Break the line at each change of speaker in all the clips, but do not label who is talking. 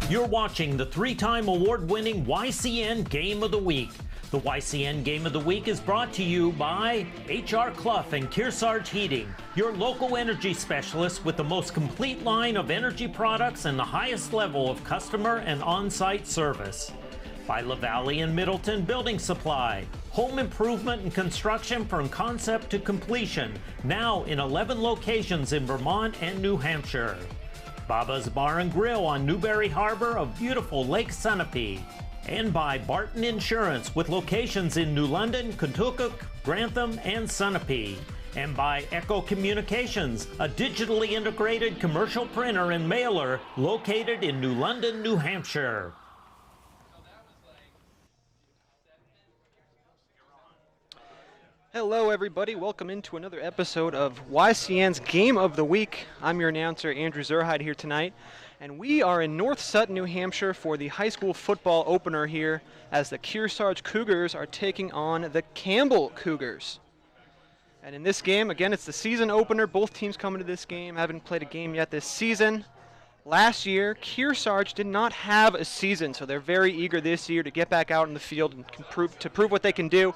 You're watching the 3-time award-winning YCN Game of the Week. The YCN Game of the Week is brought to you by H.R. Clough and Kearsarge Heating, your local energy specialist with the most complete line of energy products and the highest level of customer and on-site service. By LaValle and Middleton Building Supply, home improvement and construction from concept to completion, now in 11 locations in Vermont and New Hampshire. Baba's Bar and Grill on Newberry Harbor of beautiful Lake Sunapee. And by Barton Insurance with locations in New London, Contoocook, Grantham, and Sunapee. And by Echo Communications, a digitally integrated commercial printer and mailer located in New London, New Hampshire.
Hello everybody, welcome into another episode of YCN's Game of the Week. I'm your announcer Andrew Zerhide here tonight, and we are in North Sutton, New Hampshire for the high school football opener here as the Kearsarge Cougars are taking on the Campbell Cougars. And in this game, again, it's the season opener. Both teams coming to this game haven't played a game yet this season. Last year, Kearsarge did not have a season, so they're very eager this year to get back out in the field and prove what they can do.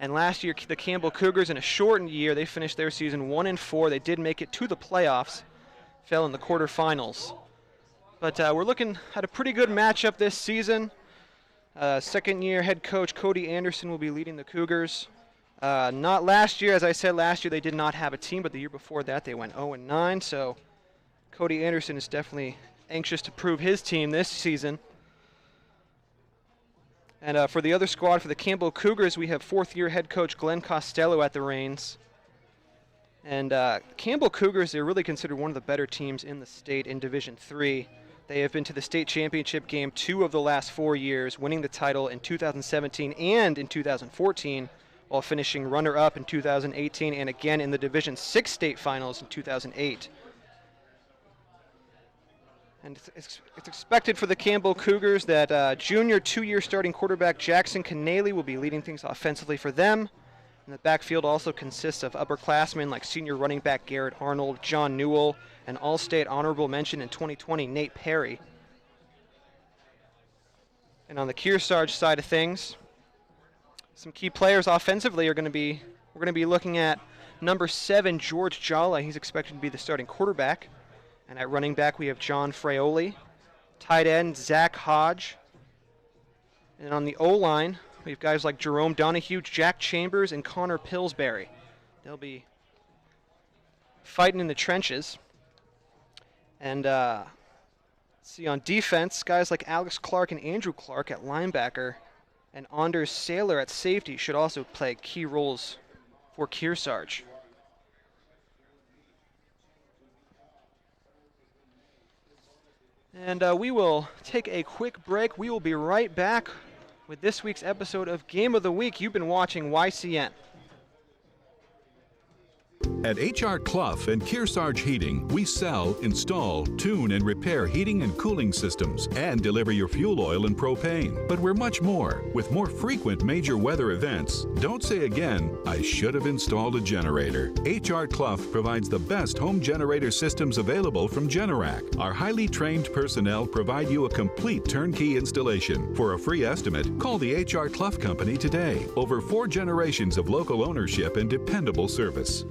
And last year, the Campbell Cougars, in a shortened year, they finished their season 1-4. They did make it to the playoffs, fell in the quarterfinals. But we're looking at a pretty good matchup this season. Second-year head coach Cody Anderson will be leading the Cougars. Not last year, as I said, last year they did not have a team, but the year before that they went 0-9. So Cody Anderson is definitely anxious to prove his team this season. And for the other squad, for the Campbell Cougars, we have fourth-year head coach Glenn Costello at the reins. And Campbell Cougars, they're really considered one of the better teams in the state in Division III. They have been to the state championship game 2 of the last 4 years, winning the title in 2017 and in 2014, while finishing runner-up in 2018 and again in the Division VI state finals in 2008. And it's expected for the Campbell Cougars that junior 2-year starting quarterback Jackson Canaley will be leading things offensively for them. And the backfield also consists of upperclassmen like senior running back Garrett Arnold, John Newell, and All-State honorable mention in 2020 Nate Perry. And on the Kearsarge side of things, some key players offensively we're going to be looking at number 7 George Jala. He's expected to be the starting quarterback. And at running back, we have John Fraioli. Tight end, Zach Hodge. And on the O-line, we have guys like Jerome Donahue, Jack Chambers, and Connor Pillsbury. They'll be fighting in the trenches. And see, on defense, guys like Alex Clark and Andrew Clark at linebacker and Anders Saylor at safety should also play key roles for Kearsarge. And we will take a quick break. We will be right back with this week's episode of Game of the Week. You've been watching YCN.
At H.R. Clough and Kearsarge Heating, we sell, install, tune, and repair heating and cooling systems and deliver your fuel oil and propane. But we're much more. With more frequent major weather events, don't say again, I should have installed a generator. H.R. Clough provides the best home generator systems available from Generac. Our highly trained personnel provide you a complete turnkey installation. For a free estimate, call the H.R. Clough Company today. Over 4 generations of local ownership and dependable service.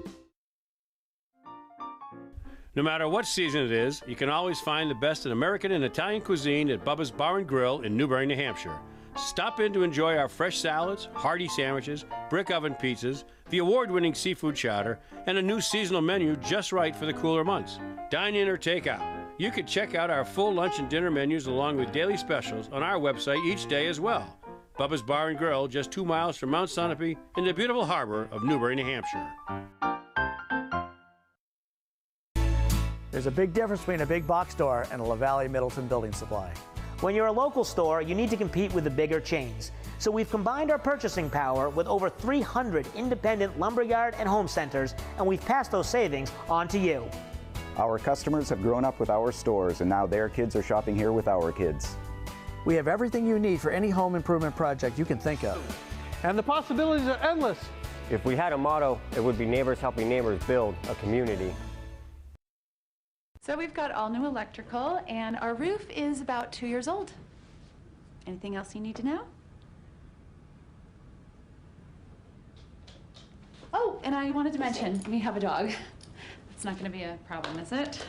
No matter what season it is, you can always find the best in American and Italian cuisine at Bubba's Bar and Grill in Newberry, New Hampshire. Stop in to enjoy our fresh salads, hearty sandwiches, brick oven pizzas, the award-winning seafood chowder, and a new seasonal menu just right for the cooler months. Dine in or take out. You can check out our full lunch and dinner menus along with daily specials on our website each day as well. Bubba's Bar and Grill, just 2 miles from Mount Sunapee in the beautiful harbor of Newberry, New Hampshire.
There's a big difference between a big box store and a LaValle Middleton Building Supply.
When you're a local store, you need to compete with the bigger chains. So we've combined our purchasing power with over 300 independent lumberyard and home centers, and we've passed those savings on to you.
Our customers have grown up with our stores, and now their kids are shopping here with our kids.
We have everything you need for any home improvement project you can think of.
And the possibilities are endless.
If we had a motto, it would be neighbors helping neighbors build a community. So we've got all new electrical, and our roof is about 2 years old. Anything else you need to know? Oh, and I wanted to mention, we have a dog. It's not going to be a problem, is it?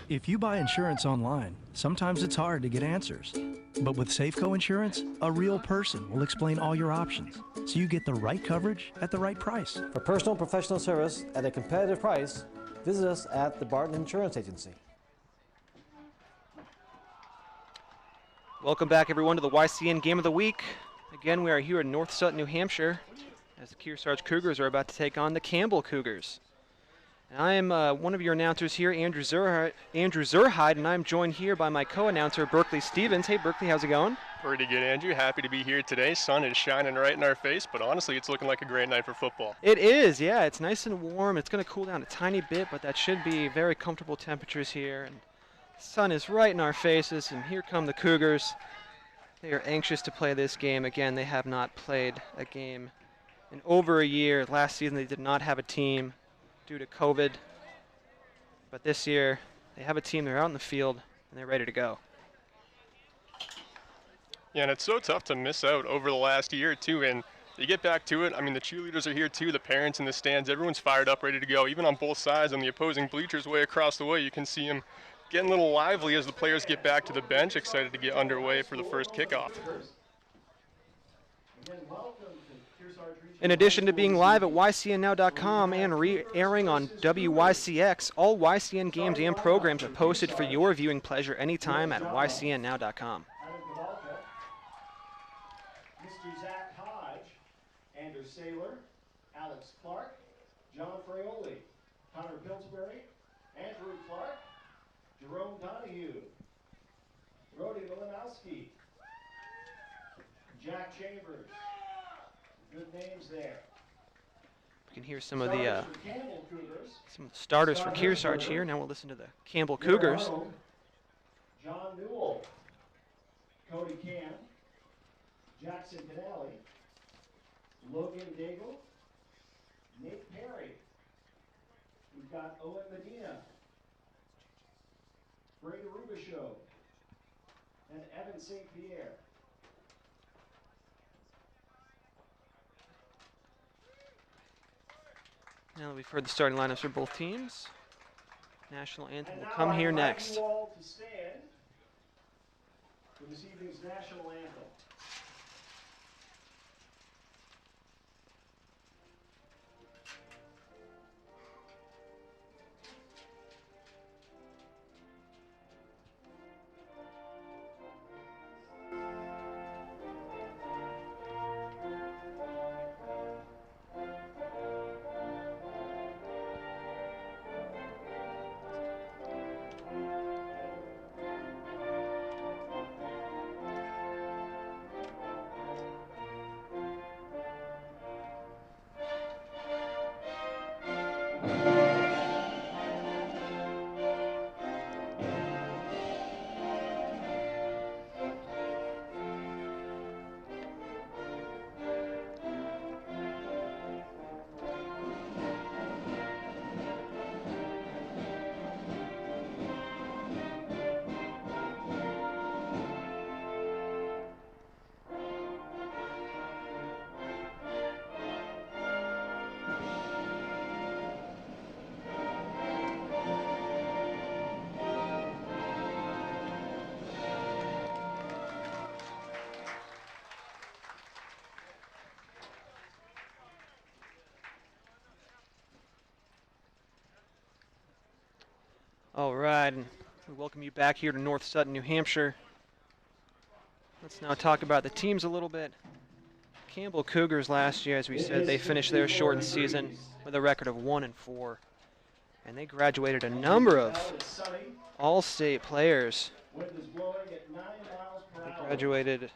If you buy insurance online, sometimes it's hard to get answers. But with Safeco Insurance, a real person will explain all your options, so you get the right coverage at the right price.
For personal and professional service at a competitive price, visit us at the Barton Insurance Agency.
Welcome back, everyone, to the YCN Game of the Week. Again, we are here in North Sutton, New Hampshire, as the Kearsarge Cougars are about to take on the Campbell Cougars. And I am one of your announcers here, Andrew Zurheide, and I'm joined here by my co-announcer, Berkeley Stevens. Hey, Berkeley, how's it going?
Pretty good, Andrew. Happy to be here today. Sun is shining right in our face, but honestly, it's looking like a great night for football.
It is, yeah. It's nice and warm. It's going to cool down a tiny bit, but that should be very comfortable temperatures here. And the sun is right in our faces, and here come the Cougars. They are anxious to play this game. Again, they have not played a game in over a year. Last season, they did not have a team due to COVID. But this year, they have a team. They're out in the field, and they're ready to go.
Yeah, and it's so tough to miss out over the last year, too. And you get back to it, I mean, the cheerleaders are here, too, the parents in the stands. Everyone's fired up, ready to go. Even on both sides, on the opposing bleachers way across the way, you can see them getting a little lively as the players get back to the bench, excited to get underway for the first kickoff.
In addition to being live at YCNnow.com and re-airing on WYCX, all YCN games and programs are posted for your viewing pleasure anytime at YCNnow.com.
Mr. Zach Hodge, Andrew Saylor, Alex Clark, John Fraioli, Connor Pillsbury, Andrew Clark, Jerome Donahue, Brody Malinowski, Jack Chambers. Good names there.
We can hear some of the starters for Kearsarge here. Now we'll listen to the Campbell Cougars.
John Newell, Cody Cam, Jackson Canale, Logan Daigle, Nate Perry. We've got Owen Medina, Brady Rubishow, and Evan St. Pierre.
Now that we've heard the starting lineups for both teams, national anthem will come here next.
You all to stand for this evening's national anthem.
All right, and we welcome you back here to North Sutton, New Hampshire. Let's now talk about the teams a little bit. Campbell Cougars last year, as we said, they finished their shortened season with a record of 1-4. And they graduated a number of all-state players. They graduated,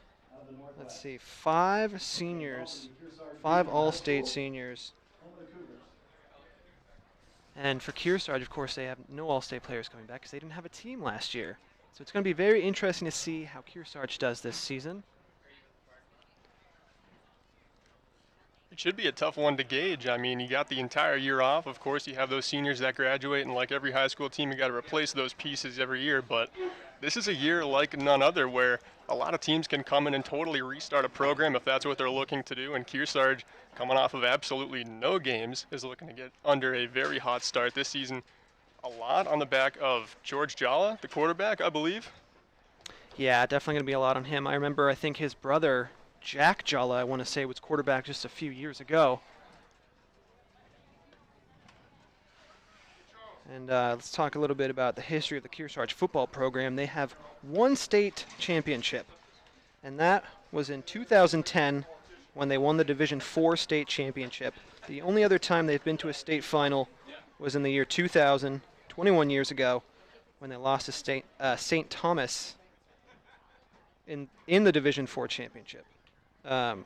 let's see, 5 seniors, 5 all-state seniors. And for Kearsarge, of course, they have no all-state players coming back because they didn't have a team last year. So it's going to be very interesting to see how Kearsarge does this season.
It should be a tough one to gauge. I mean, you got the entire year off. Of course, you have those seniors that graduate, and like every high school team, you got to replace those pieces every year. But this is a year like none other where a lot of teams can come in and totally restart a program if that's what they're looking to do. And Kearsarge, coming off of absolutely no games, is looking to get under a very hot start this season. A lot on the back of George Jalla, the quarterback, I believe.
Yeah, definitely going to be a lot on him. I remember, I think his brother, Jack Jalla, I want to say, was quarterback just a few years ago. And let's talk a little bit about the history of the Kearsarge football program. They have one state championship, and that was in 2010 when they won the Division IV state championship. The only other time they've been to a state final was in the year 2000, 21 years ago, when they lost to St. Thomas in the Division IV championship. In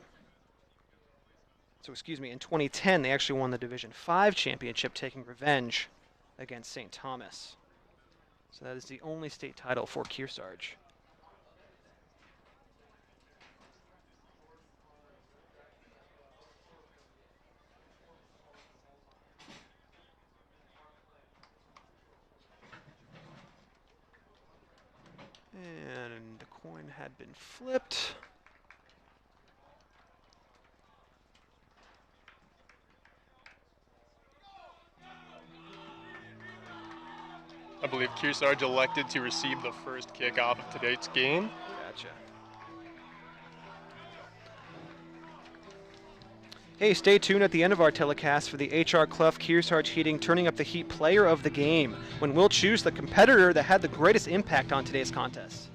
2010 they actually won the Division V championship, taking revenge against St. Thomas. So that is the only state title for Kearsarge. And the coin had been flipped.
I believe Kearsarge elected to receive the first kickoff of today's game.
Gotcha. Hey, stay tuned at the end of our telecast for the HR Clough Kearsarge Heating Turning Up the Heat Player of the Game, when we'll choose the competitor that had the greatest impact on today's contest.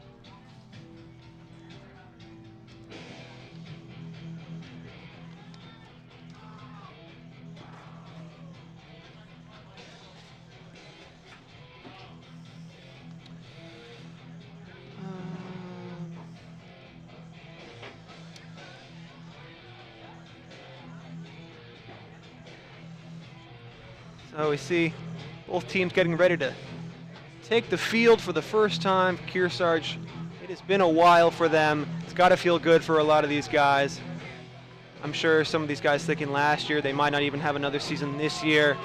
So we see both teams getting ready to take the field for the first time. Kearsarge, it has been a while for them. It's got to feel good for a lot of these guys. I'm sure some of these guys thinking last year they might not even have another season this year.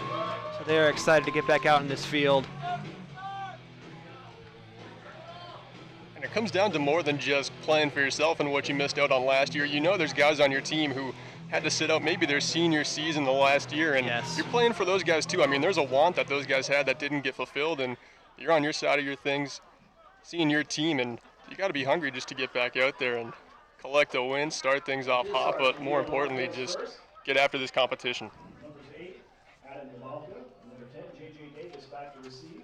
So they're excited to get back out in this field.
And it comes down to more than just playing for yourself and what you missed out on last year. You know there's guys on your team who had to sit out maybe their senior season the last year, and you're playing for those guys too. I mean, there's a want that those guys had that didn't get fulfilled, and you're on your side of your things, seeing your team, and you got to be hungry just to get back out there and collect a win, start things off hot, but more importantly, just get after this competition.
Numbers 8, Adam Yamalka. Number 10, J.J. Davis back to receive.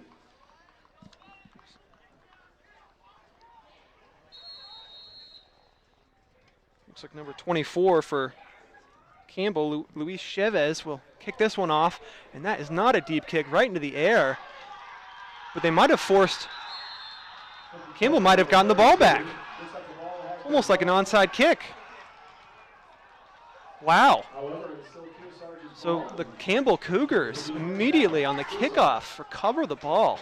Looks like number 24 for Campbell, Luis Chavez, will kick this one off, and that is not a deep kick, right into the air. But they might have forced, Campbell might have gotten the ball back. Almost like an onside kick. Wow. So the Campbell Cougars immediately on the kickoff recover the ball.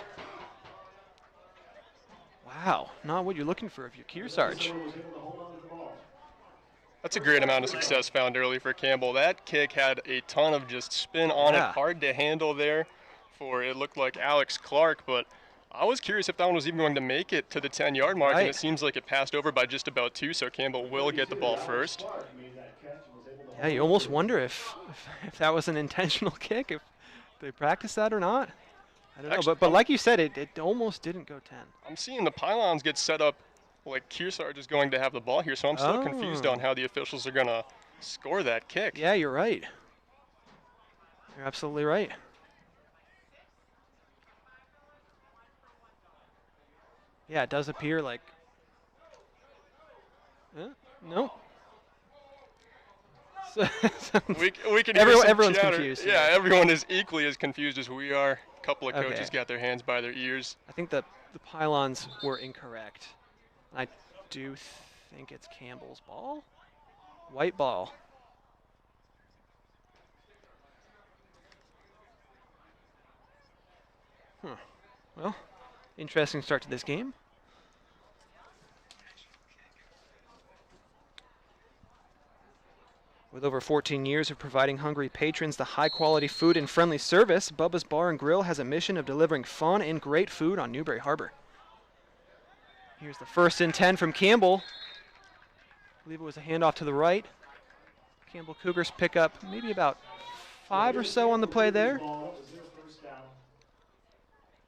Wow, not what you're looking for if you're Kearsarge.
That's a great amount of success found early for Campbell. That kick had a ton of just spin on it, hard to handle there for, it looked like Alex Clark, but I was curious if that one was even going to make it to the 10-yard mark, and it seems like it passed over by just about 2, so Campbell will get the ball first.
Yeah, you almost wonder if that was an intentional kick, if they practiced that or not. I don't know, but like you said, it almost didn't go 10.
I'm seeing the pylons get set up like Kearsarge is going to have the ball here, so I'm still confused on how the officials are going to score that kick.
Yeah, you're right. You're absolutely right. Yeah, it does appear like... no.
we can
everyone's confused.
Yeah, everyone is equally as confused as we are. A couple of coaches got their hands by their ears.
I think that the pylons were incorrect. I do think it's Campbell's ball. White ball. Well, interesting start to this game. With over 14 years of providing hungry patrons the high-quality food and friendly service, Bubba's Bar and Grill has a mission of delivering fun and great food on Newbury Harbor. Here's the 1st and 10 from Campbell. I believe it was a handoff to the right. Campbell Cougars pick up maybe about 5 or so on the play there.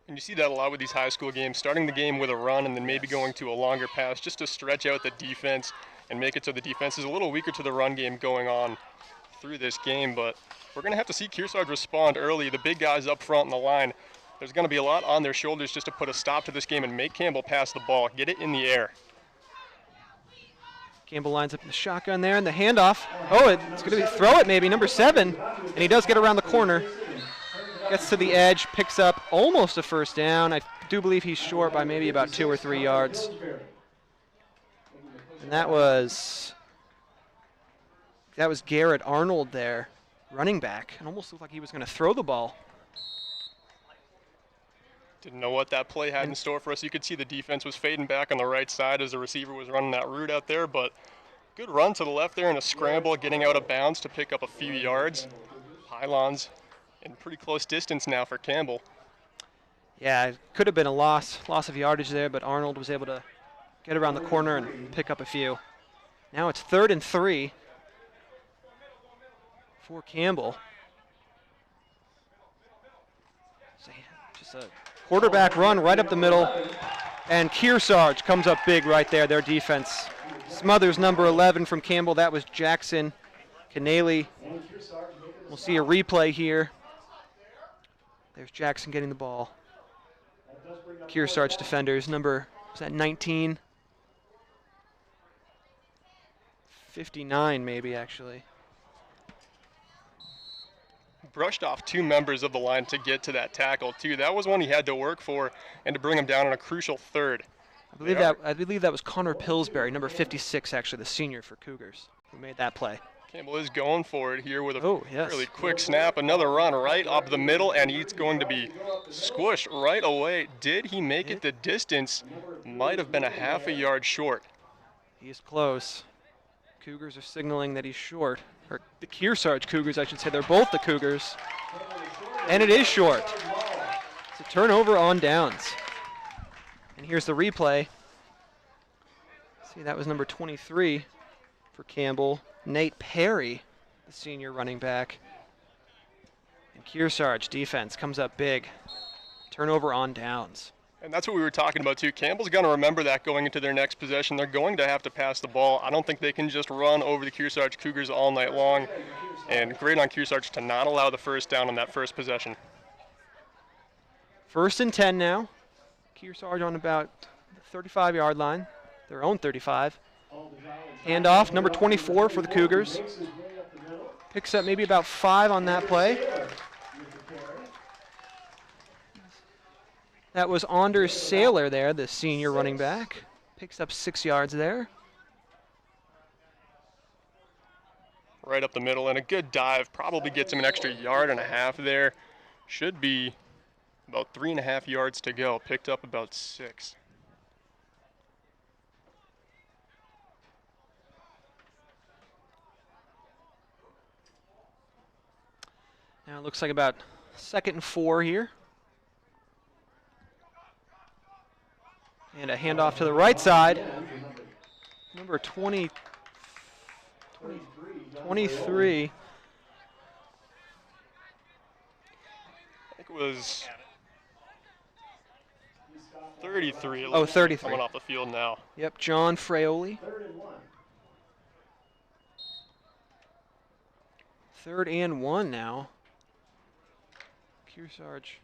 And you see that a lot with these high school games, starting the game with a run and then maybe going to a longer pass just to stretch out the defense and make it so the defense is a little weaker to the run game going on through this game. But we're going to have to see Kearsarge respond early. The big guys up front in the line, there's going to be a lot on their shoulders just to put a stop to this game and make Campbell pass the ball, get it in the air.
Campbell lines up in the shotgun there, and the handoff. Oh, it's going to be throw it maybe, number 7. And he does get around the corner. Gets to the edge, picks up almost a 1st down. I do believe he's short by maybe about 2 or 3 yards. And that was Garrett Arnold there, running back. It almost looked like he was going to throw the ball.
Didn't know what that play had in store for us. You could see the defense was fading back on the right side as the receiver was running that route out there, but good run to the left there and a scramble, getting out of bounds to pick up a few yards. Pylons in pretty close distance now for Campbell.
Yeah, it could have been a loss of yardage there, but Arnold was able to get around the corner and pick up a few. Now it's 3rd and 3 for Campbell. So just a quarterback run right up the middle, and Kearsarge comes up big right there. Their defense smothers number 11 from Campbell. That was Jackson Canale. We'll see a replay here. There's Jackson getting the ball. Kearsarge defenders, number, is that 19? 59 maybe, actually.
Brushed off 2 members of the line to get to that tackle, too. That was one he had to work for and to bring him down on a crucial 3rd.
I believe that was Connor Pillsbury, number 56, actually, the senior for Cougars, who made that play.
Campbell is going for it here with a really quick snap. Another run right up the middle, and he's going to be squished right away. Did he make it the distance? Might have been a half a yard short.
He's close. Cougars are signaling that he's short. Or the Kearsarge Cougars, I should say. They're both the Cougars. And it is short. It's a turnover on downs. And here's the replay. See, that was number 23 for Campbell. Nate Perry, the senior running back. And Kearsarge defense comes up big. Turnover on downs.
And that's what we were talking about, too. Campbell's going to remember that going into their next possession. They're going to have to pass the ball. I don't think they can just run over the Kearsarge Cougars all night long. And great on Kearsarge to not allow the 1st down on that first possession.
1st and 10 now. Kearsarge on about the 35-yard line, their own 35. Handoff, number 24 for the Cougars. Picks up maybe about 5 on that play. That was Anders Saylor there, the senior running back. Picks up 6 yards there.
Right up the middle, and a good dive. Probably gets him an extra 1.5 yards there. Should be about 3.5 yards to go. Picked up about 6.
Now it looks like about 2nd and 4 here. And a handoff to the right side. Number 23.
I think it was 33.
Oh, 33.
Coming off the field now.
Yep, John Fraioli. 3rd and 1 now. Kearsarge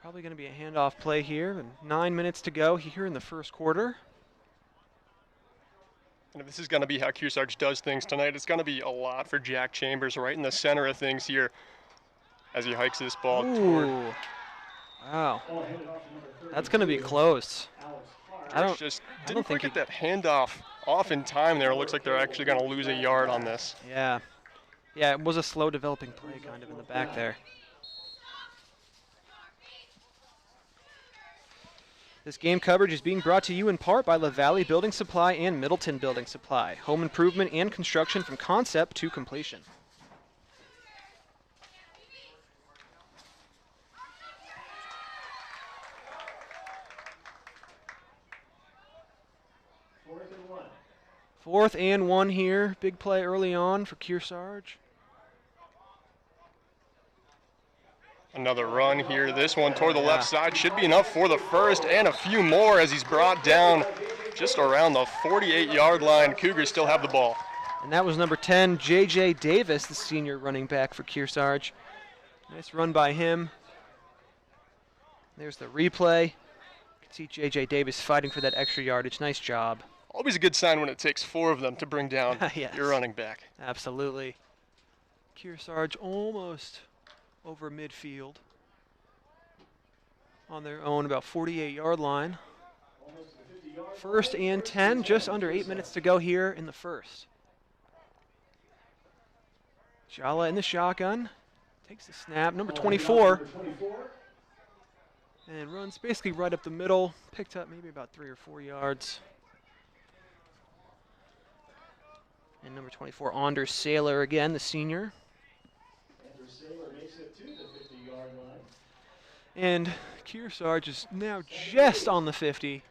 probably going to be a handoff play here, and 9 minutes to go here in the first quarter.
And if this is going to be how Kearsarge does things tonight, it's going to be a lot for Jack Chambers right in the center of things here as he hikes this ball toward.
Wow. That's going to be close.
Didn't quite get that handoff off in time there. It looks like they're actually going to lose a yard on this.
Yeah. Yeah, it was a slow developing play kind of in the back there. This game coverage is being brought to you in part by La Valley Building Supply and Middleton Building Supply. Home improvement and construction from concept to completion. Fourth and one here. Big play early on for Kearsarge.
Another run here. This one toward the left side should be enough for the first, and a few more as he's brought down just around the 48-yard line. Cougars still have the ball.
And that was number 10, J.J. Davis, the senior running back for Kearsarge. Nice run by him. There's the replay. You can see J.J. Davis fighting for that extra yardage. Nice job.
Always a good sign when it takes 4 of them to bring down
yes.
your running back.
Absolutely. Kearsarge almost over midfield on their own, about 48-yard line. First and 10, just under 8 minutes to go here in the first. Jala in the shotgun, takes the snap, number 24, and runs basically right up the middle, picked up maybe about 3 or 4 yards. And number 24, Anders Saylor again, the senior. And Kearsarge is now just on the 50,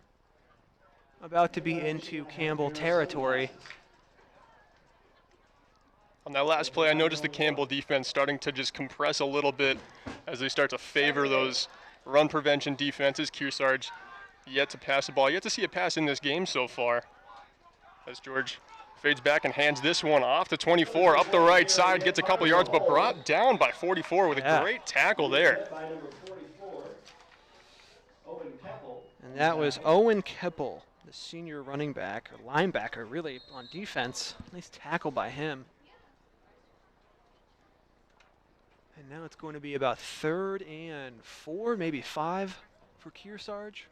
about to be into Campbell territory.
On that last play, I noticed the Campbell defense starting to just compress a little bit as they start to favor those run prevention defenses. Kearsarge yet to pass the ball, yet to see a pass in this game so far. As George fades back and hands this one off to 24, up the right side, gets a couple yards, but brought down by 44 with a great tackle there.
And that was Owen Keppel, the senior running back, or linebacker, really, on defense. Nice tackle by him. And now it's going to be about 3rd and 4, maybe 5 for Kearsarge.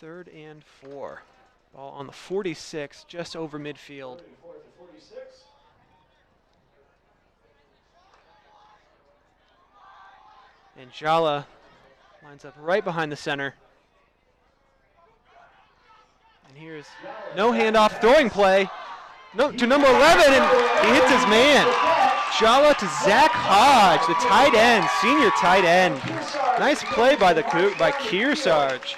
3rd and 4. Ball on the 46, just over midfield. And Jala lines up right behind the center. And here's no handoff throwing play. No, to number 11, and he hits his man. Jala to Zach Hodge, the tight end, senior tight end. Nice play by Kearsarge.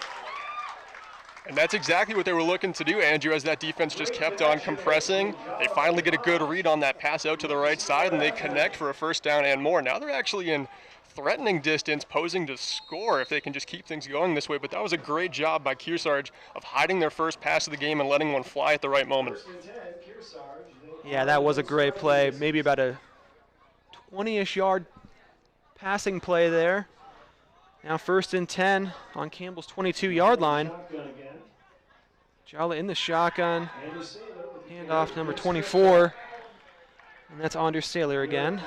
And that's exactly what they were looking to do, Andrew, as that defense just kept on compressing. They finally get a good read on that pass out to the right side, and they connect for a first down and more. Now they're actually in threatening distance, posing to score if they can just keep things going this way. But that was a great job by Kearsarge of hiding their first pass of the game and letting one fly at the right moment.
Yeah, that was a great play. Maybe about a 20-ish yard passing play there. Now 1st and 10 on Campbell's 22-yard line. Jala in the shotgun. Hand off to number 24. And that's Anders Saylor again.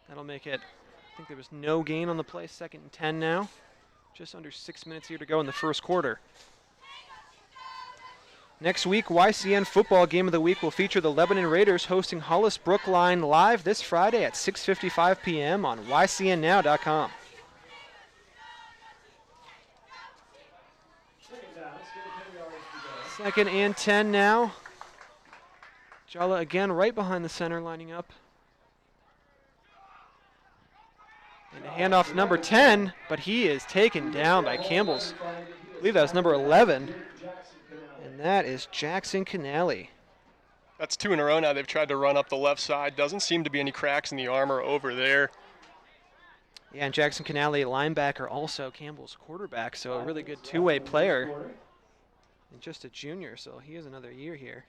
That'll make it, I think there was no gain on the play, 2nd and 10 now. Just under 6 minutes here to go in the first quarter. Next week, YCN Football Game of the Week will feature the Lebanon Raiders hosting Hollis Brookline live this Friday at 6:55 p.m. on YCNnow.com. Second and 10 now. Jala again right behind the center, lining up. And a handoff number 10, but he is taken down by Campbell's. I believe that was number 11. And that is Jackson Canale.
That's 2 in a row now. They've tried to run up the left side. Doesn't seem to be any cracks in the armor over there.
Yeah, and Jackson Canale, linebacker, also Campbell's quarterback, so a really good two-way player. And just a junior, so he has another year here.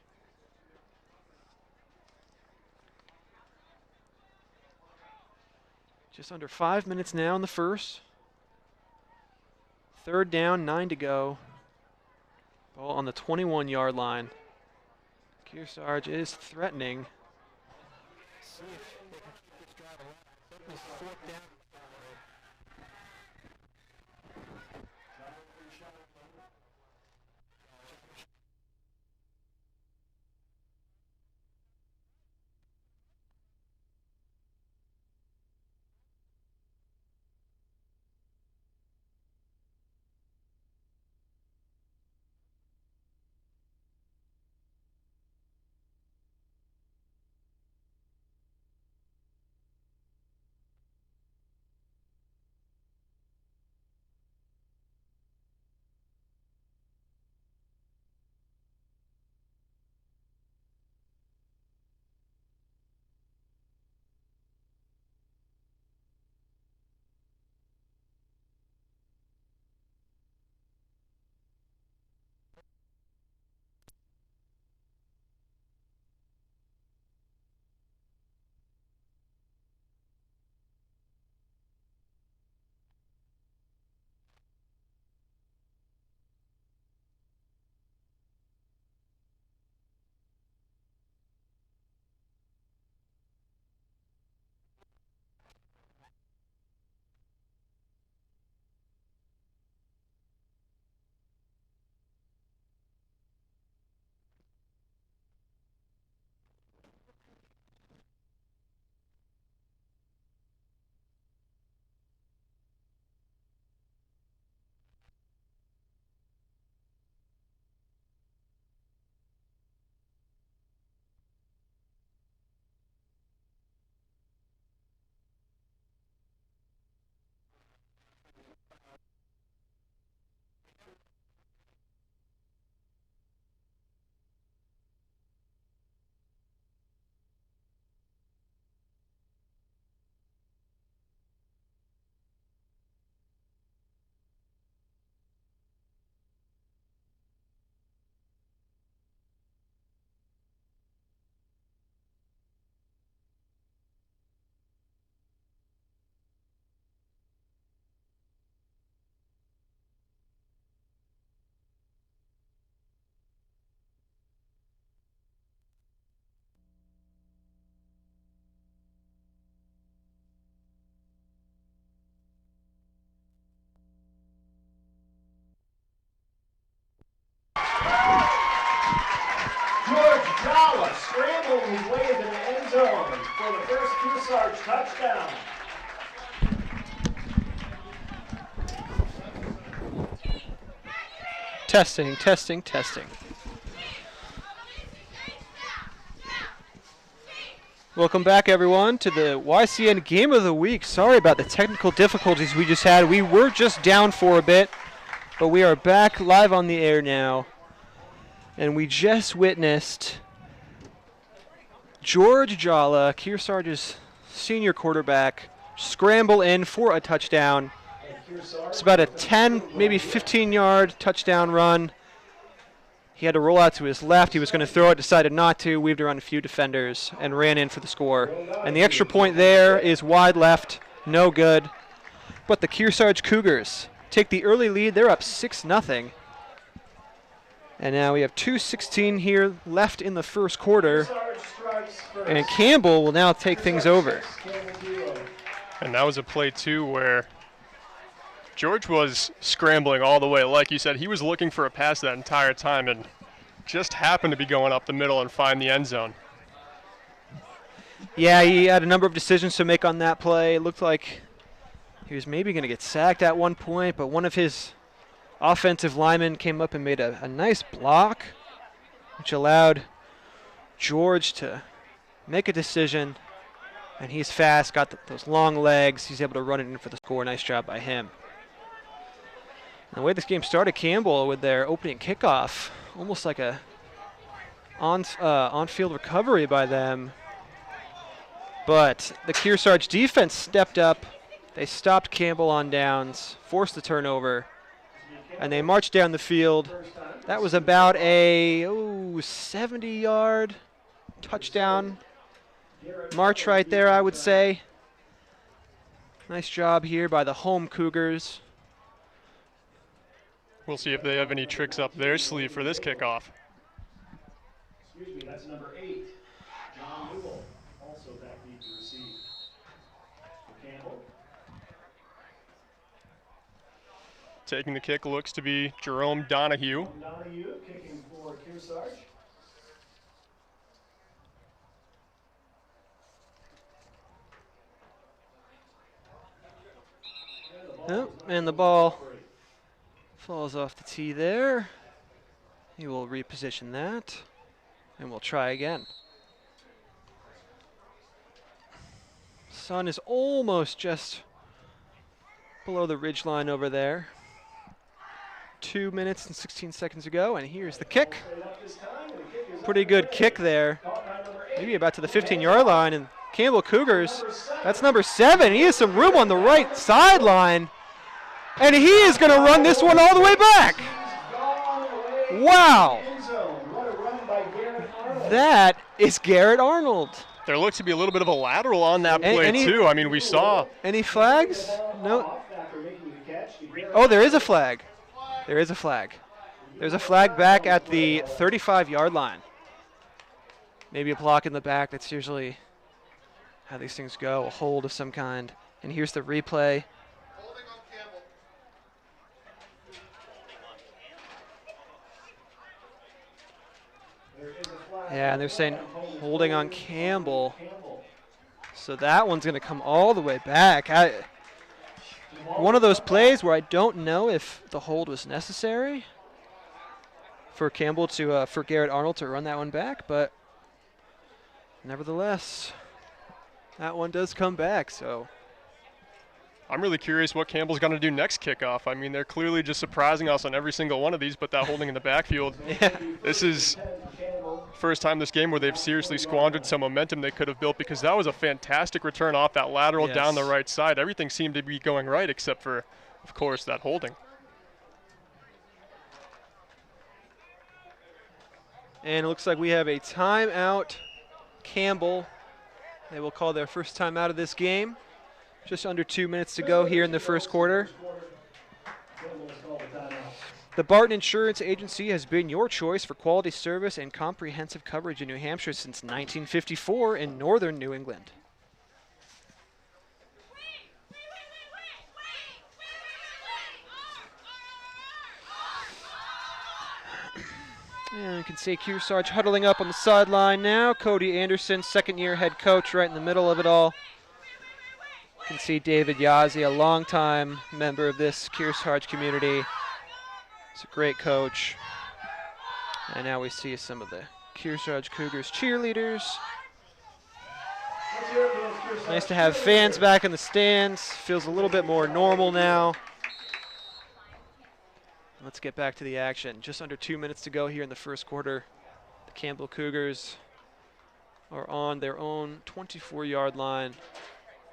Just under 5 minutes now in the first. 3rd down, 9 to go. Ball on the 21-yard line. Kearsarge is threatening.
Jala scrambling his way into the end zone for the first Kearsarge touchdown.
Testing, testing, testing. Welcome back, everyone, to the YCN Game of the Week. Sorry about the technical difficulties we just had. We were just down for a bit, but we are back live on the air now. And we just witnessed George Jala, Kearsarge's senior quarterback, scramble in for a touchdown. It's about a 10, maybe 15-yard touchdown run. He had to roll out to his left. He was going to throw it, decided not to, weaved around a few defenders, and ran in for the score. And the extra point there is wide left, no good. But the Kearsarge Cougars take the early lead. They're up 6-0. And now we have 2:16 here left in the first quarter. And Campbell will now take things over.
And that was a play, too, where George was scrambling all the way. Like you said, he was looking for a pass that entire time and just happened to be going up the middle and find the end zone.
Yeah, he had a number of decisions to make on that play. It looked like he was maybe going to get sacked at one point, but one of his offensive linemen came up and made a nice block, which allowed George to make a decision. And he's fast, got those long legs. He's able to run it in for the score. Nice job by him. And the way this game started, Campbell with their opening kickoff, almost like a on-field recovery by them. But the Kearsarge defense stepped up. They stopped Campbell on downs, forced the turnover, and they marched down the field. That was about a 70-yard touchdown march right there, I would say. Nice job here by the home Cougars.
We'll see if they have any tricks up their sleeve for this kickoff.
Excuse me, that's number 8, John Newell, also back deep to receive. For Campbell.
Taking the kick looks to be Jerome Donahue.
Donahue kicking for Kearsarge.
Oh, and the ball falls off the tee there. He will reposition that, and we'll try again. Sun is almost just below the ridge line over there. 2 minutes and 16 seconds ago, and here's the kick. Pretty good kick there. Maybe about to the 15-yard line, and Campbell Cougars, that's number 7. He has some room on the right sideline, and he is going to run this one all the way back. Wow. That is Garrett Arnold.
There looks to be a little bit of a lateral on that play, too. I mean, we saw.
Any flags? No. Oh, there is a flag. There is a flag. There's a flag back at the 35-yard line. Maybe a block in the back. That's usually how these things go, a hold of some kind. And here's the replay. Yeah, and they're saying holding on Campbell. So that one's going to come all the way back. One of those plays where I don't know if the hold was necessary for Campbell to, for Garrett Arnold to run that one back, but nevertheless, that one does come back, so.
I'm really curious what Campbell's going to do next kickoff. I mean, they're clearly just surprising us on every single one of these, but that holding in the backfield.
Yeah.
This is first time this game where they've seriously squandered some momentum they could have built, because that was a fantastic return off that lateral down the right side. Everything seemed to be going right except for, of course, that holding.
And it looks like we have a timeout. Campbell, they will call their first time out of this game. Just under 2 minutes to go here in the first quarter. The Barton Insurance Agency has been your choice for quality service and comprehensive coverage in New Hampshire since 1954 in northern New England. And you can see Kearsarge huddling up on the sideline now. Cody Anderson, second-year head coach, right in the middle of it all. You can see David Yazzie, a longtime member of this Kearsarge community. He's a great coach. And now we see some of the Kearsarge Cougars cheerleaders. Nice to have fans back in the stands. Feels a little bit more normal now. Let's get back to the action. Just under 2 minutes to go here in the first quarter. The Campbell Cougars are on their own 24-yard line.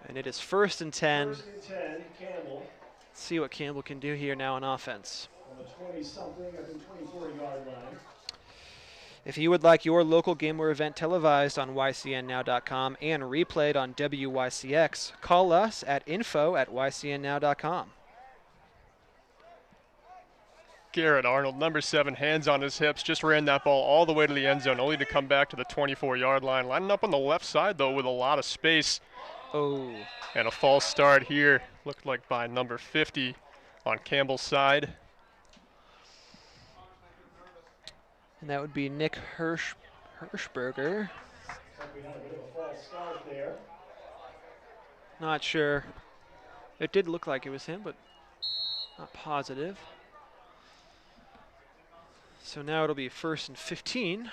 And it is 1st and 10.
1st and 10, Campbell.
Let's see what Campbell can do here now on offense.
On the 20-something, I think 24-yard line.
If you would like your local game or event televised on YCNnow.com and replayed on WYCX, call us at info@YCNnow.com.
Garrett Arnold, number 7, hands on his hips, just ran that ball all the way to the end zone, only to come back to the 24-yard line. Lining up on the left side, though, with a lot of space.
Oh.
And a false start here, looked like by number 50 on Campbell's side.
And that would be Nick Hirschberger.
We had a bit of a false start there.
Not sure. It did look like it was him, but not positive. So now it'll be 1st and 15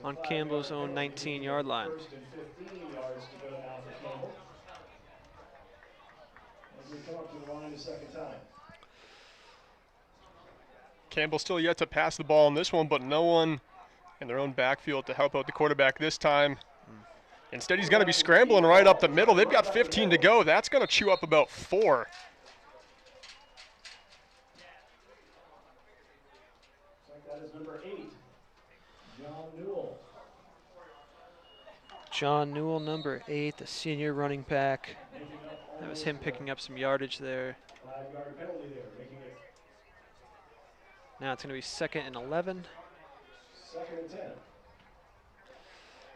on Campbell's own 19-yard line.
1st and 15 yards to go now for Campbell. As we come up to the line a second time.
Campbell still yet to pass the ball in this one, but no one in their own backfield to help out the quarterback this time. Instead, he's going to be scrambling right up the middle. They've got 15 to go. That's going to chew up about 4.
That is number 8, John Newell.
John Newell, number 8, the senior running back. That was him picking up some yardage there.
5-yard penalty there, making it
Now it's going to be 2nd and 11.
2nd and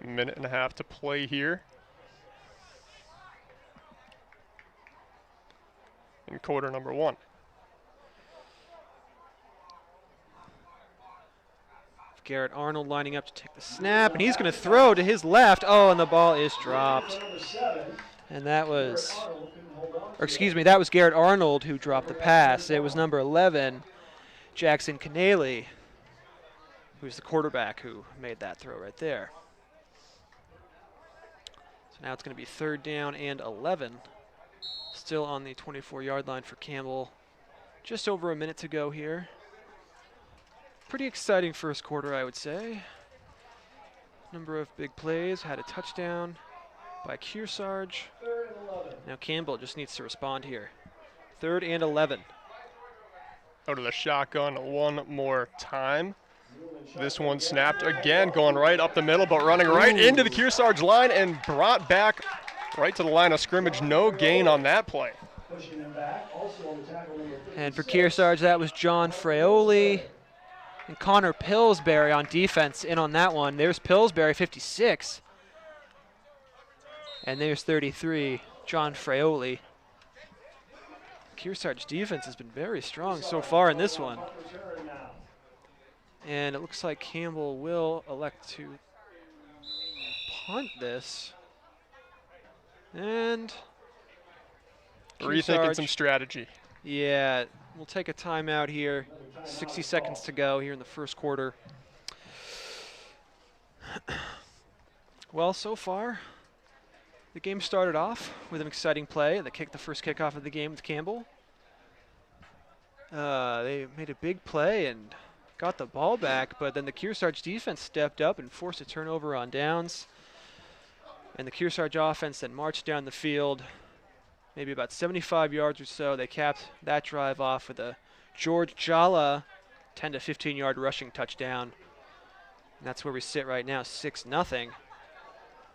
10.
Minute and a half to play here. In quarter number 1.
Garrett Arnold lining up to take the snap, and he's going to throw to his left. Oh, and the ball is dropped. And that was, that was Garrett Arnold who dropped the pass. It was number 11, Jackson Canale, who's the quarterback who made that throw right there. So now it's going to be 3rd down and 11. Still on the 24-yard line for Campbell. Just over a minute to go here. Pretty exciting first quarter, I would say. Number of big plays. Had a touchdown by Kearsarge.
3rd and 11.
Now Campbell just needs to respond here. 3rd and 11.
Out of the shotgun one more time. This one snapped again, going right up the middle, but running right into the Kearsarge line and brought back right to the line of scrimmage. No gain on that play.
Pushing him back. Also on the tackle number 56.
And for Kearsarge, that was John Fraioli. And Connor Pillsbury on defense in on that one. There's Pillsbury, 56. And there's 33, John Fraioli. Kearsarge defense has been very strong so far in this one. And it looks like Campbell will elect to punt this. And
rethinking some strategy.
Yeah, we'll take a timeout here. 60 seconds to go here in the first quarter. Well, so far, the game started off with an exciting play. They kicked the first kickoff of the game with Campbell. They made a big play and got the ball back, but then the Kearsarge defense stepped up and forced a turnover on downs. And the Kearsarge offense then marched down the field, maybe about 75 yards or so. They capped that drive off with a George Jala 10 to 15-yard rushing touchdown. And that's where we sit right now, 6-0.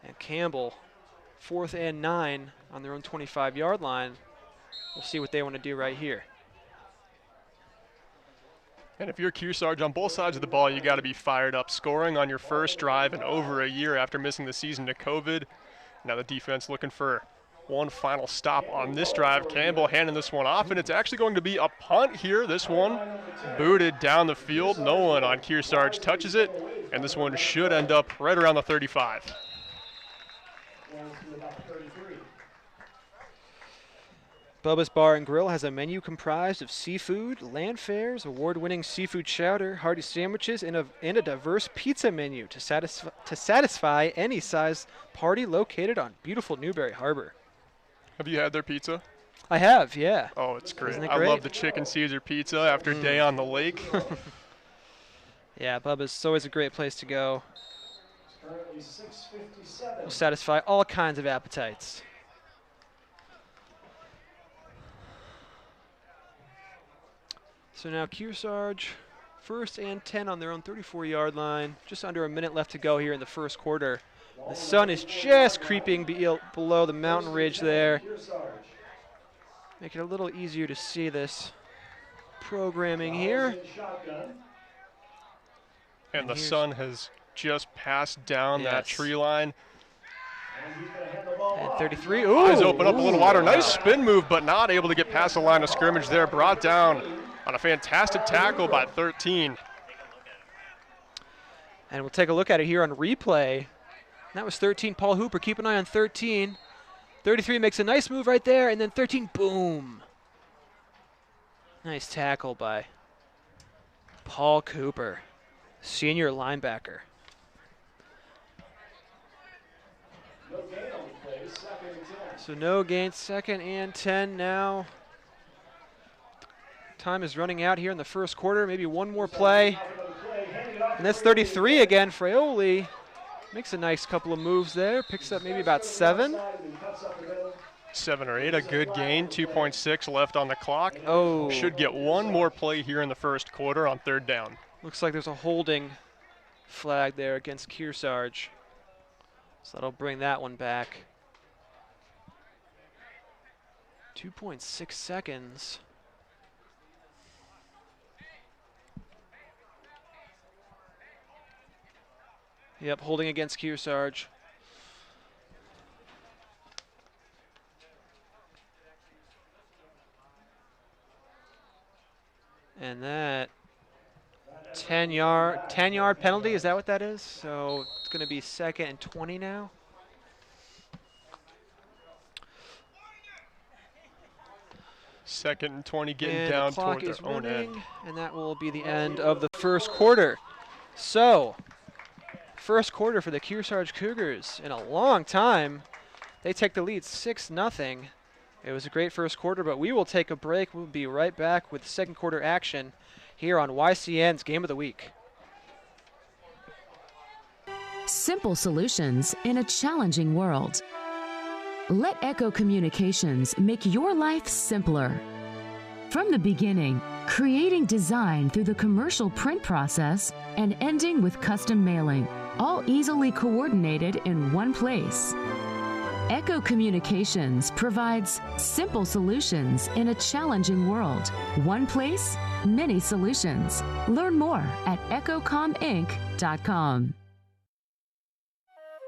And Campbell, 4th and 9 on their own 25-yard line. We'll see what they want to do right here.
And if you're Kearsarge on both sides of the ball, you got to be fired up. Scoring on your first drive in over a year after missing the season to COVID. Now the defense looking for one final stop on this drive. Campbell handing this one off, and it's actually going to be a punt here. This one booted down the field. No one on Kearsarge touches it, and this one should end up right around the 35.
Bubba's Bar and Grill has a menu comprised of seafood, land fares, award-winning seafood chowder, hearty sandwiches, and a diverse pizza menu to satisfy any size party located on beautiful Newberry Harbor.
Have you had their pizza?
I have, yeah.
Oh, it's great.
Isn't it
I
great?
love the chicken Caesar pizza after a day on the lake.
Yeah, Bubba's is always a great place to go.
Currently 6:57.
Will satisfy all kinds of appetites. So now Kearsarge, 1st and 10 on their own 34-yard line. Just under a minute left to go here in the first quarter. The sun is just creeping below the mountain ridge there. Make it a little easier to see this programming here.
And the sun has just passed down that tree line.
And 33. Ooh.
Eyes open up a little wider. Nice spin move, but not able to get past the line of scrimmage there. Brought down on a fantastic tackle by 13.
And we'll take a look at it here on replay. That was 13, Paul Hooper. Keep an eye on 13. 33 makes a nice move right there, and then 13, boom. Nice tackle by Paul Cooper, senior linebacker.
No gain on the play, 2nd and 10.
So no gain, 2nd and 10 now. Time is running out here in the first quarter. Maybe one more play. And that's 33 again. Fraioli makes a nice couple of moves there. Picks up maybe about 7.
7 or 8, a good gain. 2.6 left on the clock.
Oh.
Should get one more play here in the first quarter on 3rd down.
Looks like there's a holding flag there against Kearsarge. So that'll bring that one back. 2.6 seconds. Yep, holding against Kearsarge. And that 10-yard penalty, is that what that is? So it's going to be 2nd and 20 now.
Second and 20, getting down toward their own end.
And that will be the end of the first quarter. So, first quarter for the Kearsarge Cougars in a long time. They take the lead 6-0. It was a great first quarter, but we will take a break. We'll be right back with second quarter action here on YCN's Game of the Week.
Simple solutions in a challenging world. Let Echo Communications make your life simpler. From the beginning, creating design through the commercial print process and ending with custom mailing, all easily coordinated in one place. Echo Communications provides simple solutions in a challenging world. One place, many solutions. Learn more at echocominc.com.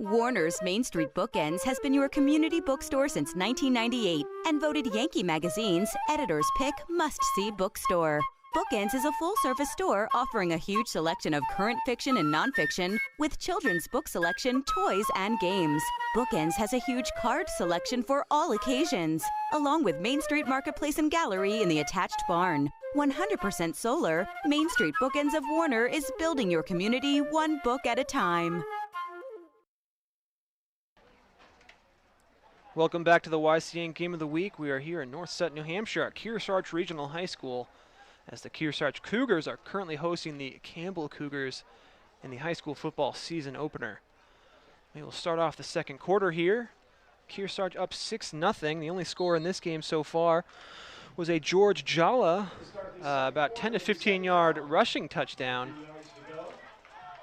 Warner's Main Street Bookends has been your community bookstore since 1998 and voted Yankee Magazine's Editor's Pick Must-See Bookstore. Bookends is a full-service store offering a huge selection of current fiction and nonfiction with children's book selection, toys, and games. Bookends has a huge card selection for all occasions, along with Main Street Marketplace and Gallery in the attached barn. 100% solar, Main Street Bookends of Warner is building your community one book at a time.
Welcome back to the YCN Game of the Week. We are here in North Sutton, New Hampshire at Kearsarge Regional High School as the Kearsarge Cougars are currently hosting the Campbell Cougars in the high school football season opener. We will start off the second quarter here. Kearsarge up 6-0. The only score in this game so far was a George Jala, about 10 to 15-yard rushing touchdown.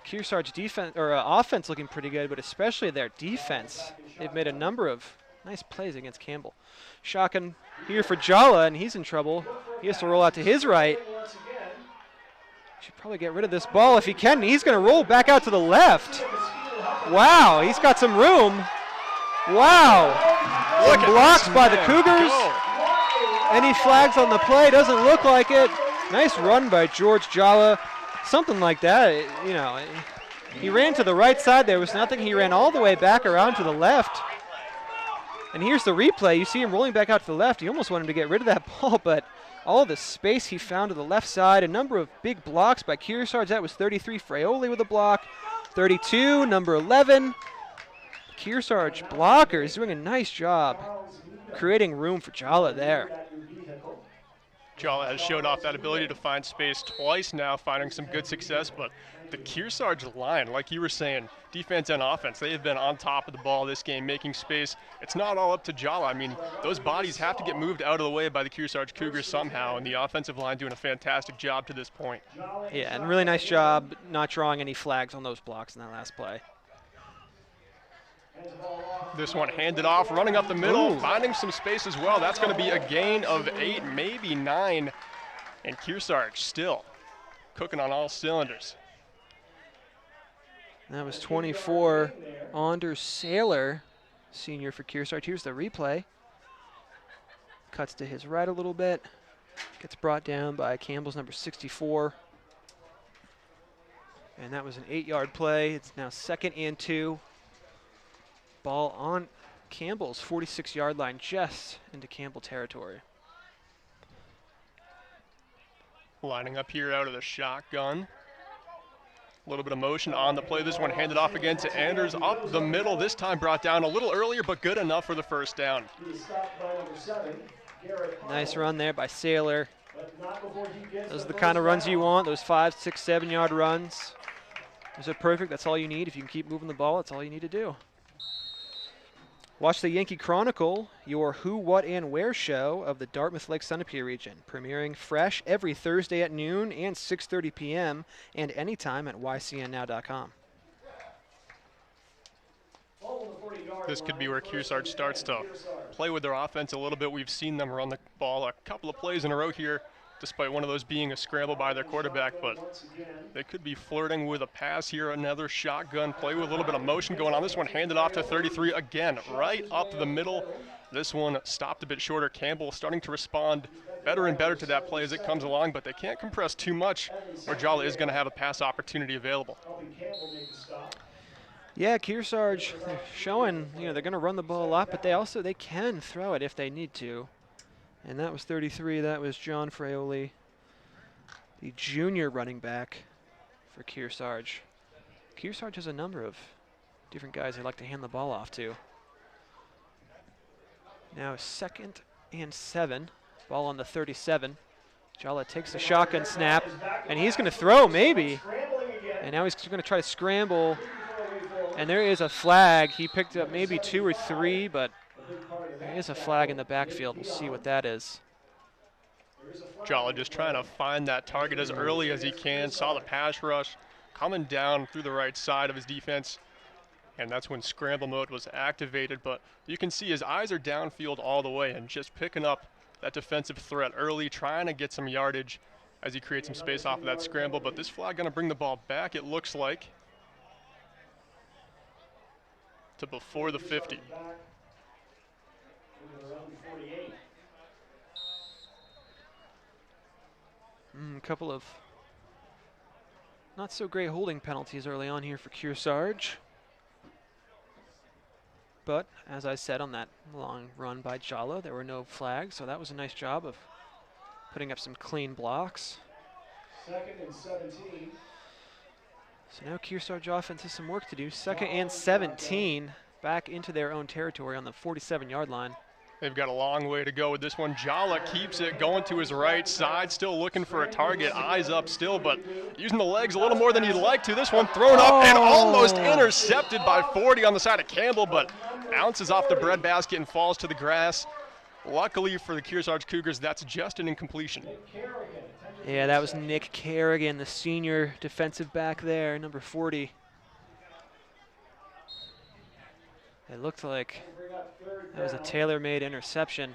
Kearsarge defense or offense looking pretty good, but especially their defense. They've made a number of nice plays against Campbell. Shotgun here for Jala, and he's in trouble. He has to roll out to his right. Should probably get rid of this ball if he can. He's going to roll back out to the left. Wow, he's got some room. Wow. Some blocks by the Cougars. Any flags on the play? Doesn't look like it. Nice run by George Jala. Something like that, you know. He ran to the right side. There was nothing. He ran all the way back around to the left. And here's the replay. You see him rolling back out to the left. He almost wanted him to get rid of that ball, but all the space he found to the left side. A number of big blocks by Kearsarge. That was 33. Fraioli with a block. 32, number 11. Kearsarge blocker is doing a nice job creating room for Jala there.
Jala has showed off that ability to find space twice now, finding some good success, but the Kearsarge line, like you were saying, defense and offense, they have been on top of the ball this game, making space. It's not all up to Jala. I mean, those bodies have to get moved out of the way by the Kearsarge Cougars somehow, and the offensive line doing a fantastic job to this point.
Yeah, and really nice job not drawing any flags on those blocks in that last play.
This one handed off, running up the middle, finding some space as well. That's going to be a gain of 8, maybe 9, and Kearsarge still cooking on all cylinders.
That was 24, Anders Saylor, senior for Kearsarge. Here's the replay. Cuts to his right a little bit. Gets brought down by Campbell's number 64. And that was an 8-yard play. It's now 2nd and 2. Ball on Campbell's 46-yard line, just into Campbell territory.
Lining up here out of the shotgun. A little bit of motion on the play. This one handed off again to Anders up the middle. This time brought down a little earlier, but good enough for the first down.
Nice run there by Saylor. Those are the kind of runs you want, those 5, 6, 7-yard runs. Those are perfect. That's all you need. If you can keep moving the ball, that's all you need to do. Watch the Yankee Chronicle, your who, what, and where show of the Dartmouth Lake Sunapee region, premiering fresh every Thursday at noon and 6:30 p.m. and anytime at ycnnow.com.
This could be where Kearsarge starts to play with their offense a little bit. We've seen them run the ball a couple of plays in a row here, despite one of those being a scramble by their quarterback, but they could be flirting with a pass here. Another shotgun play with a little bit of motion going on. This one handed off to 33 again, right up the middle. This one stopped a bit shorter. Campbell starting to respond better and better to that play as it comes along, but they can't compress too much or Jala is going to have a pass opportunity available.
Yeah, Kearsarge, they're showing, they're going to run the ball a lot, but they can throw it if they need to. And that was 33. That was John Fraioli, the junior running back for Kearsarge. Kearsarge has a number of different guys they like to hand the ball off to. Now 2nd and 7. Ball on the 37. Jala takes the shotgun snap, and he's going to throw maybe. And now he's going to try to scramble. And there is a flag. He picked up maybe 2 or 3, but there is a flag in the backfield. We'll see what that is.
Jala just trying to find that target as early as he can. Saw the pass rush coming down through the right side of his defense. And that's when scramble mode was activated. But you can see his eyes are downfield all the way and just picking up that defensive threat early, trying to get some yardage as he creates some space off of that scramble. But this flag going to bring the ball back, it looks like, to before the 50.
A couple of not so great holding penalties early on here for Kearsarge. But as I said on that long run by Jala, there were no flags, so that was a nice job of putting up some clean blocks.
2nd and 17.
So now Kearsarge offense has some work to do. 2nd and 17, back into their own territory on the 47-yard line.
They've got a long way to go with this one. Jala keeps it going to his right side, still looking for a target, eyes up still, but using the legs a little more than he'd like to. This one thrown up and almost intercepted by 40 on the side of Campbell, but bounces off the breadbasket and falls to the grass. Luckily for the Kearsarge Cougars, that's just an incompletion.
Yeah, that was Nick Kerrigan, the senior defensive back there, number 40. It looked like that was a tailor-made interception,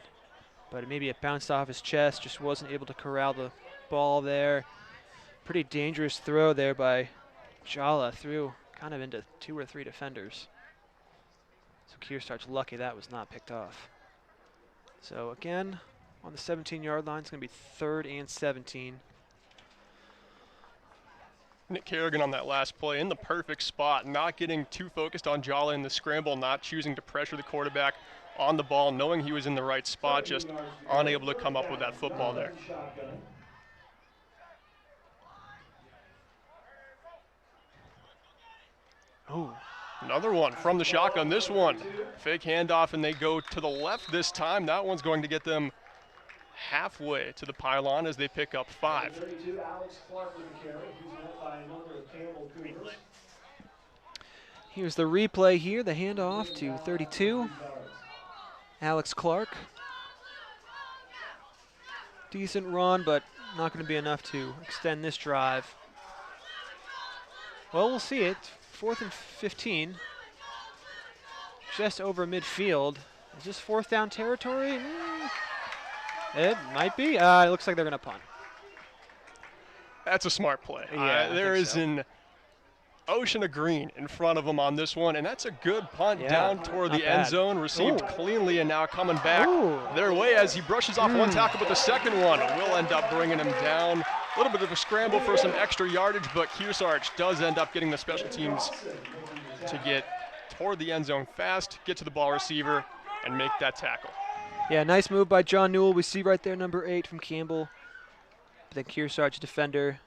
but maybe it bounced off his chest, just wasn't able to corral the ball there. Pretty dangerous throw there by Jala, threw kind of into 2 or 3 defenders. So Kearsarge lucky that was not picked off. So again, on the 17-yard line, it's going to be 3rd and 17.
Nick Kerrigan on that last play in the perfect spot, not getting too focused on Jolly in the scramble, not choosing to pressure the quarterback on the ball, knowing he was in the right spot, just unable to come up with that football there.
Oh,
another one from the shotgun. This one, fake handoff, and they go to the left this time. That one's going to get them halfway to the pylon as they pick up 5.
32, Alex Clark with the carry. He's met by a number of Campbell Cougars.
Here's the replay here, the handoff to 32. Alex Clark. Decent run, but not going to be enough to extend this drive. Well, we'll see it. 4th and 15. Just over midfield. Is this 4th down territory? It might be. It looks like they're going to punt.
That's a smart play.
Yeah,
there is an ocean of green in front of them on this one, and that's a good punt down toward the end zone, received cleanly, and now coming back their way as he brushes off one tackle, but the second one will end up bringing him down. A little bit of a scramble for some extra yardage, but Kearsarge does end up getting the special teams to get toward the end zone fast, get to the ball receiver, and make that tackle.
Yeah, nice move by John Newell. We see right there number 8 from Campbell. But then Kearsarge defender,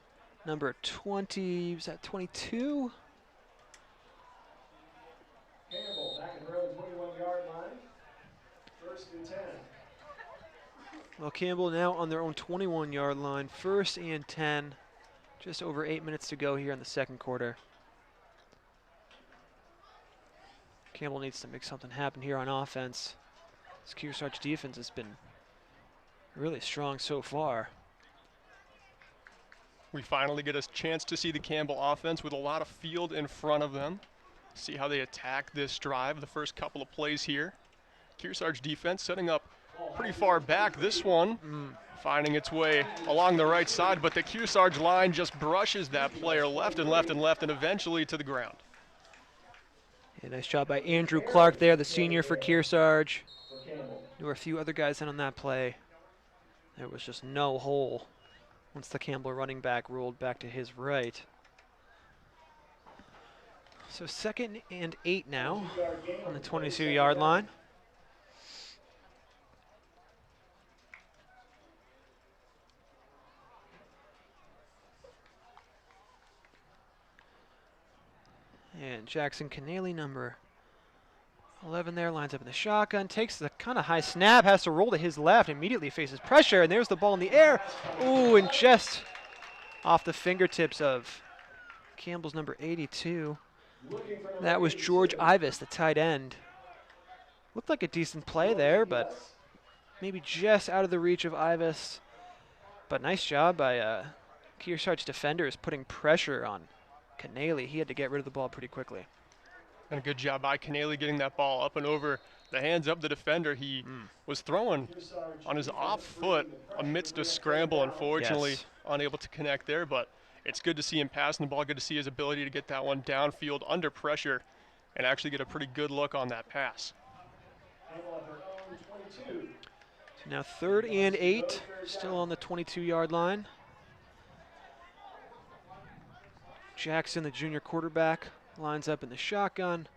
number 20, was that 22?
Campbell back in their own 21-yard line. 1st and 10.
Well, Campbell now on their own 21-yard line. 1st and 10. Just over 8 minutes to go here in the second quarter. Campbell needs to make something happen here on offense. This Kearsarge defense has been really strong so far.
We finally get a chance to see the Campbell offense with a lot of field in front of them. See how they attack this drive, the first couple of plays here. Kearsarge defense setting up pretty far back. This one finding its way along the right side, but the Kearsarge line just brushes that player left and left and left and eventually to the ground.
Yeah, nice job by Andrew Clark there, the senior for Kearsarge. There were a few other guys in on that play. There was just no hole once the Campbell running back rolled back to his right. So 2nd and 8 now on the 22-yard line. And Jackson Canelli, number 11 there, lines up in the shotgun, takes the kind of high snap, has to roll to his left, immediately faces pressure, and there's the ball in the air. Ooh, and just off the fingertips of Campbell's number 82. That was George Ivis, the tight end. Looked like a decent play there, but maybe just out of the reach of Ivis. But nice job by Kearsarge defenders putting pressure on Canelli. He had to get rid of the ball pretty quickly.
And a good job by Canelli getting that ball up and over the hands of the defender. He was throwing on his off foot amidst a scramble, unfortunately unable to connect there, but it's good to see him passing the ball, good to see his ability to get that one downfield under pressure and actually get a pretty good look on that pass.
So now 3rd and 8, still on the 22-yard line. Jackson, the junior quarterback, lines up in the shotgun.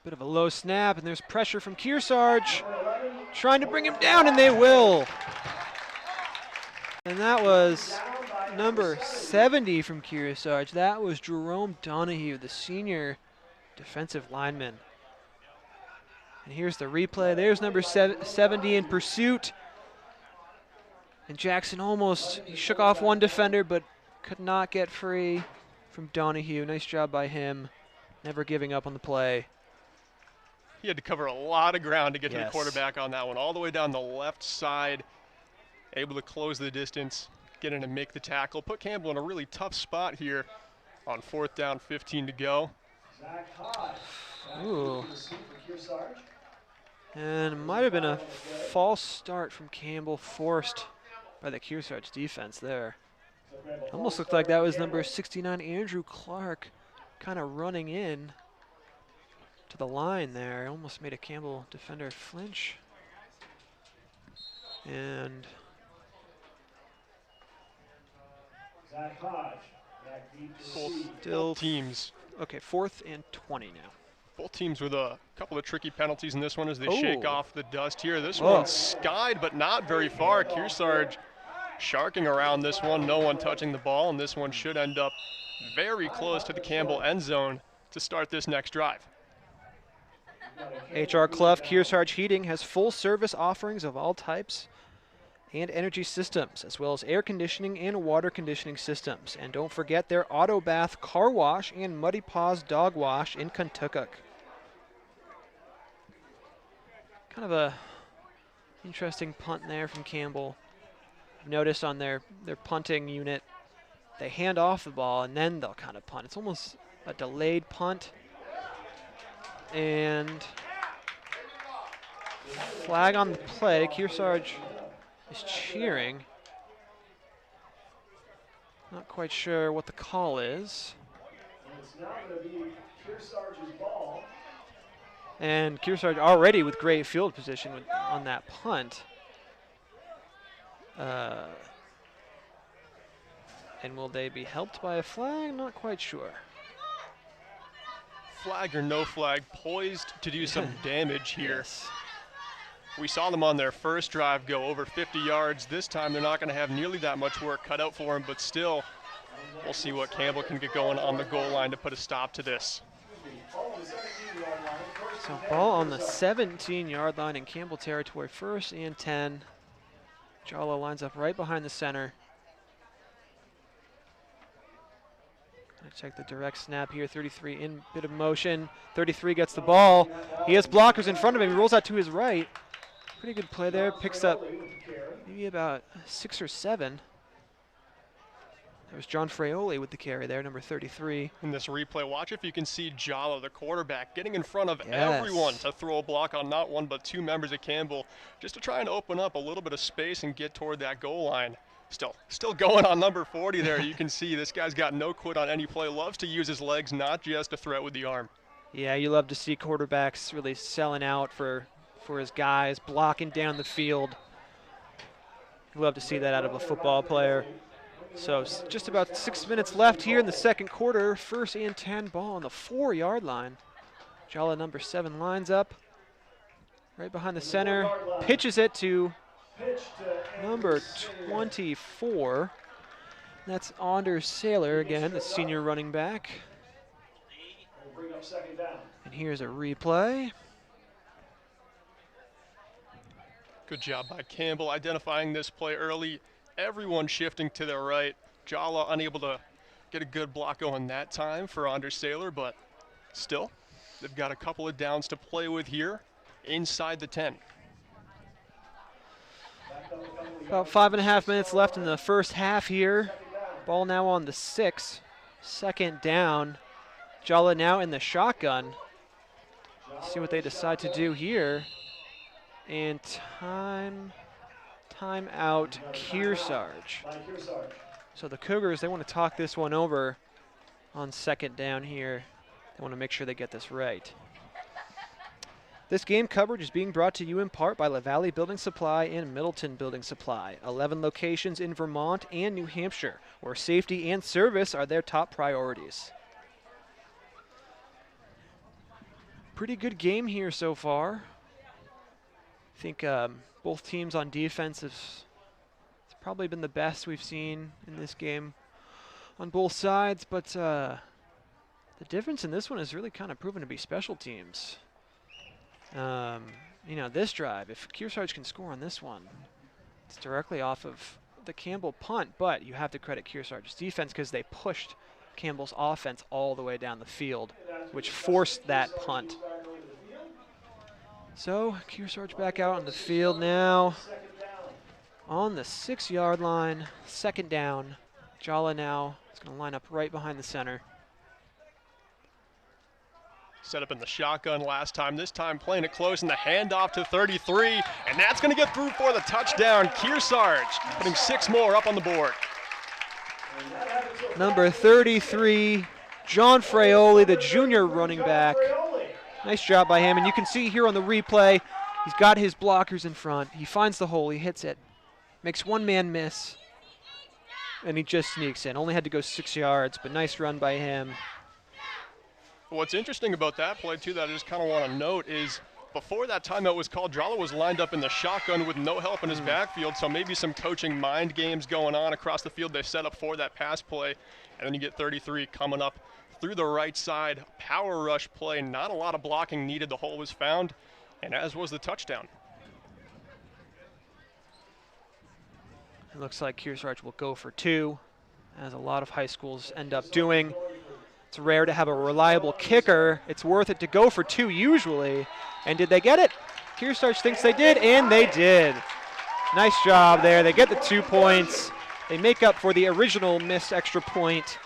Bit of a low snap, and there's pressure from Kearsarge. Trying to bring him down, and they will. And that was number 70 from Kearsarge. That was Jerome Donahue, the senior defensive lineman. And here's the replay. There's number 70 in pursuit. And Jackson he shook off one defender, but could not get free from Donahue. Nice job by him, never giving up on the play.
He had to cover a lot of ground to get to the quarterback on that one, all the way down the left side, able to close the distance, get in and make the tackle. Put Campbell in a really tough spot here on 4th down, 15 to go.
Ooh. And it might have been a false start from Campbell, forced by the Kearsarge defense there. Almost looked like that was number 69, Andrew Clark, kind of running in to the line there. Almost made a Campbell defender flinch. And
Still teams.
Okay, 4th and 20 now.
Both teams with a couple of tricky penalties in this one as they
Oh.
shake off the dust here. This
Whoa.
one's skied, but not very far. Kearsarge sharking around this one, no one touching the ball, and this one should end up very close to the Campbell end zone to start this next drive.
HR Clough Kearsarge Heating has full service offerings of all types and energy systems, as well as air conditioning and water conditioning systems. And don't forget their auto bath car wash and Muddy Paws dog wash in Kentucky. Kind of a interesting punt there from Campbell. Notice on their punting unit, they hand off the ball and then they'll kind of punt. It's almost a delayed punt. And flag on the play. Kearsarge is cheering. Not quite sure what the call is.
It's now going to be Kearsarge's ball.
And Kearsarge already with great field position on that punt. And will they be helped by a flag? Not quite sure.
Flag or no flag, poised to do some damage here.
Yes.
We saw them on their first drive go over 50 yards. This time they're not going to have nearly that much work cut out for them, but still, we'll see what Campbell can get going on the goal line to put a stop to this.
So ball on the 17-yard line in Campbell territory, 1st and 10. Jala lines up right behind the center. Gonna check the direct snap here. 33 in bit of motion. 33 gets the ball. He has blockers in front of him. He rolls out to his right. Pretty good play there. Picks up maybe about 6 or 7. There's John Fraioli with the carry there, number 33.
In this replay, watch if you can see Jala, the quarterback, getting in front of everyone to throw a block on not one but 2 members of Campbell, just to try and open up a little bit of space and get toward that goal line. Still going on number 40 there. You can see this guy's got no quit on any play. Loves to use his legs, not just a threat with the arm.
Yeah, you love to see quarterbacks really selling out for his guys, blocking down the field. You love to see that out of a football player. So just about 6 minutes left here in the second quarter. 1st and 10, ball on the 4-yard line. Jala, number 7, lines up right behind the center, pitches it to number 24. That's Anders Saylor again, the senior running back. And here's a replay.
Good job by Campbell identifying this play early. Everyone shifting to their right. Jala unable to get a good block going that time for Anders Saylor, but still, they've got a couple of downs to play with here inside the 10.
About 5.5 minutes left in the first half here. Ball now on the 6. 2nd down. Jala now in the shotgun. See what they decide to do here. And time out Kearsarge. So the Cougars, they want to talk this one over on 2nd down here. They want to make sure they get this right. This game coverage is being brought to you in part by La Valley Building Supply and Middleton Building Supply, 11 locations in Vermont and New Hampshire, where safety and service are their top priorities. Pretty good game here so far. I think both teams on defense it's probably been the best we've seen in this game on both sides, but the difference in this one is really kind of proven to be special teams. You know, this drive, if Kearsarge can score on this one, it's directly off of the Campbell punt, but you have to credit Kearsarge's defense because they pushed Campbell's offense all the way down the field, which forced that punt. So Kearsarge back out on the field now on the 6-yard line, 2nd down. Jala now is going to line up right behind the center.
Set up in the shotgun last time, this time playing it close in the handoff to 33, and that's going to get through for the touchdown. Kearsarge putting 6 more up on the board.
Number 33, John Fraioli, the junior running back. Nice job by him, and you can see here on the replay, he's got his blockers in front. He finds the hole, he hits it, makes one man miss, and he just sneaks in. Only had to go 6 yards, but nice run by him.
What's interesting about that play, too, that I just kind of want to note is before that timeout was called, Jala was lined up in the shotgun with no help in his backfield, so maybe some coaching mind games going on across the field. They set up for that pass play, and then you get 33 coming up through the right side. Power rush play, not a lot of blocking needed. The hole was found, and as was the touchdown.
It looks like Kearsarge will go for 2, as a lot of high schools end up doing. It's rare to have a reliable kicker. It's worth it to go for 2 usually. And did they get it? Kearsarge thinks they did, and they did. Nice job there. They get the 2 points. They make up for the original missed extra point.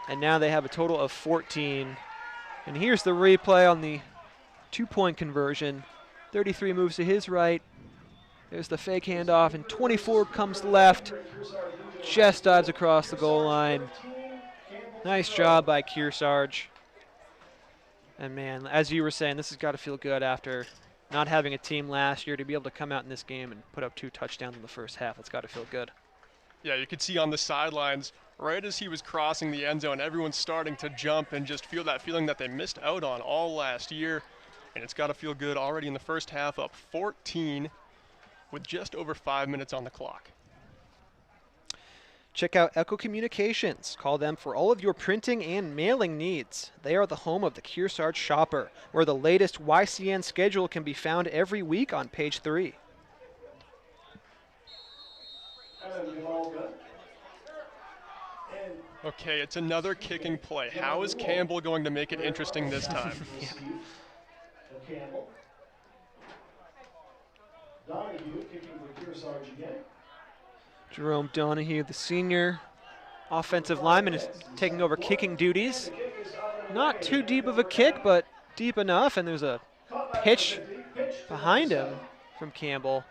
And now they have a total of 14. And here's the replay on the 2-point conversion. 33 moves to his right. There's the fake handoff, and 24 comes left. Just dives across the goal line. Nice job by Kearsarge. And man, as you were saying, this has got to feel good after not having a team last year to be able to come out in this game and put up 2 touchdowns in the first half. It's got to feel good.
Yeah, you could see on the sidelines, right as he was crossing the end zone, everyone's starting to jump and just feel that feeling that they missed out on all last year. And it's got to feel good already in the first half, up 14 with just over 5 minutes on the clock.
Check out Echo Communications. Call them for all of your printing and mailing needs. They are the home of the Kearsarge Shopper, where the latest YCN schedule can be found every week on page 3.
Okay, it's another kicking play. How is Campbell going to make it interesting this time?
Campbell. Donahue kicking for Kearsarge again.
Jerome Donahue, the senior offensive lineman, is taking over kicking duties. Not too deep of a kick, but deep enough, and there's a pitch behind him from Campbell.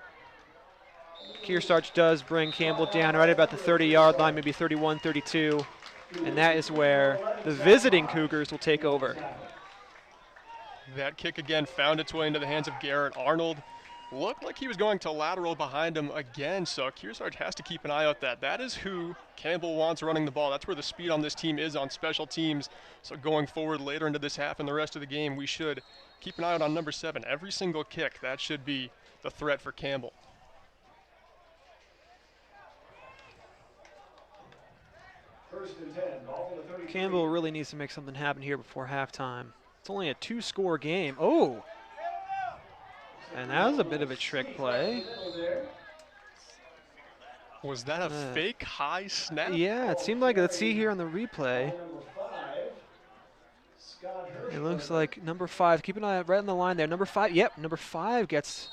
Kearsarge does bring Campbell down right about the 30-yard line, maybe 31, 32, and that is where the visiting Cougars will take over.
That kick again found its way into the hands of Garrett Arnold. Looked like he was going to lateral behind him again, so Kearsarge has to keep an eye out that. That is who Campbell wants running the ball. That's where the speed on this team is on special teams. So going forward later into this half and the rest of the game, we should keep an eye out on number 7. Every single kick, that should be the threat for Campbell.
First and 10, ball to 33.
Campbell really needs to make something happen here before halftime. It's only a 2-score game. Oh! And that was a bit of a trick play.
Was that a fake high snap?
Yeah, it seemed like, let's see here on the replay. It looks like number 5, keep an eye right on the line there. Number 5, yep, number 5 gets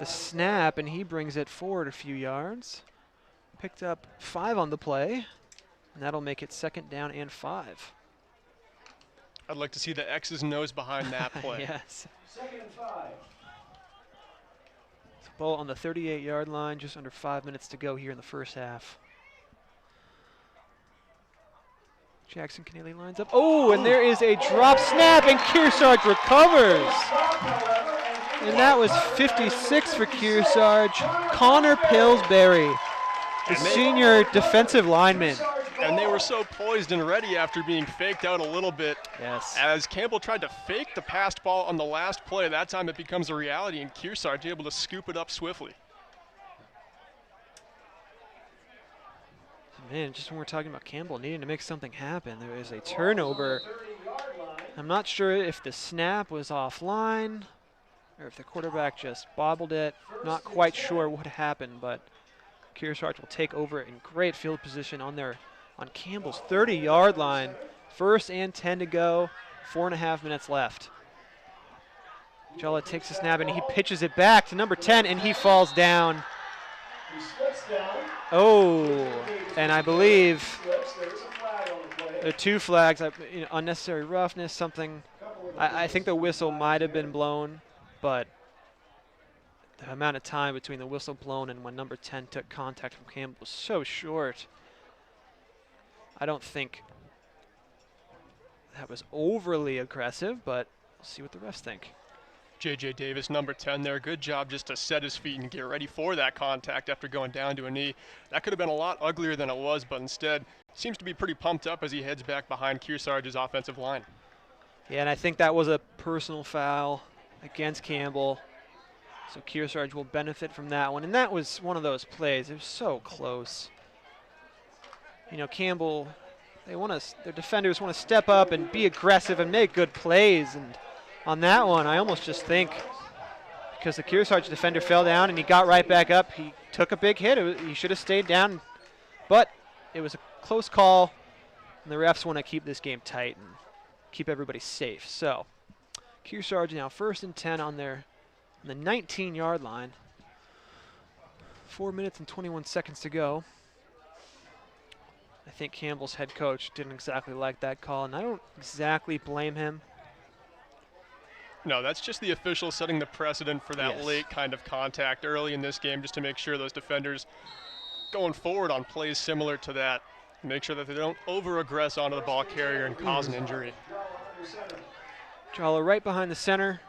the snap, and he brings it forward a few yards. Picked up 5 on the play, and that'll make it 2nd down and 5.
I'd like to see the X's and O's behind that play.
Yes.
2nd and 5.
Ball on the 38-yard line, just under 5 minutes to go here in the first half. Jackson Keneally lines up. Oh, and there is a drop snap, and Kearsarge recovers. And that was 56 for Kearsarge. Connor Pillsbury, the senior defensive lineman.
And they were so poised and ready after being faked out a little bit.
Yes.
As Campbell tried to fake the passed ball on the last play, that time it becomes a reality, and Kearsarge able to scoop it up swiftly.
Man, just when we're talking about Campbell needing to make something happen, there is a turnover. I'm not sure if the snap was offline or if the quarterback just bobbled it. Not quite sure what happened, but Kearsarge will take over in great field position on Campbell's 30-yard line. 1st and 10 to go, 4.5 minutes left. Jella takes the snap and he pitches it back to number 10, and he falls down. Oh, and I believe there are 2 flags, unnecessary roughness, something. I think the whistle might have been blown, but the amount of time between the whistle blown and when number 10 took contact from Campbell was so short. I don't think that was overly aggressive, but we'll see what the refs think.
J.J. Davis, number 10 there. Good job just to set his feet and get ready for that contact after going down to a knee. That could have been a lot uglier than it was, but instead seems to be pretty pumped up as he heads back behind Kearsarge's offensive line.
Yeah, and I think that was a personal foul against Campbell. So Kearsarge will benefit from that one. And that was one of those plays. It was so close. You know, Campbell, their defenders want to step up and be aggressive and make good plays. And on that one, I almost just think because the Kearsarge defender fell down and he got right back up, he took a big hit. He should have stayed down. But it was a close call, and the refs want to keep this game tight and keep everybody safe. So Kearsarge now 1st and 10 on the 19-yard line. 4 minutes and 21 seconds to go. I think Campbell's head coach didn't exactly like that call, and I don't exactly blame him.
No, that's just the official setting the precedent for that late kind of contact early in this game, just to make sure those defenders going forward on plays similar to that, make sure that they don't over-aggress onto the ball carrier and cause an injury.
Jala right behind the center.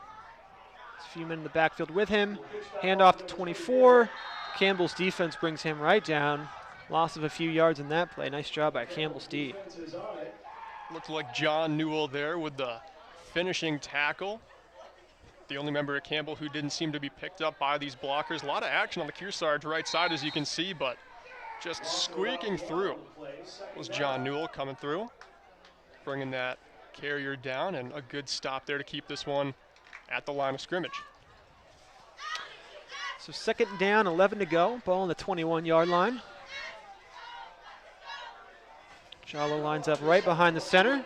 There's a few men in the backfield with him. Handoff to 24. Campbell's defense brings him right down. Loss of a few yards in that play. Nice job by Campbell's D.
Looked like John Newell there with the finishing tackle. The only member of Campbell who didn't seem to be picked up by these blockers. A lot of action on the Kearsarge right side, as you can see, but just squeaking through was John Newell coming through, bringing that carrier down, and a good stop there to keep this one at the line of scrimmage.
So 2nd down, 11 to go. Ball on the 21-yard line. Jalo lines up right behind the center.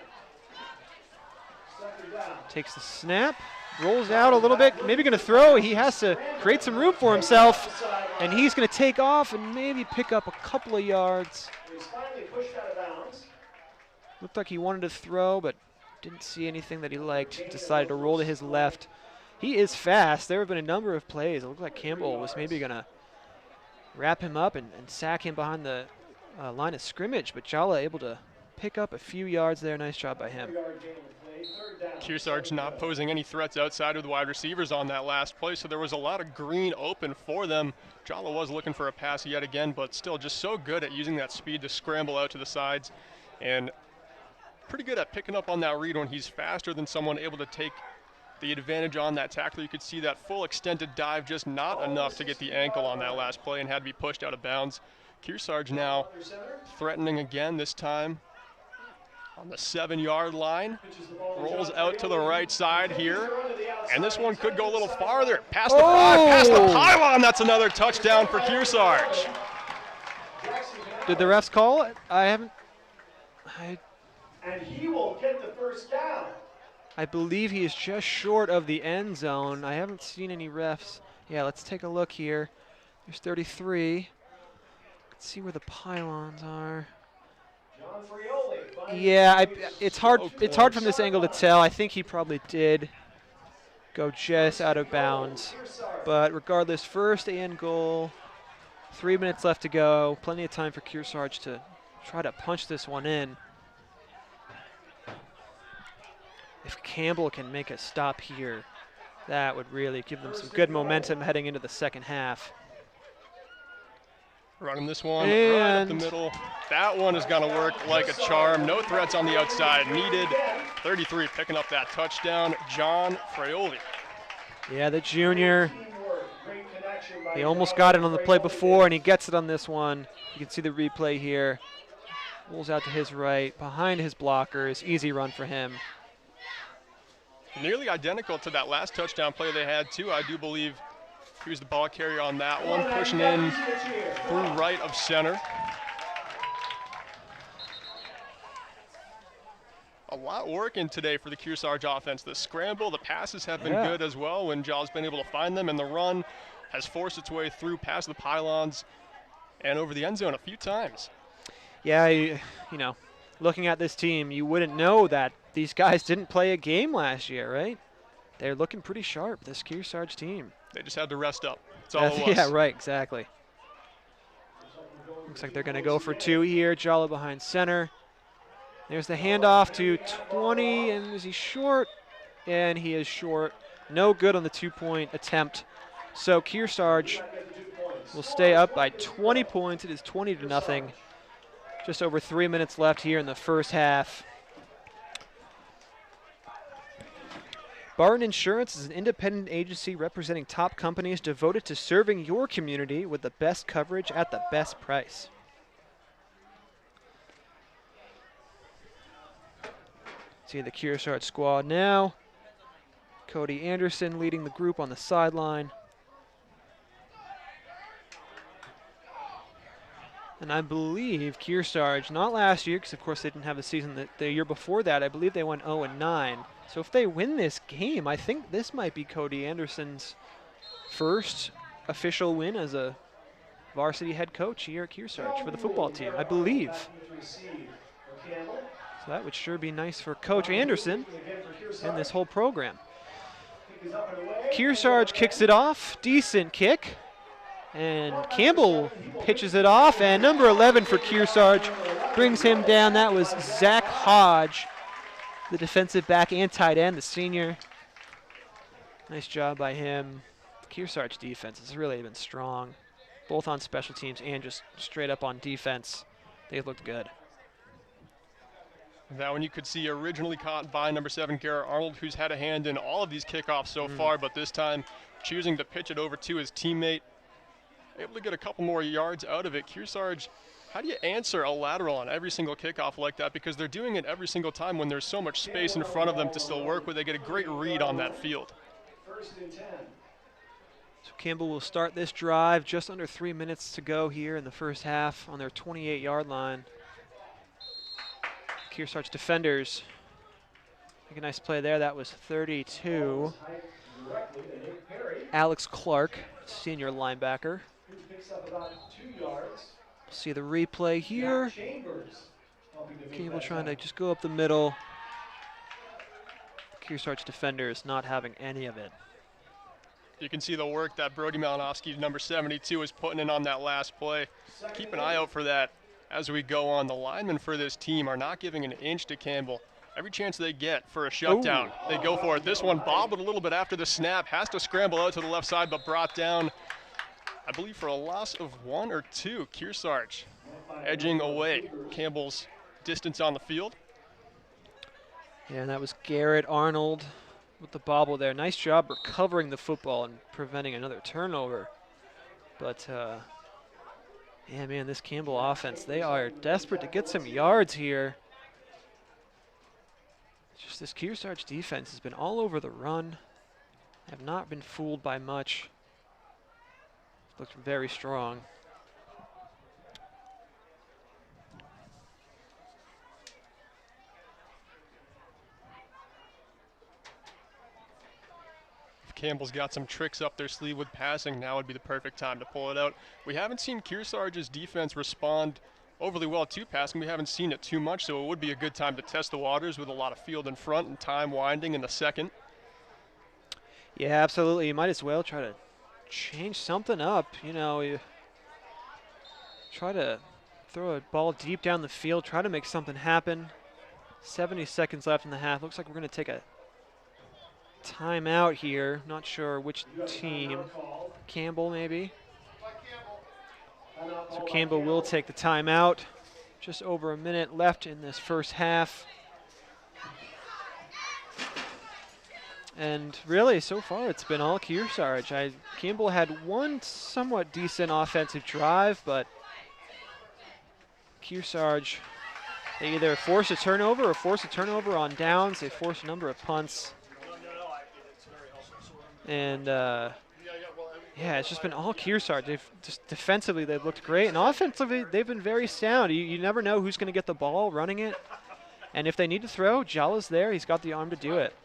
Takes the snap. Rolls out a little bit, maybe going to throw. He has to create some room for himself, and he's going to take off and maybe pick up a couple of yards. Looked like he wanted to throw, but didn't see anything that he liked. Decided to roll to his left. He is fast. There have been a number of plays. It looked like Campbell was maybe going to wrap him up and sack him behind the line of scrimmage, but Jala able to pick up a few yards there. Nice job by him.
Kearsarge not posing any threats outside of the wide receivers on that last play, so there was a lot of green open for them. Jala was looking for a pass yet again, but still just so good at using that speed to scramble out to the sides, and pretty good at picking up on that read when he's faster than someone, able to take the advantage on that tackler. You could see that full extended dive, just not enough to get the ankle on that last play and had to be pushed out of bounds. Kearsarge now threatening again, this time on the 7-yard line. Rolls out to the right side here. And this one could go a little farther. Past the 5, past the pylon. That's another touchdown for Kearsarge.
Did the refs call it? I haven't.
And he will get the first down.
I believe he is just short of the end zone. I haven't seen any refs. Yeah, let's take a look here. There's 33. Let's see where the pylons are. Yeah, it's hard. It's hard from this angle to tell. I think he probably did go just out of bounds. But regardless, 1st and goal. 3 minutes left to go. Plenty of time for Kearsarge to try to punch this one in. If Campbell can make a stop here, that would really give them some good momentum heading into the second half.
Running this one right up the middle. That one is going to work like a charm. No threats on the outside needed. 33 picking up that touchdown, John Fraioli.
Yeah, the junior. He almost got it on the play before, and he gets it on this one. You can see the replay here. Rolls out to his right, behind his blockers. Easy run for him.
Nearly identical to that last touchdown play they had, too. I do believe he was the ball carrier on that one, pushing in through right of center. A lot working today for the Kearsarge offense. The scramble, the passes have been good as well when Jaw's been able to find them, and the run has forced its way through past the pylons and over the end zone a few times.
Yeah, you know, looking at this team, you wouldn't know that these guys didn't play a game last year, right? They're looking pretty sharp, this Kearsarge team.
They just had to rest up. That's all it was.
Yeah, right, exactly. Looks like they're going to go for 2 here. Jala behind center. There's the handoff to 20, and is he short? And he is short. No good on the 2-point attempt. So Kearsarge will stay up by 20 points. It is 20-0. Just over 3 minutes left here in the first half. Barton Insurance is an independent agency representing top companies devoted to serving your community with the best coverage at the best price. See the Kearsarge squad now. Cody Anderson leading the group on the sideline. And I believe Kearsarge, not last year, because of course they didn't have a season the year before that, I believe they went 0-9. So if they win this game, I think this might be Cody Anderson's first official win as a varsity head coach here at Kearsarge for the football team, I believe. So that would sure be nice for Coach Anderson and this whole program. Kearsarge kicks it off, decent kick. And Campbell pitches it off, and number 11 for Kearsarge brings him down. That was Zach Hodge, the defensive back and tight end, the senior. Nice job by him. Kearsarge defense has really been strong, both on special teams and just straight up on defense. They looked good.
That one you could see originally caught by number 7, Garrett Arnold, who's had a hand in all of these kickoffs so far, but this time choosing to pitch it over to his teammate. Able to get a couple more yards out of it. Kearsarge, how do you answer a lateral on every single kickoff like that? Because they're doing it every single time when there's so much space in front of them to still work with. They get a great read on that field.
So Campbell will start this drive. Just under 3 minutes to go here in the first half on their 28-yard line. Kearsarge defenders make a nice play there. That was 32. Alex Clark, senior linebacker. See the replay here. Campbell trying to just go up the middle. Kearsarge defenders not having any of it.
You can see the work that Brody Malinowski, number 72, is putting in on that last play. Keep an eye out for that as we go on. The linemen for this team are not giving an inch to Campbell. Every chance they get for a shutdown, they go for it. This one bobbled a little bit after the snap, has to scramble out to the left side, but brought down, I believe, for a loss of 1 or 2. Kearsarge edging away Campbell's distance on the field.
Yeah, and that was Garrett Arnold with the bobble there. Nice job recovering the football and preventing another turnover. But, yeah, man, this Campbell offense, they are desperate to get some yards here. Just this Kearsarge defense has been all over the run. Have not been fooled by much. Looked very strong.
If Campbell's got some tricks up their sleeve with passing, now would be the perfect time to pull it out. We haven't seen Kearsarge's defense respond overly well to passing. We haven't seen it too much, so it would be a good time to test the waters with a lot of field in front and time winding in the second.
Yeah, absolutely. You might as well try to change something up. You know, you try to throw a ball deep down the field, try to make something happen. 70 seconds left in the half. Looks like we're going to take a timeout here. Not sure which team. Campbell, maybe. So Campbell will take the timeout. Just over a minute left in this first half. And really, so far, it's been all Kearsarge. Campbell had one somewhat decent offensive drive, but Kearsarge, they either force a turnover or force a turnover on downs. They force a number of punts. And, yeah, it's just been all Kearsarge. They've just defensively, they've looked great. And offensively, they've been very sound. You never know who's going to get the ball running it. And if they need to throw, Jala's there. He's got the arm to do it.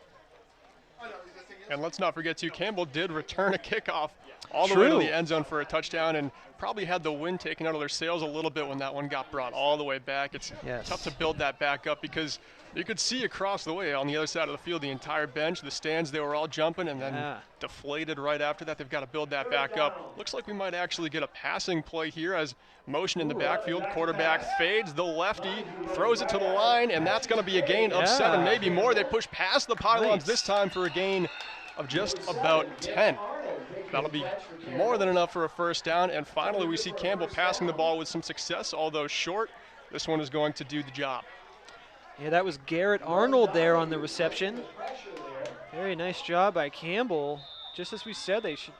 And let's not forget, too, Campbell did return a kickoff all the way to the end zone for a touchdown, and probably had the wind taken out of their sails a little bit when that one got brought all the way back. It's tough to build that back up because you could see across the way on the other side of the field the entire bench, the stands, they were all jumping and then deflated right after that. They've got to build that back up. Looks like we might actually get a passing play here as motion in the backfield. Quarterback fades, the lefty throws it to the line, and that's going to be a gain of 7, maybe more. They push past the pylons this time for a gain of just about 10. That'll be more than enough for a first down. And finally, we see Campbell passing the ball with some success, although short. This one is going to do the job.
Yeah, that was Garrett Arnold there on the reception. Very nice job by Campbell. Just as we said, they should,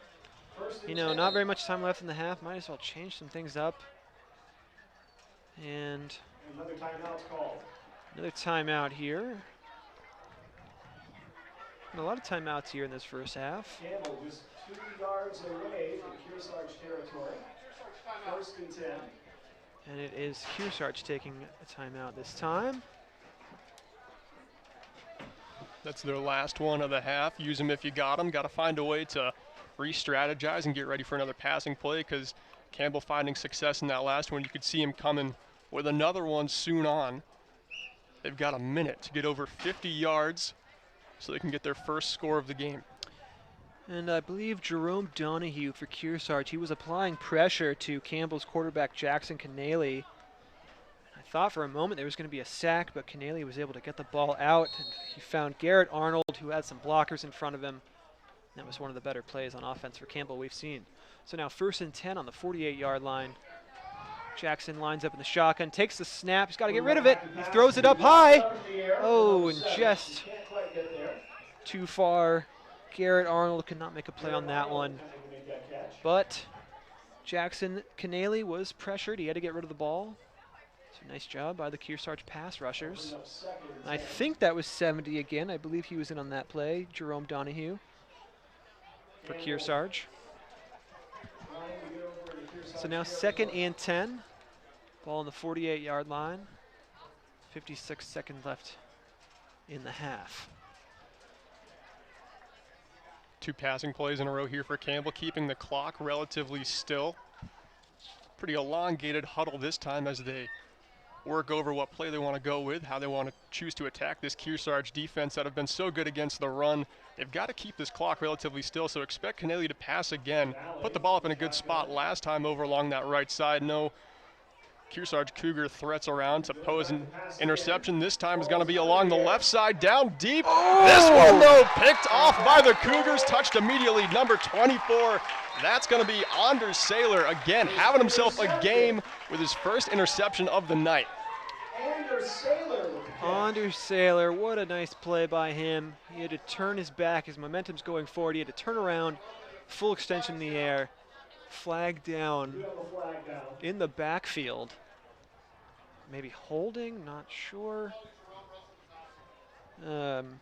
not very much time left in the half. Might as well change some things up. And
another timeout's called.
Another timeout here. And a lot of timeouts here in this first half.
Campbell just 2 yards away from Kearsarge territory. 1st and 10.
And it is Kearsarge taking a timeout this time.
That's their last one of the half. Use them if you got them. Got to find a way to re-strategize and get ready for another passing play because Campbell finding success in that last one. You could see him coming with another one soon on. They've got a minute to get over 50 yards so they can get their first score of the game.
And I believe Jerome Donahue for Kearsarge, he was applying pressure to Campbell's quarterback Jackson Canale. I thought for a moment there was going to be a sack, but Canale was able to get the ball out, and he found Garrett Arnold, who had some blockers in front of him. That was one of the better plays on offense for Campbell we've seen. So now 1st and 10 on the 48-yard line. Jackson lines up in the shotgun, takes the snap. He's got to get rid of it. He throws it up high. Oh, and just too far. Garrett Arnold could not make a play on that one. But Jackson Canale was pressured. He had to get rid of the ball. So nice job by the Kearsarge pass rushers. And I think that was 70 again. I believe he was in on that play, Jerome Donahue for Kearsarge. So now 2nd and 10. Ball on the 48-yard line. 56 seconds left in the half.
2 passing plays in a row here for Campbell, keeping the clock relatively still. Pretty elongated huddle this time as they work over what play they want to go with, how they want to choose to attack this Kearsarge defense that have been so good against the run. They've got to keep this clock relatively still, so expect Canale to pass again. Put the ball up in a good spot last time over along that right side. No Kearsarge Cougar threats around to pose an interception. This time is going to be along the left side, down deep. Oh! This one, though, picked off by the Cougars, touched immediately, number 24. That's going to be Anders Saylor again, having himself a game with his first interception of the night.
Anders Saylor, what a nice play by him. He had to turn his back, his momentum's going forward. He had to turn around, full extension in the air, flag down in the backfield. Maybe holding, not sure. And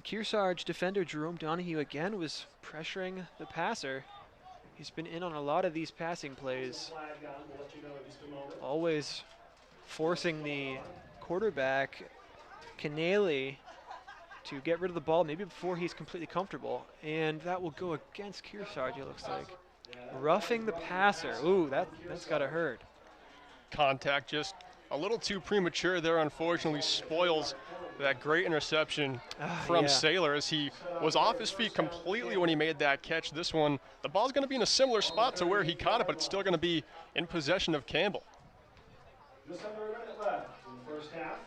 Kearsarge defender Jerome Donahue again was pressuring the passer. He's been in on a lot of these passing plays, always forcing the quarterback, Canale, to get rid of the ball maybe before he's completely comfortable. And that will go against Kearsarge, it looks like. Roughing the passer. Ooh, that's got to hurt.
Contact just a little too premature there, unfortunately spoils that great interception from Saylor as he was off his feet completely when he made that catch. This one, the ball's going to be in a similar spot to where he caught it, but it's still going to be in possession of Campbell.
Just under a minute left in the first half.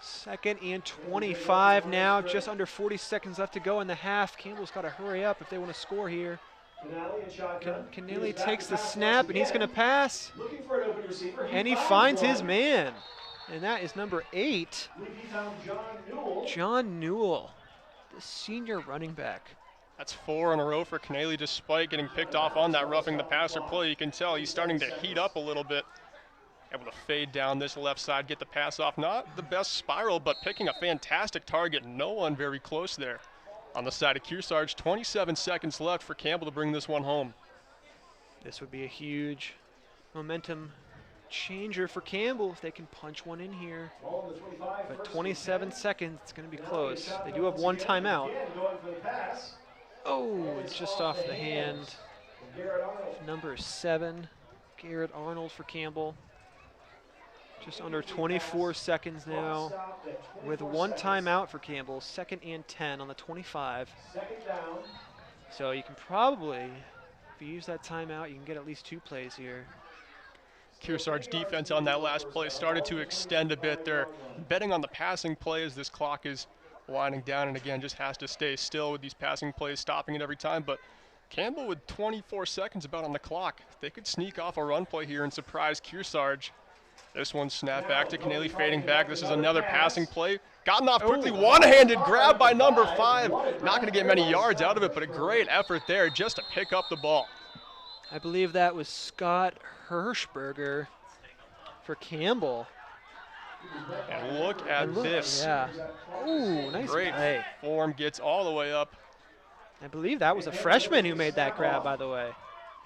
2nd and 25 now, just under 40 seconds left to go in the half. Campbell's got to hurry up if they want to score here. Canale takes the snap, and he's going to pass. And he finds his man. And that is number 8, John Newell, the senior running back.
That's 4 in a row for Canale, despite getting picked off on that roughing the passer play. You can tell he's starting to heat up a little bit. Able to fade down this left side, get the pass off. Not the best spiral, but picking a fantastic target. No one very close there. On the side of Kearsarge, 27 seconds left for Campbell to bring this one home.
This would be a huge momentum changer for Campbell if they can punch one in here. But 27 seconds, it's going to be close. They do have one timeout. Oh, it's just off the hand. Number 7, Garrett Arnold for Campbell. Just under 24 seconds now with 1 timeout for Campbell, 2nd and 10 on the 25. So you can probably, if you use that timeout, you can get at least 2 plays here.
Kearsarge defense on that last play started to extend a bit. They're betting on the passing play as this clock is winding down, and again, just has to stay still with these passing plays, stopping it every time. But Campbell with 24 seconds about on the clock, they could sneak off a run play here and surprise Kearsarge. This one snapped back to Kennelly, fading back. This is another passing play. Gotten off quickly, one-handed grab by number 5. Not going to get many yards out of it, but a great effort there just to pick up the ball.
I believe that was Scott Hirschberger for Campbell.
And look at this.
Yeah. Ooh, nice
great
play.
Form gets all the way up.
I believe that was a freshman who made that grab, by the way.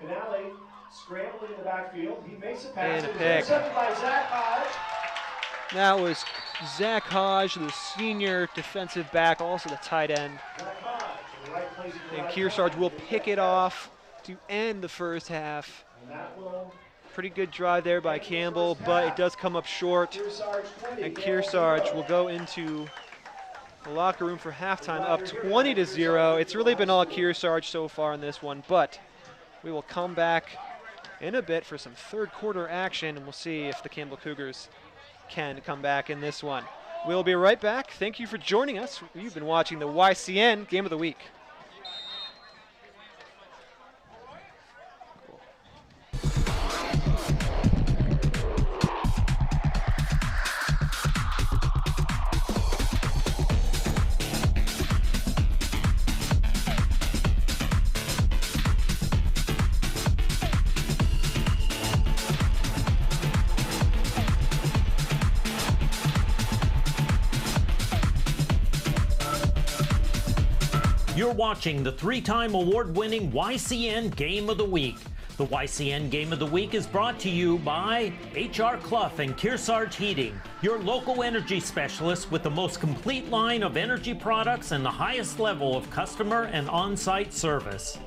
Kennelly scrambling in the backfield. He makes a pass.
And a pick.
By Zach Hodge.
That was Zach Hodge, the senior defensive back, also the tight end. And Kearsarge will pick it off to end the first half. Pretty good drive there by Campbell, but it does come up short. And Kearsarge will go into the locker room for halftime up 20-0. It's really been all Kearsarge so far in this one, but we will come back in a bit for some third quarter action, and we'll see if the Campbell Cougars can come back in this one. We'll be right back. Thank you for joining us. You've been watching the YCN Game of the Week.
You're watching the 3-time award-winning YCN Game of the Week. The YCN Game of the Week is brought to you by HR Clough and Kearsarge Heating, your local energy specialist with the most complete line of energy products and the highest level of customer and on-site service.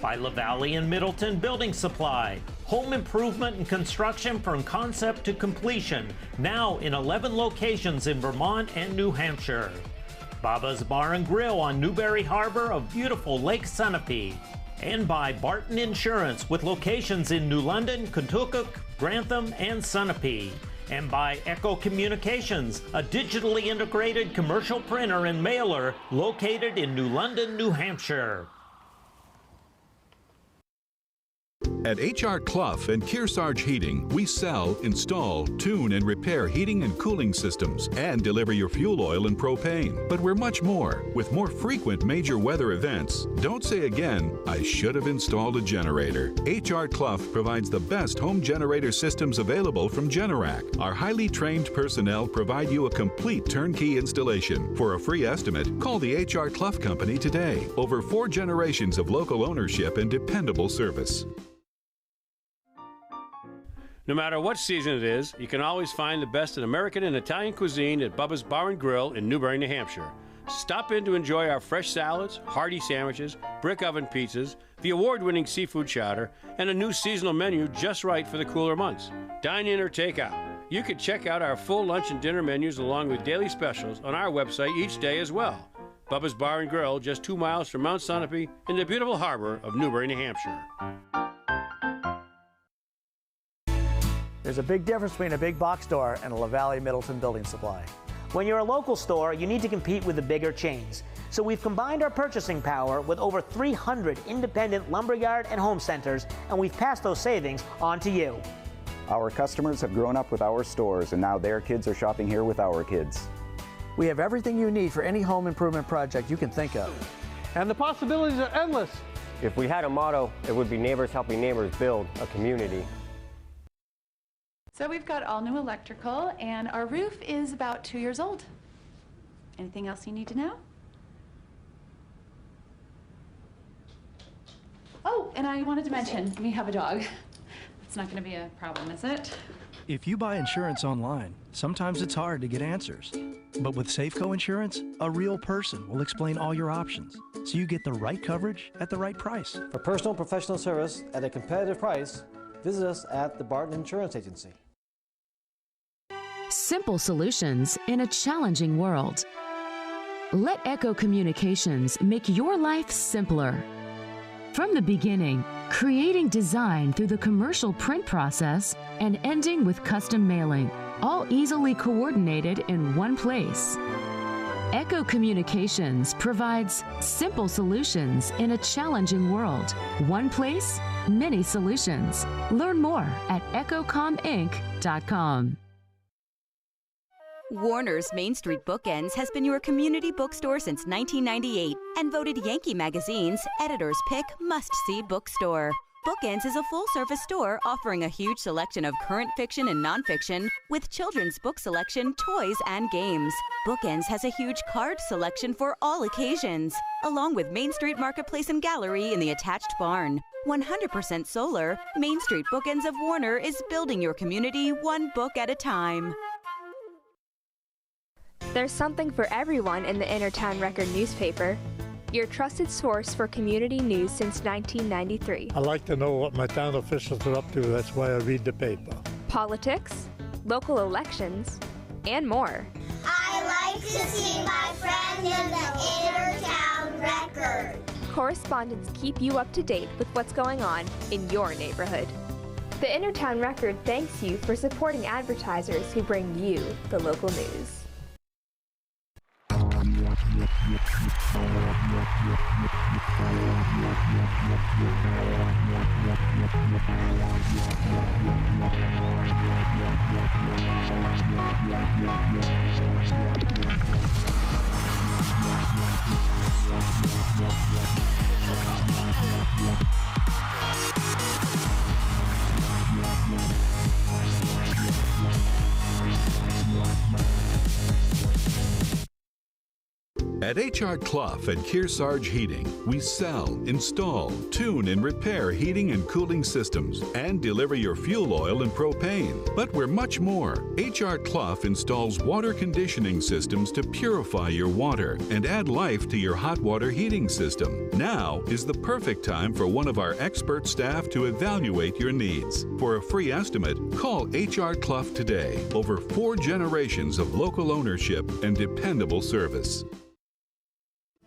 By LaValle and Middleton Building Supply, home improvement and construction from concept to completion, now in 11 locations in Vermont and New Hampshire. Baba's Bar and Grill on Newberry Harbor of beautiful Lake Sunapee. And by Barton Insurance with locations in New London, Contoocook, Grantham, and Sunapee. And by Echo Communications, a digitally integrated commercial printer and mailer located in New London, New Hampshire.
At HR Clough and Kearsarge Heating, we sell, install, tune, and repair heating and cooling systems and deliver your fuel oil and propane. But we're much more, with more frequent major weather events. Don't say again, I should have installed a generator. HR Clough provides the best home generator systems available from Generac. Our highly trained personnel provide you a complete turnkey installation. For a free estimate, call the HR Clough Company today. Over 4 generations of local ownership and dependable service.
No matter what season it is, you can always find the best in American and Italian cuisine at Bubba's Bar and Grill in Newbury, New Hampshire. Stop in to enjoy our fresh salads, hearty sandwiches, brick oven pizzas, the award-winning seafood chowder, and a new seasonal menu just right for the cooler months. Dine in or take out. You can check out our full lunch and dinner menus along with daily specials on our website each day as well. Bubba's Bar and Grill, just 2 miles from Mount Sunapee in the beautiful harbor of Newbury, New Hampshire.
There's a big difference between a big box store and a LaValle Middleton Building Supply.
When you're a local store, you need to compete with the bigger chains. So we've combined our purchasing power with over 300 independent lumberyard and home centers, and we've passed those savings on to you.
Our customers have grown up with our stores, and now their kids are shopping here with our kids.
We have everything you need for any home improvement project you can think of.
And the possibilities are endless.
If we had a motto, it would be neighbors helping neighbors build a community.
So we've got all new electrical, and our roof is about 2 years old. Anything else you need to know? Oh, and I wanted to mention, we have a dog. It's not going to be a problem, is it?
If you buy insurance online, sometimes it's hard to get answers. But with Safeco Insurance, a real person will explain all your options, so you get the right coverage at the right price.
For personal and professional service at a competitive price, visit us at the Barton Insurance Agency.
Simple solutions in a challenging world. Let Echo Communications make your life simpler. From the beginning, creating design through the commercial print process and ending with custom mailing, all easily coordinated in one place. Echo Communications provides simple solutions in a challenging world. One place, many solutions. Learn more at echocominc.com.
Warner's Main Street Bookends has been your community bookstore since 1998 and voted Yankee Magazine's Editor's Pick Must-See Bookstore. Bookends is a full-service store offering a huge selection of current fiction and nonfiction with children's book selection, toys, and games. Bookends has a huge card selection for all occasions, along with Main Street Marketplace and Gallery in the attached barn. 100% solar, Main Street Bookends of Warner is building your community one book at a time.
There's something for everyone in the Innertown Record newspaper. Your trusted source for community news since 1993.
I like to know what my town officials are up to. That's why I read the paper.
Politics, local elections, and more.
I like to see my friend in the Innertown Record.
Correspondents keep you up to date with what's going on in your neighborhood. The Innertown Record thanks you for supporting advertisers who bring you the local news.
At H.R. Clough and Kearsarge Heating, we sell, install, tune, and repair heating and cooling systems and deliver your fuel oil and propane. But we're much more. H.R. Clough installs water conditioning systems to purify your water and add life to your hot water heating system. Now is the perfect time for one of our expert staff to evaluate your needs. For a free estimate, call H.R. Clough today. Over 4 generations of local ownership and dependable service.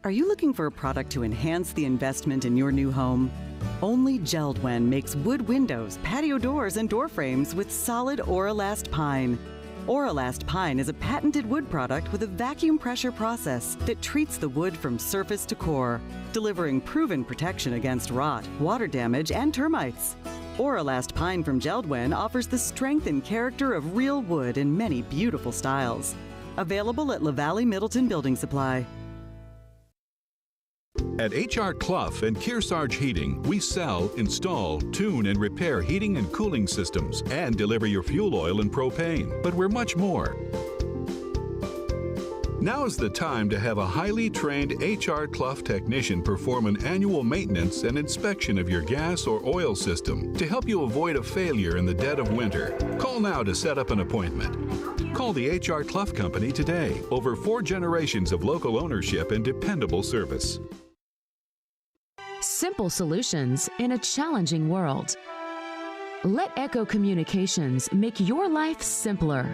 Are you looking for a product to enhance the investment in your new home? Only Geldwen makes wood windows, patio doors, and door frames with solid Oralast pine. Oralast pine is a patented wood product with a vacuum pressure process that treats the wood from surface to core, delivering proven protection against rot, water damage, and termites. Oralast pine from Geldwen offers the strength and character of real wood in many beautiful styles. Available at La Valley Middleton Building Supply.
At H.R. Clough and Kearsarge Heating, we sell, install, tune, and repair heating and cooling systems and deliver your fuel oil and propane. But we're much more. Now is the time to have a highly trained H.R. Clough technician perform an annual maintenance and inspection of your gas or oil system to help you avoid a failure in the dead of winter. Call now to set up an appointment. Call the H.R. Clough Company today. Over 4 generations of local ownership and dependable service.
Simple solutions in a challenging world. Let Echo Communications make your life simpler.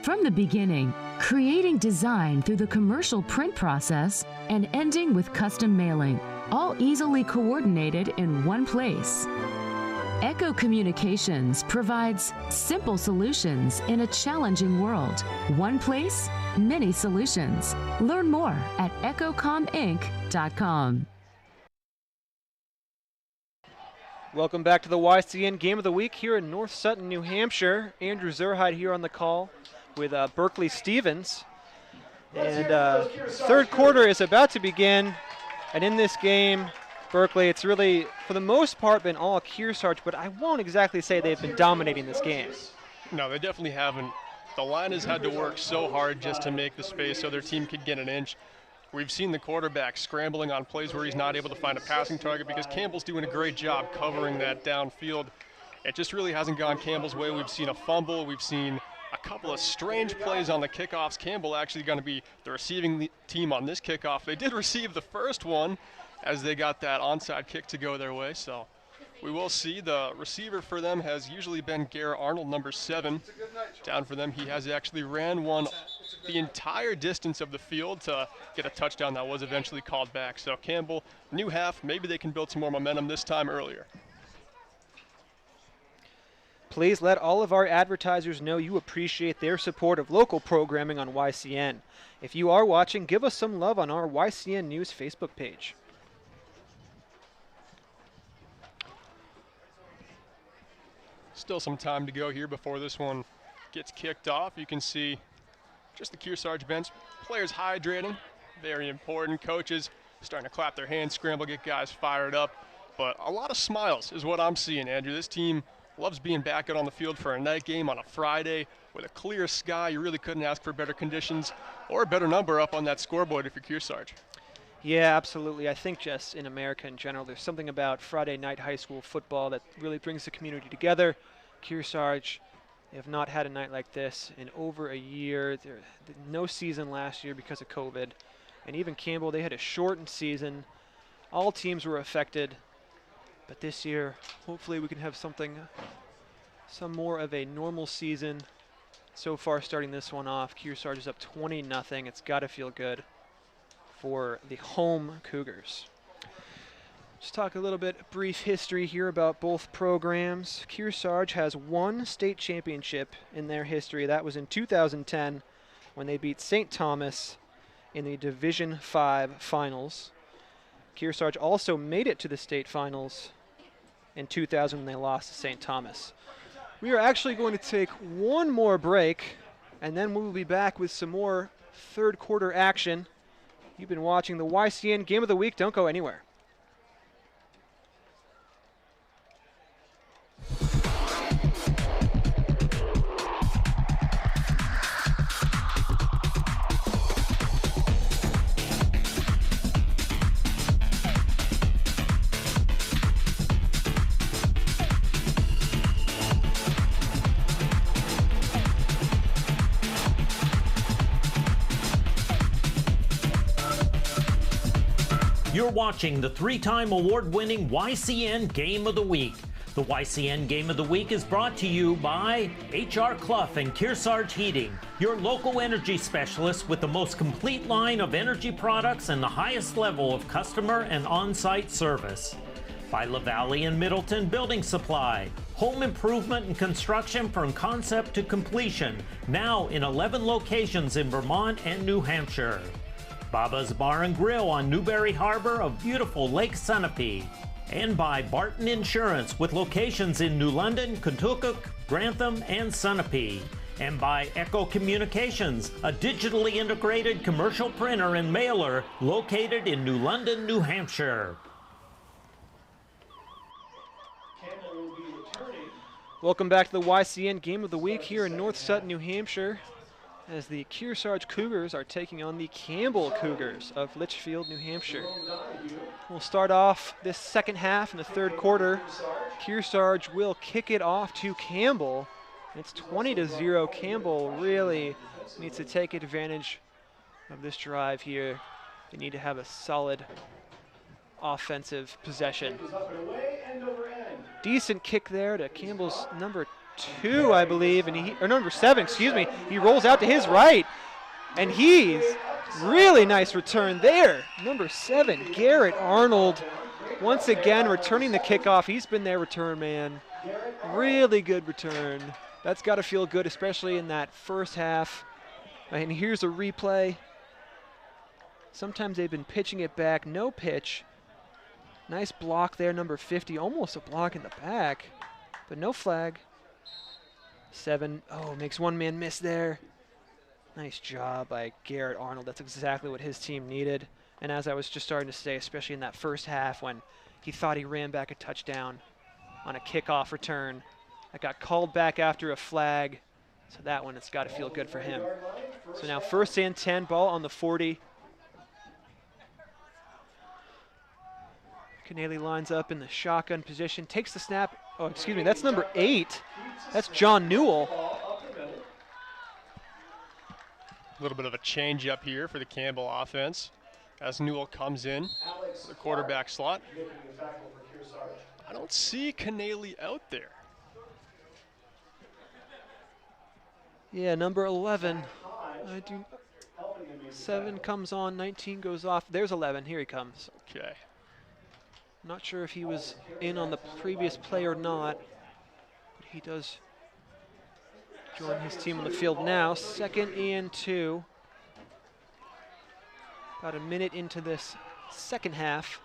From the beginning, creating design through the commercial print process and ending with custom mailing, all easily coordinated in one place. Echo Communications provides simple solutions in a challenging world. One place, many solutions. Learn more at echocominc.com.
Welcome back to the YCN Game of the Week here in North Sutton, New Hampshire. Andrew Zerhide here on the call with Berkeley Stevens. And third quarter is about to begin. And in this game, Berkeley, it's really, for the most part, been all Kearsarge, but I won't exactly say they've been dominating this game.
No, they definitely haven't. The line has had to work so hard just to make the space so their team could get an inch. We've seen the quarterback scrambling on plays where he's not able to find a passing target because Campbell's doing a great job covering that downfield. It just really hasn't gone Campbell's way. We've seen a fumble. We've seen a couple of strange plays on the kickoffs. Campbell actually going to be the receiving team on this kickoff. They did receive the first one as they got that onside kick to go their way. So we will see. The receiver for them has usually been Garrett Arnold, number 7. Down for them, he has actually ran one the entire distance of the field to get a touchdown that was eventually called back. So Campbell, new half, maybe they can build some more momentum this time earlier.
Please let all of our advertisers know you appreciate their support of local programming on YCN. If you are watching, give us some love on our YCN News Facebook page.
Still some time to go here before this one gets kicked off. You can see just the Kearsarge bench, players hydrating, very important. Coaches starting to clap their hands, scramble, get guys fired up. But a lot of smiles is what I'm seeing, Andrew. This team loves being back out on the field for a night game on a Friday with a clear sky. You really couldn't ask for better conditions or a better number up on that scoreboard if you're Kearsarge.
Yeah, absolutely. I think just in America in general, there's something about Friday night high school football that really brings the community together. Kearsarge, they have not had a night like this in over a year. No season last year because of COVID. And even Campbell, they had a shortened season. All teams were affected. But this year, hopefully we can have some more of a normal season. So far, starting this one off, Kearsarge is up 20-0. It's got to feel good for the home Cougars. Just talk a little bit brief history here about both programs. Kearsarge has one state championship in their history. That was in 2010 when they beat St. Thomas in the Division 5 finals. Kearsarge also made it to the state finals in 2000 when they lost to St. Thomas. We are actually going to take one more break, and then we will be back with some more third quarter action. You've been watching the YCN Game of the Week. Don't go anywhere.
You're watching the 3-time award-winning YCN Game of the Week. The YCN Game of the Week is brought to you by HR Clough and Kearsarge Heating, your local energy specialist with the most complete line of energy products and the highest level of customer and on-site service. By LaValle and Middleton Building Supply, home improvement and construction from concept to completion, now in 11 locations in Vermont and New Hampshire. Baba's Bar and Grill on Newberry Harbor of beautiful Lake Sunapee. And by Barton Insurance with locations in New London, Contoocook, Grantham, and Sunapee. And by Echo Communications, a digitally integrated commercial printer and mailer located in New London, New Hampshire.
Welcome back to the YCN Game of the Week here in North Sutton, New Hampshire, as the Kearsarge Cougars are taking on the Campbell Cougars of Litchfield, New Hampshire. We'll start off this second half in the third quarter. Kearsarge will kick it off to Campbell. It's 20-0. Campbell really needs to take advantage of this drive here. They need to have a solid offensive possession. Decent kick there to Campbell's number 2, I believe, and number 7, excuse me. He rolls out to his right, and he's really nice return there. Number 7, Garrett Arnold, once again returning the kickoff. He's been their return man. Really good return. That's got to feel good, especially in that first half. And here's a replay. Sometimes they've been pitching it back. No pitch. Nice block there, number 50. Almost a block in the back, but no flag. 7, makes one man miss there. Nice job by Garrett Arnold. That's exactly what his team needed. And as I was just starting to say, especially in that first half when he thought he ran back a touchdown on a kickoff return, that got called back after a flag. So that one, it's got to feel good for him. So now 1st and 10, ball on the 40. Canelli lines up in the shotgun position, takes the snap. Oh, excuse me, that's number 8. That's John Newell.
A little bit of a change up here for the Campbell offense as Newell comes in the quarterback slot. I don't see Canelli out there.
Yeah, number 11. 7 comes on, 19 goes off. There's 11. Here he comes.
Okay.
Not sure if he was in on the previous play or not, but he does join his team on the field now. 2nd and 2. About a minute into this second half.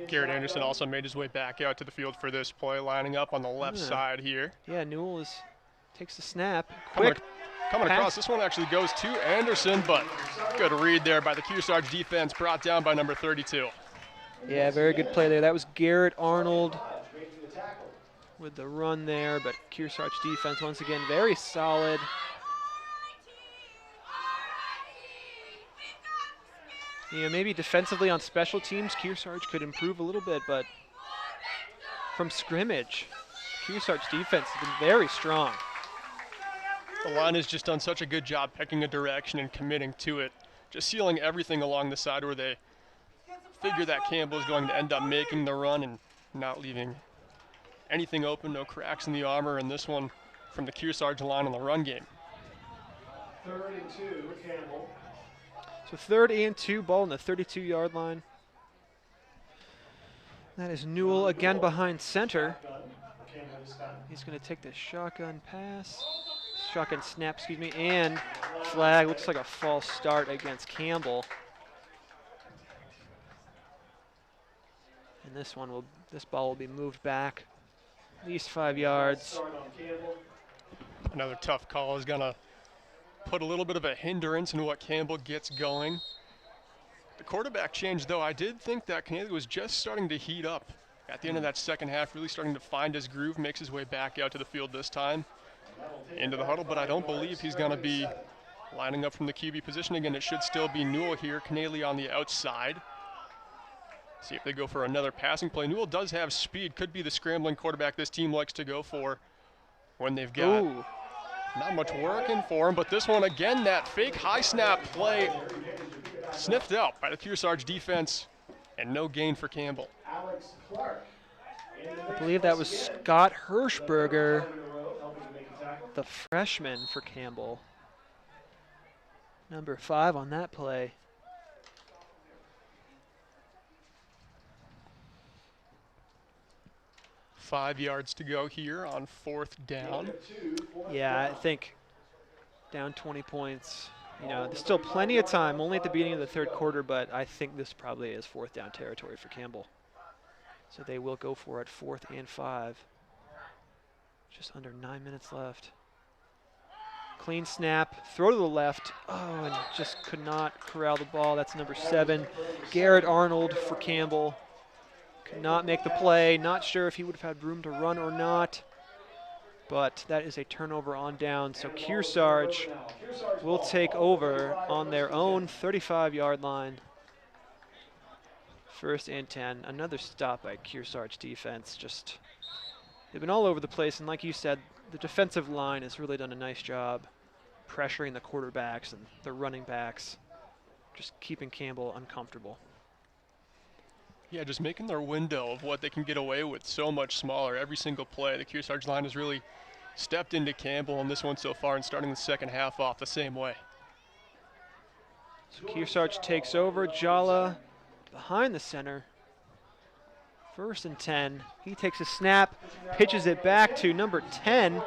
Garrett Anderson also made his way back out to the field for this play, lining up on the left side here.
Yeah, Newell takes the snap.
Coming
Pass.
across, this one actually goes to Anderson, but good read there by the Kearsarge defense, brought down by number 32.
Yeah, very good play there. That was Garrett Arnold with the run there, but Kearsarge defense once again very solid. You know, maybe defensively on special teams, Kearsarge could improve a little bit, but from scrimmage, Kearsarge defense has been very strong.
The line has just done such a good job picking a direction and committing to it, just sealing everything along the side where they figure that Campbell is going to end up making the run and not leaving anything open, no cracks in the armor, and this one from the Kearsarge line on the run game.
3rd and 2, Campbell.
So 3rd and 2, ball on the 32-yard line. That is Newell again behind center. He's going to take the shotgun snap, excuse me, and flag. Looks like a false start against Campbell. And this ball will be moved back at least 5 yards.
Another tough call is going to put a little bit of a hindrance in what Campbell gets going. The quarterback change, though, I did think that Canelli was just starting to heat up at the end of that second half, really starting to find his groove, makes his way back out to the field this time into the huddle, but I don't believe he's going to be lining up from the QB position again. It should still be Newell here, Canelli on the outside. See if they go for another passing play. Newell does have speed, could be the scrambling quarterback this team likes to go for when they've got not much working for him, but this one again, that fake high snap play sniffed out by the Kearsarge defense and no gain for Campbell.
I believe that was Scott Hirschberger, the freshman for Campbell. Number 5 on that play.
Five yards to go here on 4th down.
Yeah, I think down 20 points. You know, there's still plenty of time, only at the beginning of the 3rd quarter, but I think this probably is 4th down territory for Campbell. So they will go for it 4th and 5. Just under 9 minutes left. Clean snap, throw to the left. Oh, and just could not corral the ball. That's number 7, Garrett Arnold for Campbell. Could not make the play. Not sure if he would have had room to run or not. But that is a turnover on down. So Kearsarge will take over on their own 35-yard line. 1st and 10. Another stop by Kearsarge defense. Just, they've been all over the place. And like you said, the defensive line has really done a nice job pressuring the quarterbacks and the running backs, just keeping Campbell uncomfortable.
Yeah, just making their window of what they can get away with so much smaller every single play. The Kearsarge line has really stepped into Campbell on this one so far and starting the second half off the same way.
So Kearsarge takes over. Jala behind the center. 1st and 10. He takes a snap, pitches it back to number 10,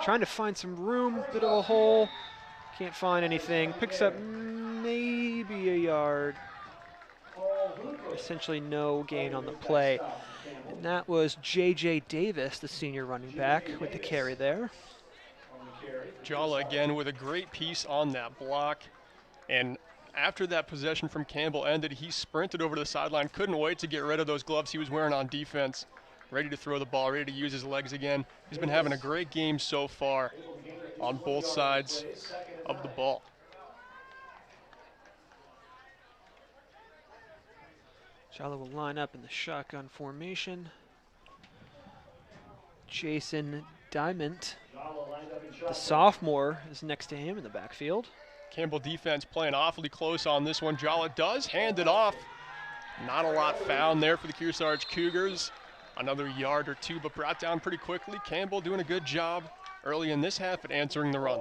trying to find some room, bit of a hole. Can't find anything. Picks up maybe a yard. Essentially no gain on the play. And that was J.J. Davis, the senior running back, with the carry there.
Jala again with a great piece on that block. And after that possession from Campbell ended, he sprinted over to the sideline, couldn't wait to get rid of those gloves he was wearing on defense, ready to throw the ball, ready to use his legs again. He's been having a great game so far on both sides of the ball.
Jala will line up in the shotgun formation. Jason Diamond, the sophomore, is next to him in the backfield.
Campbell defense playing awfully close on this one. Jala does hand it off. Not a lot found there for the Kearsarge Cougars. Another yard or two, but brought down pretty quickly. Campbell doing a good job early in this half at answering the run.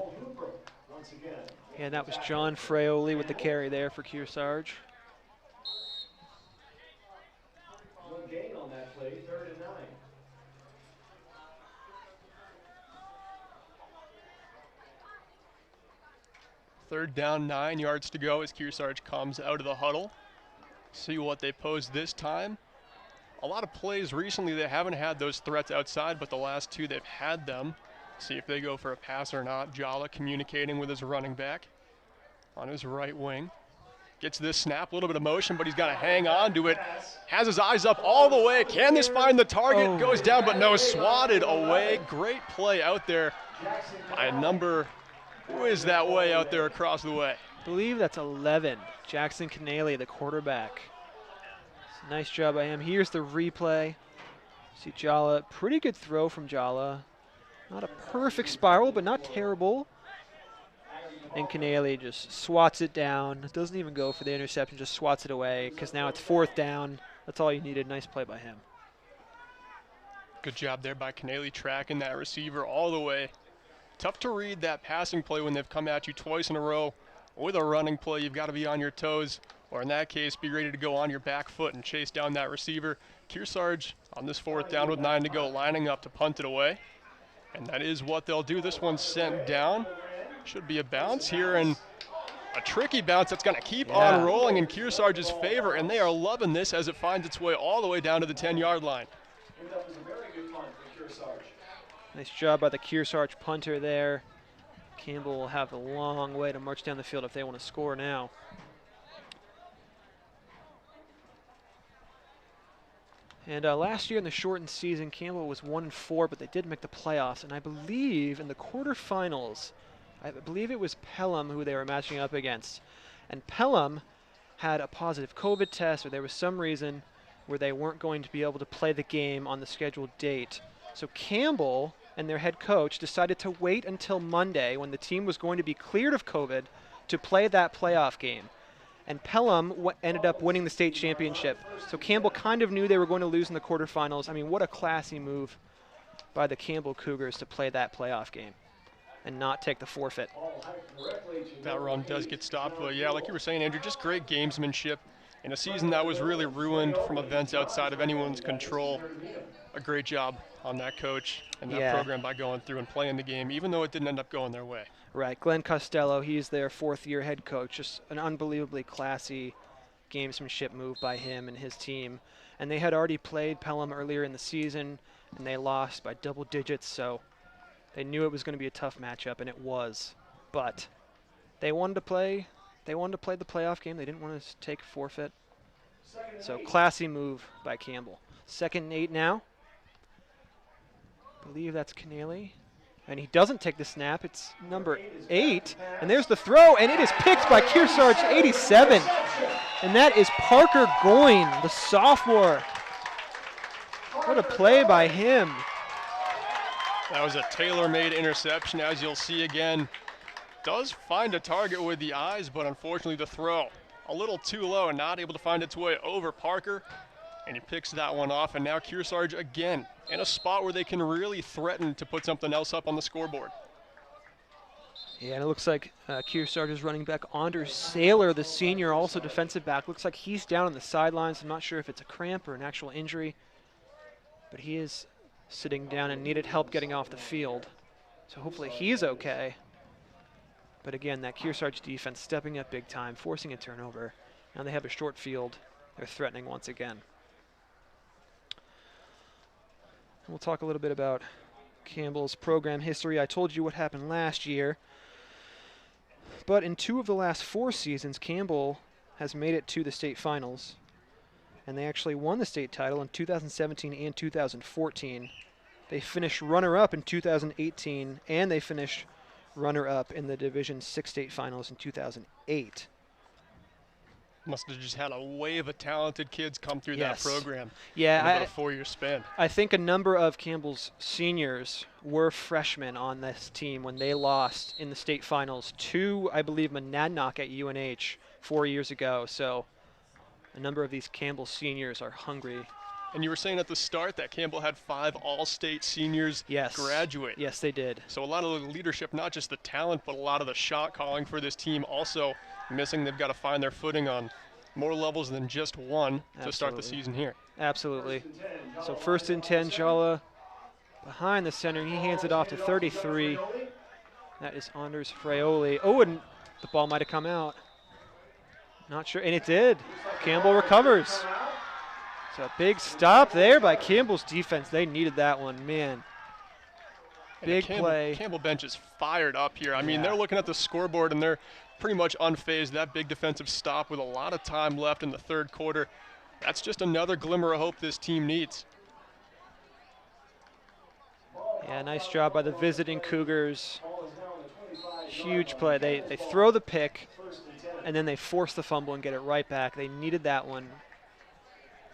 And that was John Fraioli with the carry there for Kearsarge.
No gain on that play, 3rd and 9.
Third down, 9 yards to go as Kearsarge comes out of the huddle. See what they pose this time. A lot of plays recently they haven't had those threats outside, but the last 2 they've had them. See if they go for a pass or not. Jala communicating with his running back on his right wing. Gets this snap, a little bit of motion, but he's got to hang on to it. Has his eyes up all the way. Can this find the target? Goes down, but no, swatted away. Great play out there by number, who is that way out there across the way?
I believe that's 11. Jackson Canale, the quarterback. Nice job by him. Here's the replay. See Jala, pretty good throw from Jala. Not a perfect spiral, but not terrible. And Canale just swats it down. Doesn't even go for the interception, just swats it away because now it's 4th down. That's all you needed. Nice play by him.
Good job there by Canale tracking that receiver all the way. Tough to read that passing play when they've come at you twice in a row. With a running play, you've got to be on your toes, or in that case, be ready to go on your back foot and chase down that receiver. Kearsarge on this 4th down with 9 to go, lining up to punt it away. And that is what they'll do. This one's sent down. Should be a bounce here, and a tricky bounce that's going to keep on rolling in Kearsarge's favor, and they are loving this as it finds its way all the way down to the 10-yard line.
That was a very good punt for Kearsarge.
Nice job by the Kearsarge punter there. Campbell will have a long way to march down the field if they want to score now. And last year in the shortened season, Campbell was 1-4, but they did make the playoffs. And I believe in the quarterfinals, I believe it was Pelham who they were matching up against. And Pelham had a positive COVID test, or there was some reason where they weren't going to be able to play the game on the scheduled date. So Campbell and their head coach decided to wait until Monday when the team was going to be cleared of COVID to play that playoff game. And Pelham ended up winning the state championship. So Campbell kind of knew they were going to lose in the quarterfinals. I mean, what a classy move by the Campbell Cougars to play that playoff game and not take the forfeit.
That run does get stopped, but yeah, like you were saying, Andrew, just great gamesmanship in a season that was really ruined from events outside of anyone's control. A great job on that coach and that program by going through and playing the game, even though it didn't end up going their way.
Right, Glenn Costello, he's their 4th-year head coach. Just an unbelievably classy gamesmanship move by him and his team. And they had already played Pelham earlier in the season, and they lost by double digits, so they knew it was going to be a tough matchup, and it was. But they wanted to play the playoff game. They didn't want to take a forfeit. So classy move by Campbell. 2nd and 8 now. I believe that's Canale. And he doesn't take the snap. It's number 8. And there's the throw, and it is picked by Kearsarge 87. And that is Parker Goyne, the sophomore. What a play by him.
That was a tailor-made interception, as you'll see again. Does find a target with the eyes, but unfortunately the throw a little too low and not able to find its way over Parker. And he picks that one off, and now Kearsarge again in a spot where they can really threaten to put something else up on the scoreboard.
Yeah, and it looks like Kearsarge's running back Anders Saylor, the senior, also defensive back. Looks like he's down on the sidelines. I'm not sure if it's a cramp or an actual injury, but he is sitting down and needed help getting off the field. So hopefully he's okay. But again, that Kearsarge defense stepping up big time, forcing a turnover. Now they have a short field. They're threatening once again. We'll talk a little bit about Campbell's program history. I told you what happened last year. But in 2 of the last 4 seasons, Campbell has made it to the state finals. And they actually won the state title in 2017 and 2014. They finished runner-up in 2018, and they finished runner-up in the Division 6 state finals in 2008.
Must have just had a wave of talented kids come through that program.
Yeah,
in about a 4-year span.
I think a number of Campbell's seniors were freshmen on this team when they lost in the state finals to, I believe, Monadnock at UNH 4 years ago. So a number of these Campbell seniors are hungry.
And you were saying at the start that Campbell had 5 all-state seniors graduate.
Yes, they did.
So a lot of the leadership, not just the talent, but a lot of the shot calling for this team also missing. They've got to find their footing on more levels than just one to start the season here.
Absolutely. So 1st and 10, Jala behind the center. He hands it off to 33. That is Anders Fraioli. Oh, and the ball might have come out. Not sure, and it did. Campbell recovers. So a big stop there by Campbell's defense. They needed that one, man. Big play.
Campbell bench is fired up here. I mean, they're looking at the scoreboard and they're pretty much unfazed. That big defensive stop with a lot of time left in the 3rd quarter. That's just another glimmer of hope this team needs.
Yeah, nice job by the visiting Cougars. Huge play. They throw the pick, and then they force the fumble and get it right back. They needed that one.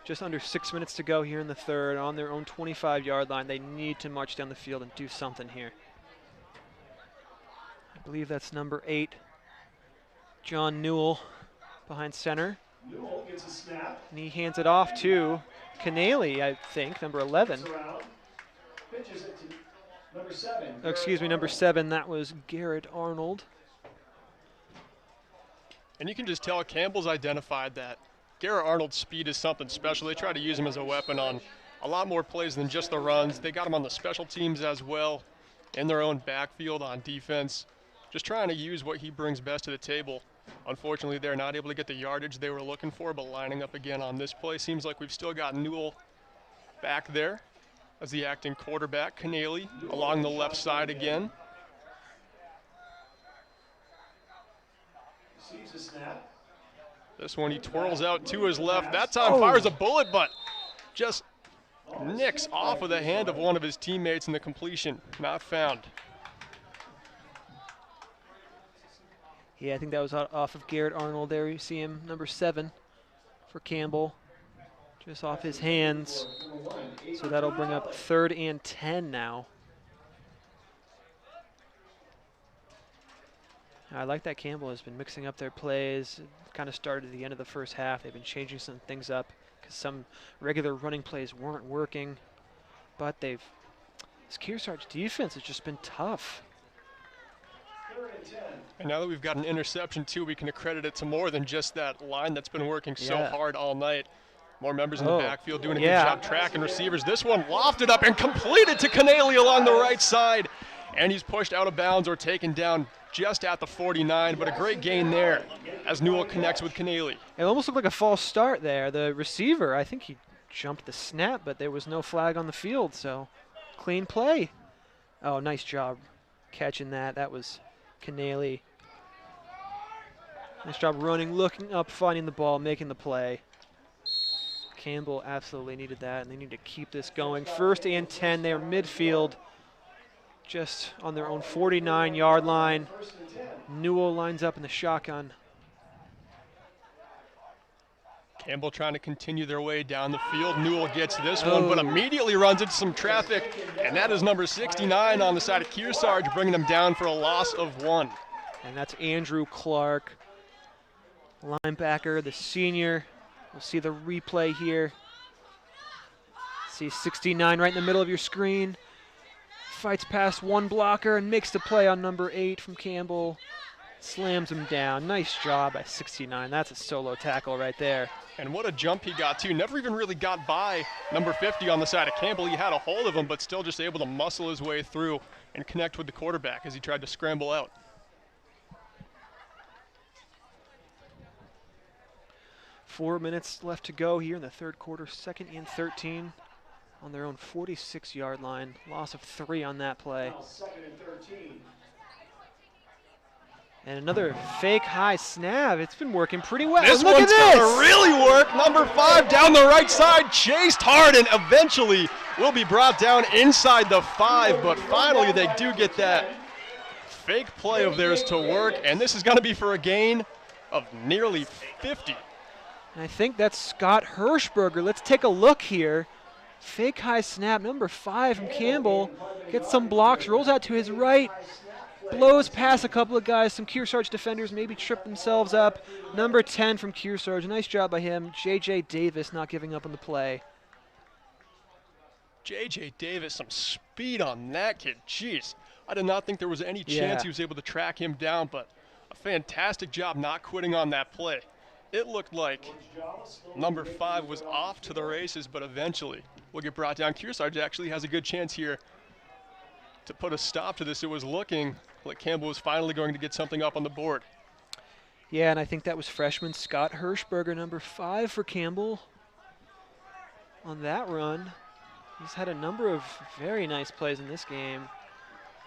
Just under 6 minutes to go here in the 3rd, on their own 25-yard line. They need to march down the field and do something here. I believe that's number 8, John Newell, behind center.
Newell gets a snap.
And he hands it off to Canale, I think, number 11.
Pitches it to number 7.
Oh, excuse me, number 7. That was Garrett Arnold.
And you can just tell Campbell's identified that Garrett Arnold's speed is something special. They try to use him as a weapon on a lot more plays than just the runs. They got him on the special teams as well, in their own backfield on defense. Just trying to use what he brings best to the table. Unfortunately, they're not able to get the yardage they were looking for, but lining up again on this play. Seems like we've still got Newell back there as the acting quarterback. Canale along the left side again.
Receives a snap.
This one he twirls out to his left. That time fires a bullet, but just nicks off of the hand of one of his teammates, and the completion not found.
Yeah, I think that was off of Garrett Arnold there. You see him, number 7 for Campbell. Just off his hands. So that'll bring up 3rd and 10 now. I like that Campbell has been mixing up their plays. It kind of started at the end of the 1st half. They've been changing some things up because some regular running plays weren't working. But this Kearsarge defense has just been tough.
And now that we've got an interception too, we can accredit it to more than just that line that's been working so hard all night. More members in the backfield doing a good job tracking receivers. This one lofted up and completed to Canale along the right side. And he's pushed out of bounds or taken down just at the 49, but a great gain there as Newell connects with Canale.
It almost looked like a false start there. The receiver, I think he jumped the snap, but there was no flag on the field, so clean play. Oh, nice job catching that. That was Canale. Nice job running, looking up, finding the ball, making the play. Campbell absolutely needed that, and they need to keep this going. 1st and 10 there, midfield, just on their own 49-yard line. Newell lines up in the shotgun.
Campbell trying to continue their way down the field. Newell gets this one, but immediately runs into some traffic, and that is number 69 on the side of Kearsarge, bringing them down for a loss of 1.
And that's Andrew Clark, linebacker, the senior. We'll see the replay here. See 69 right in the middle of your screen. Fights past one blocker and makes the play on number 8 from Campbell. Slams him down. Nice job by 69. That's a solo tackle right there.
And what a jump he got, too. Never even really got by number 50 on the side of Campbell. He had a hold of him, but still just able to muscle his way through and connect with the quarterback as he tried to scramble out.
Four minutes left to go here in the 3rd quarter. 2nd and 13 on their own 46-yard line. Loss of 3 on that play.
Now 2nd and 13.
And another fake high snap. It's been working pretty well.
This
Look
one's
at this.
gonna really work. Number 5 down the right side, chased hard, and eventually will be brought down inside the 5, but finally they do get that fake play of theirs to work, and this is gonna be for a gain of nearly 50.
And I think that's Scott Hirschberger. Let's take a look here. Fake high snap, number 5 from Campbell. Gets some blocks, rolls out to his right, blows past a couple of guys. Some Kearsarge defenders maybe trip themselves up. Number 10 from Kearsarge. Nice job by him. J.J. Davis not giving up on the play.
J.J. Davis, some speed on that kid. Jeez, I did not think there was any chance he was able to track him down, but a fantastic job not quitting on that play. It looked like number 5 was off to the races, but eventually will get brought down. Kearsarge actually has a good chance here to put a stop to this. It was looking like Campbell was finally going to get something up on the board.
Yeah, and I think that was freshman Scott Hirschberger, number 5 for Campbell on that run. He's had a number of very nice plays in this game.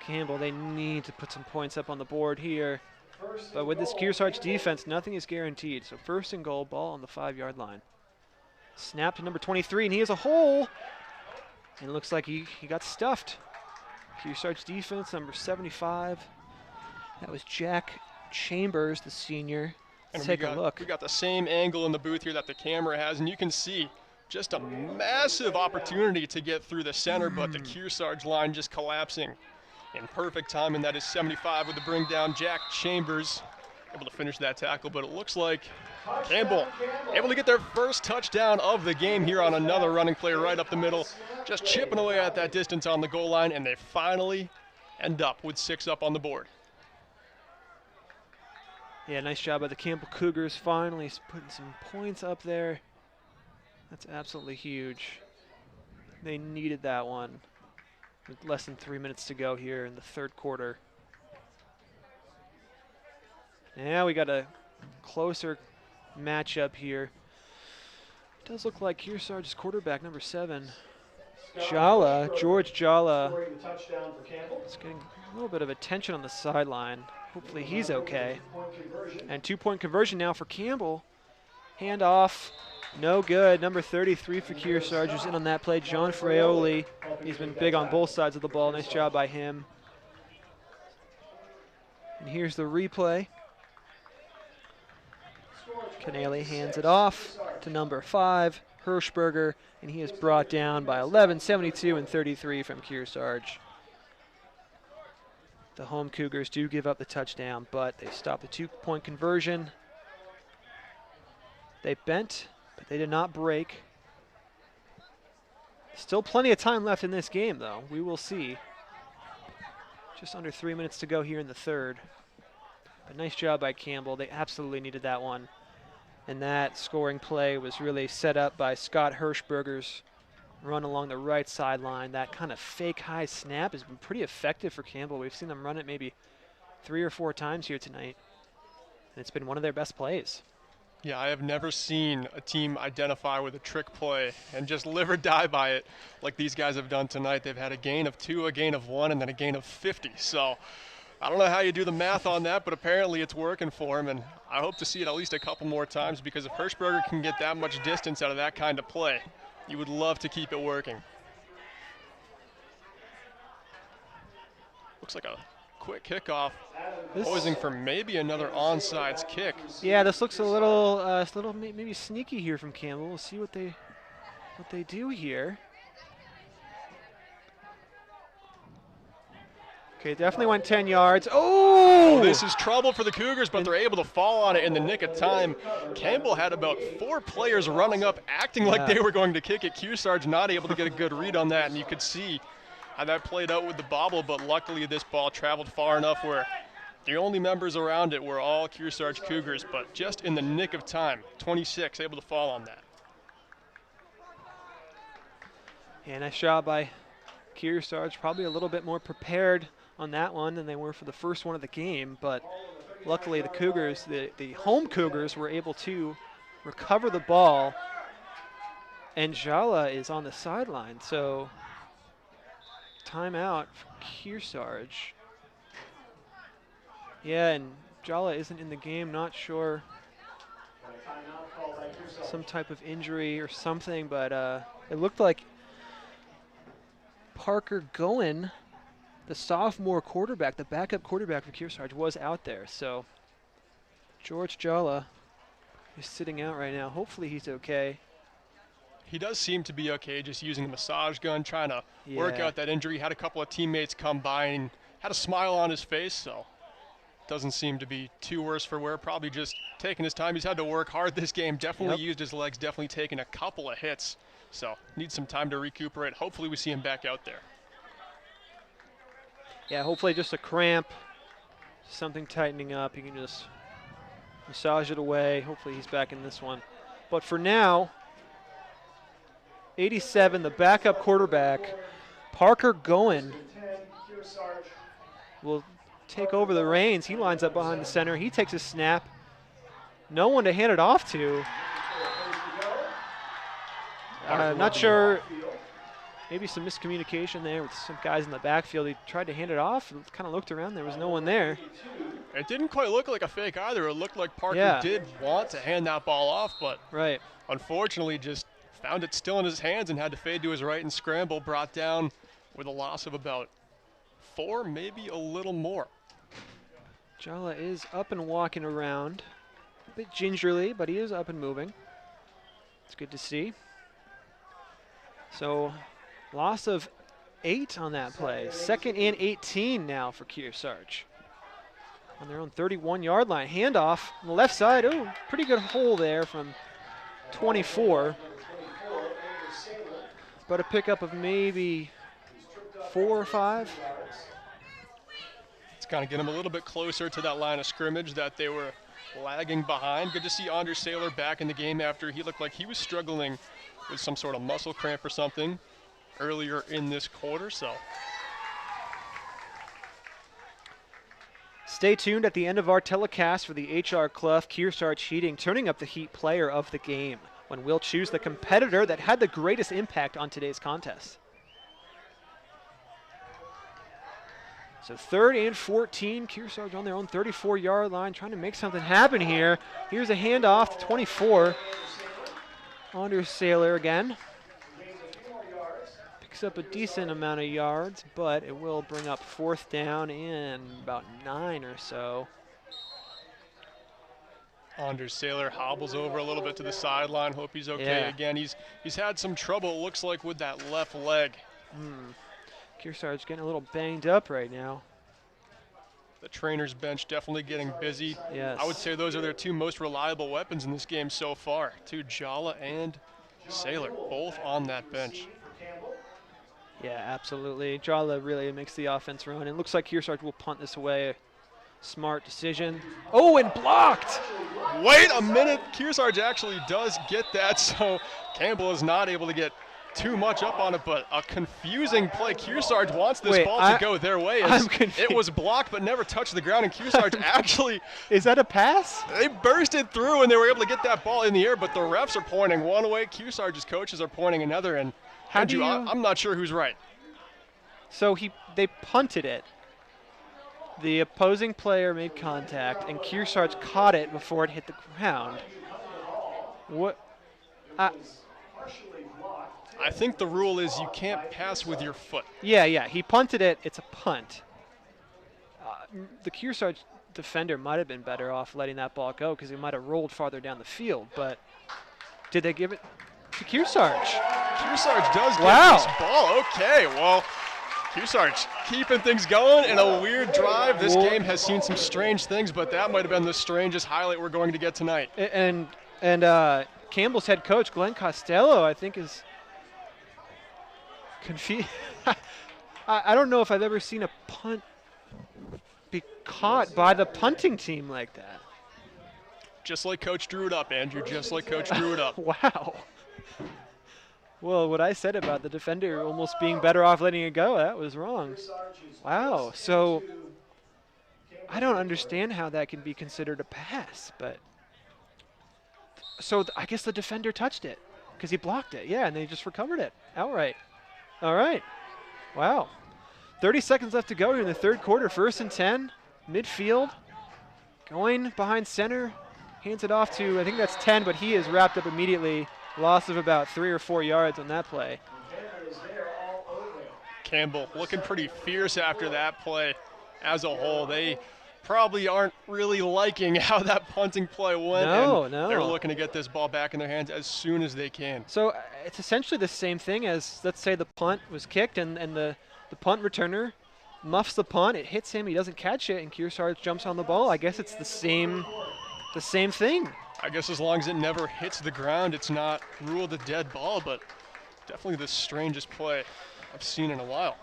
Campbell, they need to put some points up on the board here. But with this Kearsarge defense, nothing is guaranteed. So 1st and goal, ball on the 5-yard line. Snap to number 23, and he has a hole. And it looks like he got stuffed. Kearsarge defense, number 75. That was Jack Chambers, the senior. Let's take a look.
We got the same angle in the booth here that the camera has, and you can see just a massive opportunity to get through the center, but the Kearsarge line just collapsing in perfect time, and that is 75 with the bring down. Jack Chambers able to finish that tackle, but it looks like Campbell able to get their first touchdown of the game here on another running play right up the middle, just chipping away at that distance on the goal line, and they finally end up with 6 up on the board.
Yeah, nice job by the Campbell Cougars, finally putting some points up there. That's absolutely huge. They needed that one with less than 3 minutes to go here in the 3rd quarter. Now we got a closer matchup here. It does look like Kearsarge's quarterback, number 7, George Jala, is getting a little bit of attention on the sideline. Hopefully he's okay. And 2-point conversion now for Campbell. Hand off, no good. Number 33 for Kearsarge who's in on that play, John Fraioli. He's been big on both sides of the ball. Nice job by him. And here's the replay. Canale hands it off to number 5, Hirschberger, and he is brought down by 11, 72 and 33 from Kearsarge. The home Cougars do give up the touchdown, but they stop the 2-point conversion. They bent, but they did not break. Still plenty of time left in this game, though. We will see. Just under 3 minutes to go here in the 3rd. But nice job by Campbell. They absolutely needed that one. And that scoring play was really set up by Scott Hirschberger's run along the right sideline. That kind of fake high snap has been pretty effective for Campbell. We've seen them run it maybe 3 or 4 times here tonight. And it's been one of their best plays.
Yeah, I have never seen a team identify with a trick play and just live or die by it like these guys have done tonight. They've had a gain of 2, a gain of 1, and then a gain of 50. So I don't know how you do the math on that, but apparently it's working for him, and I hope to see it at least a couple more times, because if Hirschberger can get that much distance out of that kind of play, you would love to keep it working. Looks like a quick kickoff, posing for maybe another onside kick.
Yeah, this looks a little maybe sneaky here from Campbell. We'll see what they do here. Okay, definitely went 10 yards. Oh!
This is trouble for the Cougars, but they're able to fall on it in the nick of time. Campbell had about 4 players running up, acting like they were going to kick it. Kearsarge not able to get a good read on that, and you could see how that played out with the bobble, but luckily this ball traveled far enough where the only members around it were all Kearsarge Cougars, but just in the nick of time, 26 able to fall on that.
Yeah, nice job by Kearsarge. Probably a little bit more prepared on that one than they were for the first one of the game, but luckily the Cougars, the home Cougars, were able to recover the ball, and Jala is on the sideline, so timeout for Kearsarge. Yeah, and Jala isn't in the game, not sure. Some type of injury or something, but it looked like Parker Goen, the sophomore quarterback, the backup quarterback for Kearsarge, was out there. So George Jala He's sitting out right now. Hopefully he's okay.
He does seem to be okay, just using a massage gun, trying to work
Yeah.
out that injury. Had a couple of teammates come by and had a smile on his face, so doesn't seem to be too worse for wear. Probably just taking his time. He's had to work hard this game. Definitely used his legs, definitely taken a couple of hits. So needs some time to recuperate. Hopefully we see him back out there.
Yeah, hopefully just a cramp, something tightening up. He can just massage it away. Hopefully he's back in this one. But for now, 87, the backup quarterback, Parker Goen, will take over the reins. He lines up behind the center. He takes a snap. No one to hand it off to. Not sure. Maybe some miscommunication there with some guys in the backfield. He tried to hand it off and kind of looked around. There was no one there.
It didn't quite look like a fake either. It looked like Parker did want to hand that ball off, but unfortunately just found it still in his hands and had to fade to his right and scramble, brought down with a loss of about 4, maybe a little more.
Jala is up and walking around. A bit gingerly, but he is up and moving. It's good to see. So, loss of 8 on that play. 2nd and 18 now for Kearsarge. On their own 31-yard line. Handoff on the left side. Oh, pretty good hole there from 24. But a pickup of maybe 4 or 5.
It's kind of get him a little bit closer to that line of scrimmage that they were lagging behind. Good to see Anders Saylor back in the game after he looked like he was struggling with some sort of muscle cramp or something earlier in this quarter. So
stay tuned at the end of our telecast for the H.R. Clough Kearsarge Heating Turning Up the Heat Player of the Game, when we'll choose the competitor that had the greatest impact on today's contest. So 3rd and 14, Kearsarge on their own 34-yard line, trying to make something happen here. Here's a handoff to 24. Anders Saylor again. Picks up a decent amount of yards, but it will bring up 4th down and about 9 or so.
Anders Saylor hobbles over a little bit to the sideline. Hope he's okay again. He's had some trouble, it looks like, with that left leg.
Kearsarge getting a little banged up right now.
The trainer's bench definitely getting busy.
Yes.
I would say those are their 2 most reliable weapons in this game so far. Jala and Saylor, both on that bench.
Yeah, absolutely. Jala really makes the offense run. It looks like Kearsarge will punt this away. Smart decision. Oh, and blocked!
Wait a minute. Kearsarge actually does get that, so Campbell is not able to get too much up on it, but a confusing play. Kearsarge wants this ball to go their way. It was blocked but never touched the ground, and Kearsarge actually...
Is that a pass?
They bursted through, and they were able to get that ball in the air, but the refs are pointing one way, Kearsarge's coaches are pointing another, and I'm not sure who's right.
So they punted it. The opposing player made contact, and Kearsarge caught it before it hit the ground. What?
I think the rule is you can't pass with your foot.
Yeah, he punted it. It's a punt. The Kearsarge defender might have been better off letting that ball go because he might have rolled farther down the field, but did they give it to Kearsarge?
Kearsarge does get this ball. Okay, well, Kearsarge keeping things going in a weird drive. This game has seen some strange things, but that might have been the strangest highlight we're going to get tonight.
And Campbell's head coach, Glenn Costello, I think is confused. I don't know if I've ever seen a punt be caught by the punting team like that.
Just like Coach drew it up, Andrew, just like Coach drew it up.
Wow. Well, what I said about the defender almost being better off letting it go, that was wrong. Wow, so I don't understand how that can be considered a pass, but so I guess the defender touched it because he blocked it. Yeah, and they just recovered it outright. All right. Wow. 30 seconds left to go here in the 3rd quarter. 1st and 10, midfield. Going behind center, hands it off to, I think that's 10, but he is wrapped up immediately. Loss of about 3 or 4 yards on that play.
Campbell looking pretty fierce after that play as a whole. They probably aren't really liking how that punting play went.
No.
They're looking to get this ball back in their hands as soon as they can.
So it's essentially the same thing as, let's say the punt was kicked and the punt returner muffs the punt. It hits him. He doesn't catch it, and Kearsarge jumps on the ball. I guess it's the same thing.
I guess as long as it never hits the ground, it's not ruled a dead ball, but definitely the strangest play I've seen in a while.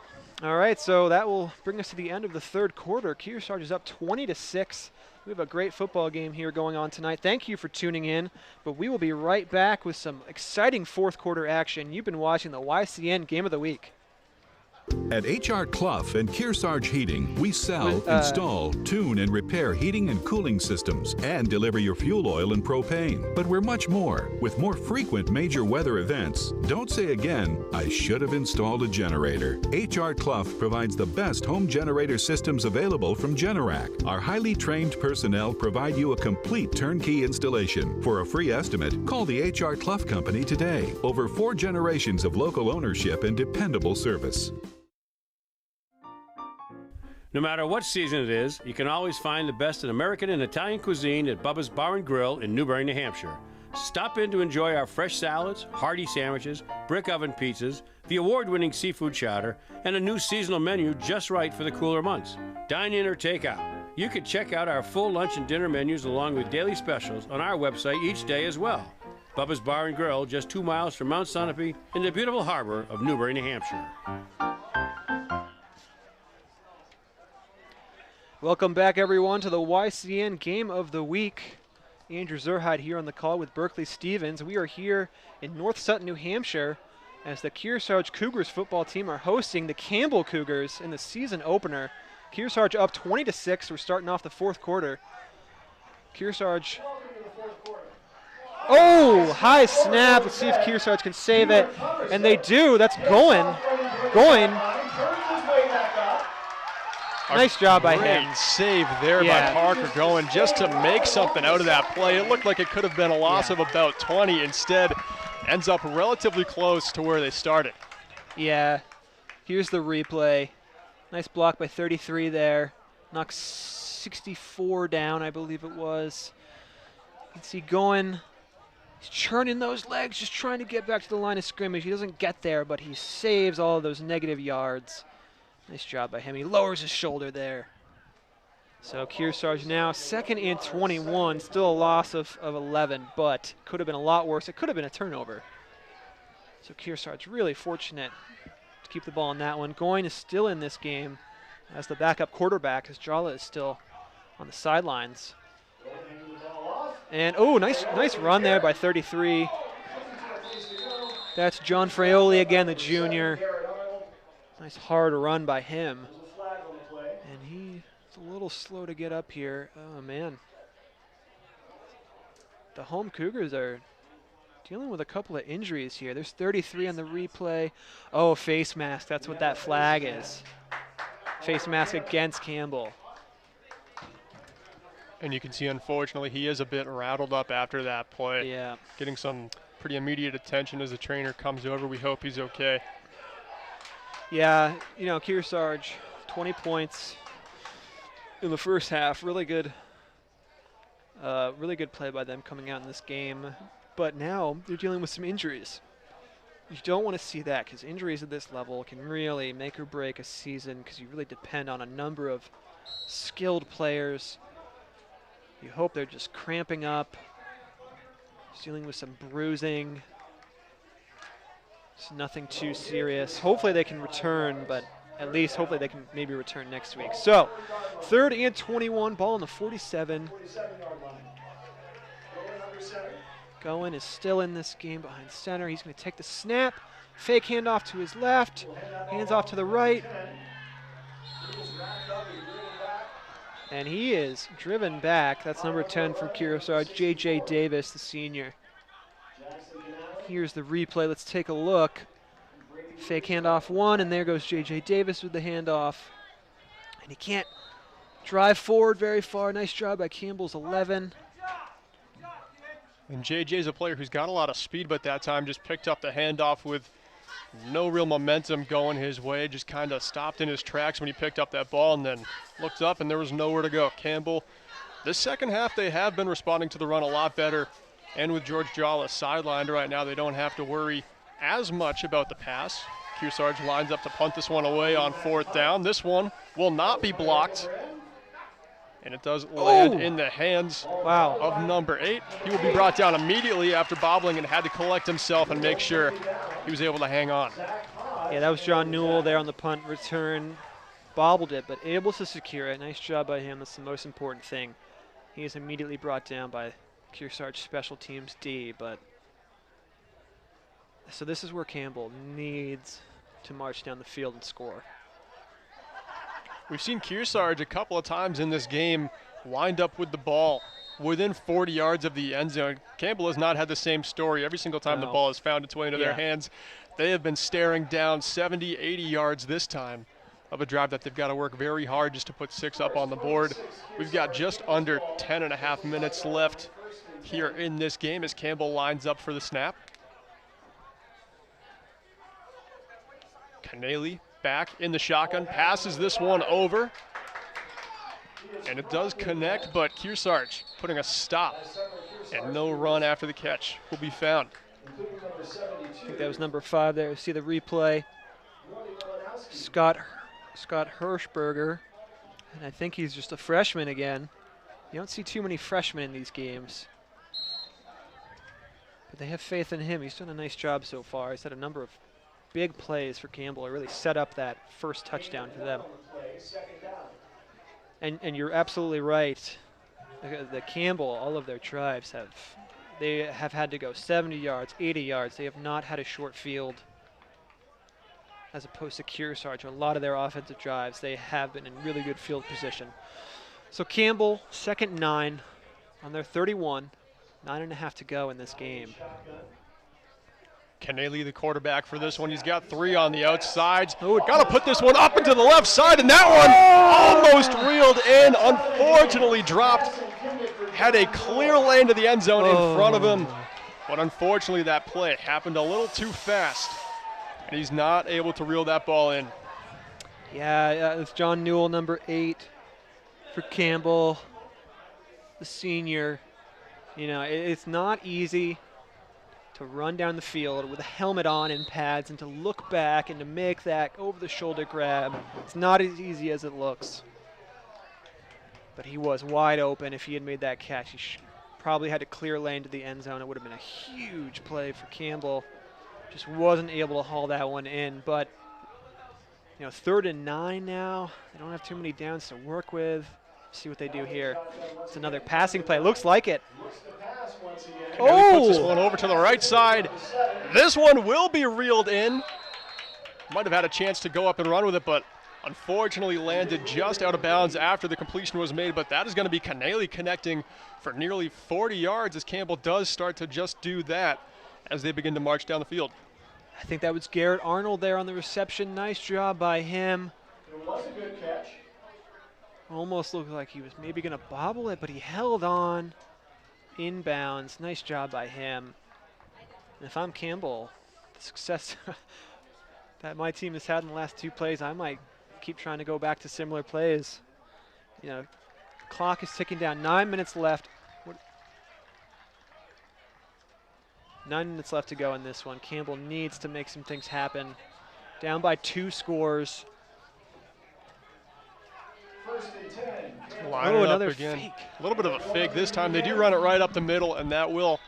All right, so that will bring us to the end of the third quarter. Kearsarge is up 20-6. We have a great football game here going on tonight. Thank you for tuning in, but we will be right back with some exciting fourth quarter action. You've been watching the YCN Game of the Week.
At H.R. Clough and Kearsarge Heating, we sell, install, tune, and repair heating and cooling systems and deliver your fuel oil and propane. But we're much more. With more frequent major weather events, don't say again, I should have installed a generator. H.R. Clough provides the best home generator systems available from Generac. Our highly trained personnel provide you a complete turnkey installation. For a free estimate, call the H.R. Clough Company today. Over 4 generations of local ownership and dependable service.
No matter what season it is, you can always find the best in American and Italian cuisine at Bubba's Bar and Grill in Newbury, New Hampshire. Stop in to enjoy our fresh salads, hearty sandwiches, brick oven pizzas, the award-winning seafood chowder, and a new seasonal menu just right for the cooler months. Dine in or take out. You can check out our full lunch and dinner menus along with daily specials on our website each day as well. Bubba's Bar and Grill, just 2 miles from Mount Sunapee in the beautiful harbor of Newbury, New Hampshire.
Welcome back, everyone, to the YCN Game of the Week. Andrew Zerhide here on the call with Berkeley Stevens. We are here in North Sutton, New Hampshire, as the Kearsarge Cougars football team are hosting the Campbell Cougars in the season opener. Kearsarge up 20-6. We're starting off the fourth quarter. Kearsarge. Oh, high snap. Let's see if Kearsarge can save it. And they do. That's going. Nice job by him.
Great save there by Parker going just to make something out of that play. It looked like it could have been a loss of about 20. Instead, ends up relatively close to where they started.
Yeah. Here's the replay. Nice block by 33 there. Knocks 64 down, I believe it was. You can see going. He's churning those legs, just trying to get back to the line of scrimmage. He doesn't get there, but he saves all of those negative yards. Nice job by him. He lowers his shoulder there. So Kearsarge now 2nd and 21. Still a loss of 11, but could have been a lot worse. It could have been a turnover. So Kearsarge really fortunate to keep the ball on that one. Goin is still in this game as the backup quarterback, as Jala is still on the sidelines. And oh, nice run there by 33. That's John Fraioli again, the junior. Nice hard run by him. And he's a little slow to get up here. Oh, man. The home Cougars are dealing with a couple of injuries here. There's 33 on the replay. Oh, face mask. That's what that flag is. Face mask against Campbell.
And you can see, unfortunately, he is a bit rattled up after that play.
Yeah.
Getting some pretty immediate attention as the trainer comes over. We hope he's okay.
Yeah, you know, Kearsarge, 20 points in the first half. Really good play by them coming out in this game. But now they're dealing with some injuries. You don't want to see that because injuries at this level can really make or break a season because you really depend on a number of skilled players. You hope they're just cramping up, dealing with some bruising. It's nothing too serious. Hopefully they can return, but at least hopefully they can maybe return next week. So 3rd and 21, ball on the 47. Goin is still in this game behind center. He's going to take the snap, fake handoff to his left, hands off to the right. And he is driven back. That's number 10 from Kearsarge, J.J. Davis, the senior. Here's the replay. Let's take a look. Fake handoff one, and there goes J.J. Davis with the handoff. And he can't drive forward very far. Nice job by Campbell's 11.
And J.J.'s a player who's got a lot of speed, but that time just picked up the handoff with No real momentum going his way, just kind of stopped in his tracks when he picked up that ball and then looked up and there was nowhere to go. Campbell, this second half they have been responding to the run a lot better, and with George Jala sidelined right now, they don't have to worry as much about the pass. Kearsarge lines up to punt this one away on 4th down. This one will not be blocked, and it does land in the hands of number 8. He will be brought down immediately after bobbling and had to collect himself and make sure he was able to hang on.
Yeah, that was John Newell there on the punt return. Bobbled it, but able to secure it. Nice job by him. That's the most important thing. He is immediately brought down by Kearsarge Special Teams D, but so this is where Campbell needs to march down the field and score.
We've seen Kearsarge a couple of times in this game wind up with the ball within 40 yards of the end zone. Campbell has not had the same story. Every single time the ball has found its way into their hands, they have been staring down 70, 80 yards this time of a drive that they've got to work very hard just to put 6 up on the board. We've got just under 10.5 minutes left here in this game as Campbell lines up for the snap. Canale back in the shotgun, passes this one over, and it does connect, but Kearsarge putting a stop, and no run after the catch will be found.
I think that was number 5 there. See the replay. Scott Hirschberger, and I think he's just a freshman again. You don't see too many freshmen in these games, but they have faith in him. He's done a nice job so far. He's had a number of big plays for Campbell. It really set up that first touchdown for them. And you're absolutely right. The Campbell, all of their drives have had to go 70 yards, 80 yards. They have not had a short field, as opposed to Kearsarge. A lot of their offensive drives, they have been in really good field position. So Campbell, 2nd and 9 on their 31, 9.5 to go in this game.
Canale, the quarterback for this one. He's got 3 on the outside. Got to put this one up into the left side, and that one almost reeled in. Unfortunately dropped. Had a clear lane to the end zone in front of him, but unfortunately that play happened a little too fast, and he's not able to reel that ball in.
Yeah, it's John Newell, number 8 for Campbell, the senior. You know, it's not easy to run down the field with a helmet on and pads and to look back and to make that over-the-shoulder grab. It's not as easy as it looks. But he was wide open. If he had made that catch, he probably had a clear lane to the end zone. It would have been a huge play for Campbell. Just wasn't able to haul that one in. But, you know, 3rd and 9 now. They don't have too many downs to work with. See what they do here. It's another passing play. Looks like it.
Puts this one over to the right side. This one will be reeled in. Might have had a chance to go up and run with it, but unfortunately landed just out of bounds after the completion was made. But that is going to be Canale connecting for nearly 40 yards as Campbell does start to just do that as they begin to march down the field.
I think that was Garrett Arnold there on the reception. Nice job by him.
It was a good catch.
Almost looked like he was maybe going to bobble it, but he held on inbounds. Nice job by him. And if I'm Campbell, the success that my team has had in the last 2 plays, I might keep trying to go back to similar plays. You know, clock is ticking down. 9 minutes left. 9 minutes left to go in this one. Campbell needs to make some things happen. Down by 2 scores.
Line it up again. Fake. A little bit of a fake this time. They do run it right up the middle, and that will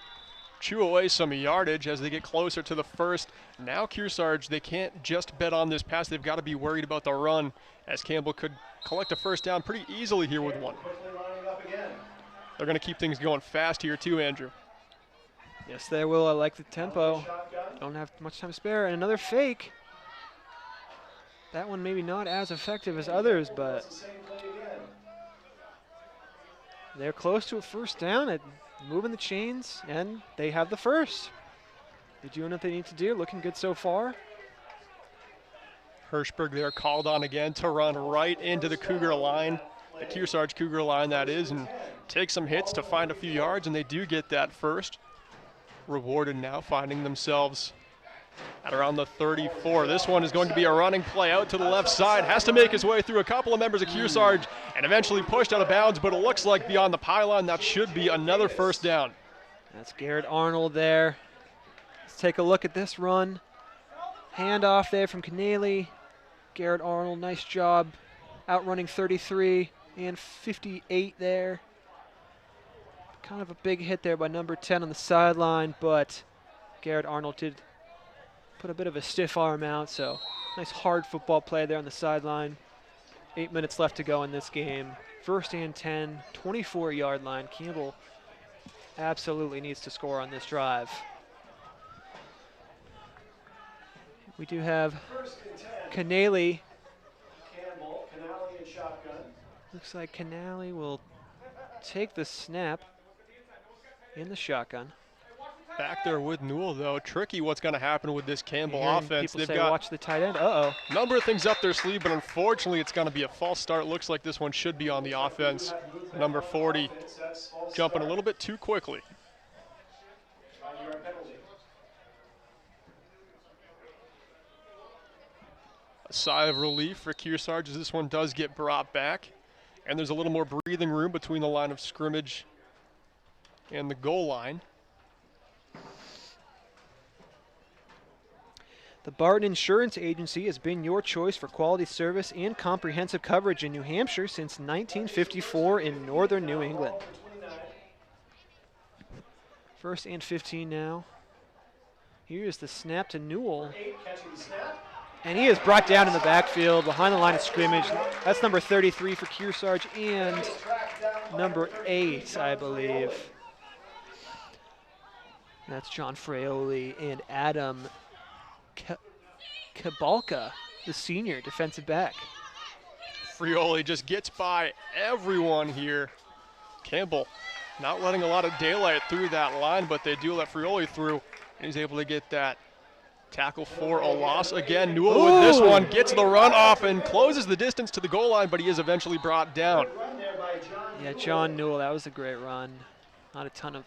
chew away some yardage as they get closer to the first. Now Kearsarge, they can't just bet on this pass. They've got to be worried about the run, as Campbell could collect a first down pretty easily here with one. They're going to keep things going fast here too, Andrew.
Yes, they will. I like the tempo. Don't have much time to spare. And another fake. That one maybe not as effective as others, but they're close to a first down at moving the chains, and they have the first. They're doing what they need to do. Looking good so far.
Hirschberg there called on again to run right into the Cougar line, the Kearsarge Cougar line that is, and take some hits to find a few yards, and they do get that first. Rewarded now, finding themselves at around the 34. This one is going to be a running play out to the left side. Has to make his way through a couple of members of Kearsarge and eventually pushed out of bounds, but it looks like beyond the pylon, that should be another first down.
That's Garrett Arnold there. Let's take a look at this run. Handoff there from Canale. Garrett Arnold, nice job outrunning 33 and 58 there. Kind of a big hit there by number 10 on the sideline, but Garrett Arnold did put a bit of a stiff arm out, so nice hard football play there on the sideline. 8 minutes left to go in this game. First and 10, 24-yard line. Campbell absolutely needs to score on this drive. We do have Canale.
Campbell, Canale and shotgun.
Looks like Canale will take the snap in the shotgun.
Back there with Newell, though. Tricky what's going to happen with this Campbell offense.
People say watch the tight end. Uh-oh.
Number of things up their sleeve, but unfortunately it's going to be a false start. Looks like this one should be on the offense. Number 40 jumping a little bit too quickly. A sigh of relief for Kearsarge as this one does get brought back. And there's a little more breathing room between the line of scrimmage and the goal line.
The Barton Insurance Agency has been your choice for quality service and comprehensive coverage in New Hampshire since 1954 in northern New England. First and 15 now. Here's the snap to Newell. And he is brought down in the backfield behind the line of scrimmage. That's number 33 for Kearsarge and number 8, I believe. That's John Fraioli and Adam Kabalka, the senior defensive back.
Frioli just gets by everyone here. Campbell not letting a lot of daylight through that line, but they do let Frioli through, and he's able to get that tackle for a loss. Again, Newell with this one gets the run off and closes the distance to the goal line, but he is eventually brought down.
Yeah, John Newell, that was a great run. Not a ton of,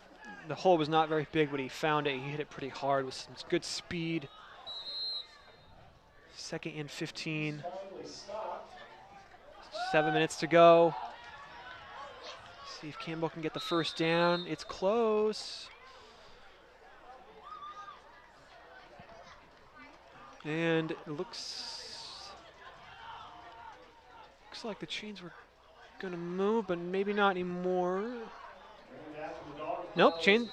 the hole was not very big, but he found it. He hit it pretty hard with some good speed. Second and 15. 7 minutes to go. See if Campbell can get the first down. It's close. And it looks like the chains were going to move, but maybe not anymore. Nope, chain.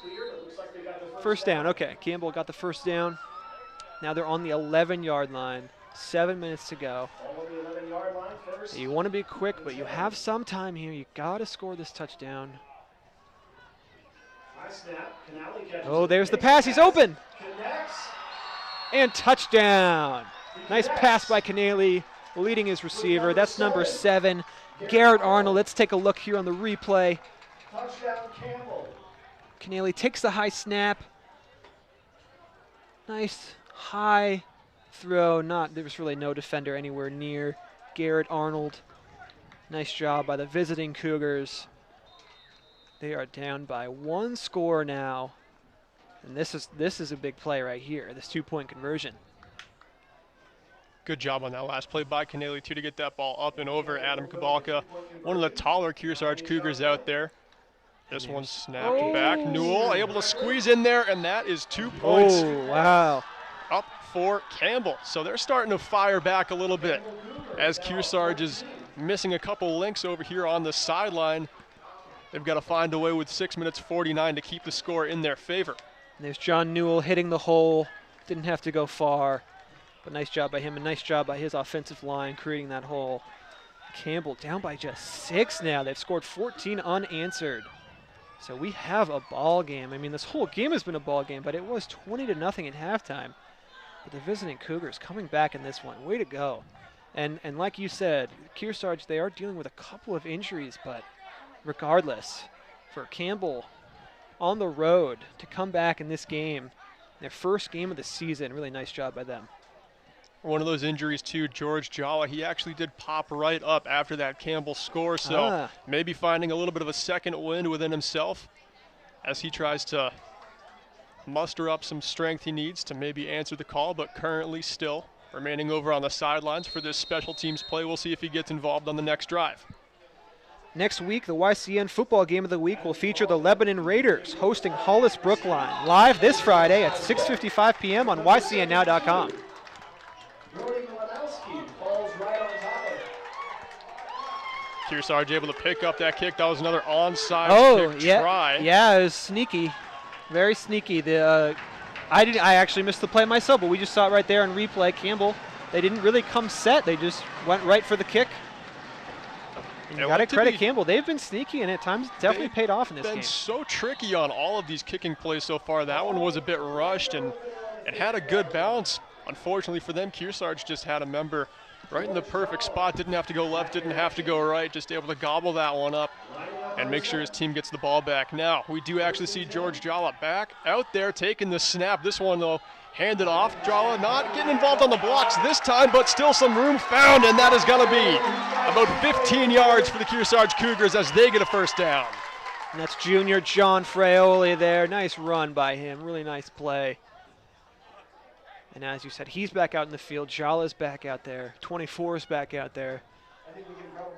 First down. Okay, Campbell got the first down. Now they're on the 11-yard line. 7 minutes to go. So you want to be quick, but you have some time here. You got to score this touchdown. Oh, there's the pass. He's open. And touchdown. Nice pass by Canale, leading his receiver. That's number 7, Garrett Arnold. Let's take a look here on the replay.
Touchdown, Campbell.
Canale takes the high snap. Nice high throw. There was really no defender anywhere near Garrett Arnold. Nice job by the visiting Cougars. They are down by 1 score now. And this is a big play right here, this 2-point conversion.
Good job on that last play by Canale, too, to get that ball up and over Adam Kabalka. One of the taller Kearsarge Cougars out there. This one snapped back. Newell able to squeeze in there, and that is 2 points.
Oh, wow.
Up for Campbell. So they're starting to fire back a little bit as Kearsarge is missing a couple links over here on the sideline. They've got to find a way with 6 minutes 49 to keep the score in their favor.
There's John Newell hitting the hole. Didn't have to go far, but nice job by him and nice job by his offensive line creating that hole. Campbell down by just 6 now. They've scored 14 unanswered. So we have a ball game. I mean, this whole game has been a ball game, but it was 20-0 at halftime. But the visiting Cougars coming back in this one. Way to go. And like you said, Kearsarge, they are dealing with a couple of injuries, but regardless, for Campbell on the road to come back in this game, their first game of the season, really nice job by them.
One of those injuries, too, George Jala, he actually did pop right up after that Campbell score, so maybe finding a little bit of a second wind within himself as he tries to muster up some strength he needs to maybe answer the call, but currently still remaining over on the sidelines for this special teams play. We'll see if he gets involved on the next drive.
Next week, the YCN football game of the week will feature the Lebanon Raiders hosting Hollis Brookline, live this Friday at 6:55 p.m. on YCNnow.com.
Kearsarge able to pick up that kick. That was another onside kick try.
Yeah, it was sneaky, very sneaky. I actually missed the play myself, but we just saw it right there in replay. Campbell, they didn't really come set. They just went right for the kick. And you got to credit Campbell. They've been sneaky, and at times definitely paid off in this game.
They've been so tricky on all of these kicking plays so far. That one was a bit rushed, and it had a good bounce. Unfortunately for them, Kearsarge just had a member right in the perfect spot. Didn't have to go left, didn't have to go right. Just able to gobble that one up and make sure his team gets the ball back. Now, we do actually see George Jala back out there taking the snap. This one, though, handed off. Jala not getting involved on the blocks this time, but still some room found, and that is going to be about 15 yards for the Kearsarge Cougars as they get a first down.
And that's junior John Fraioli there. Nice run by him. Really nice play. And as you said, he's back out in the field. Jala's back out there. 24 is back out there.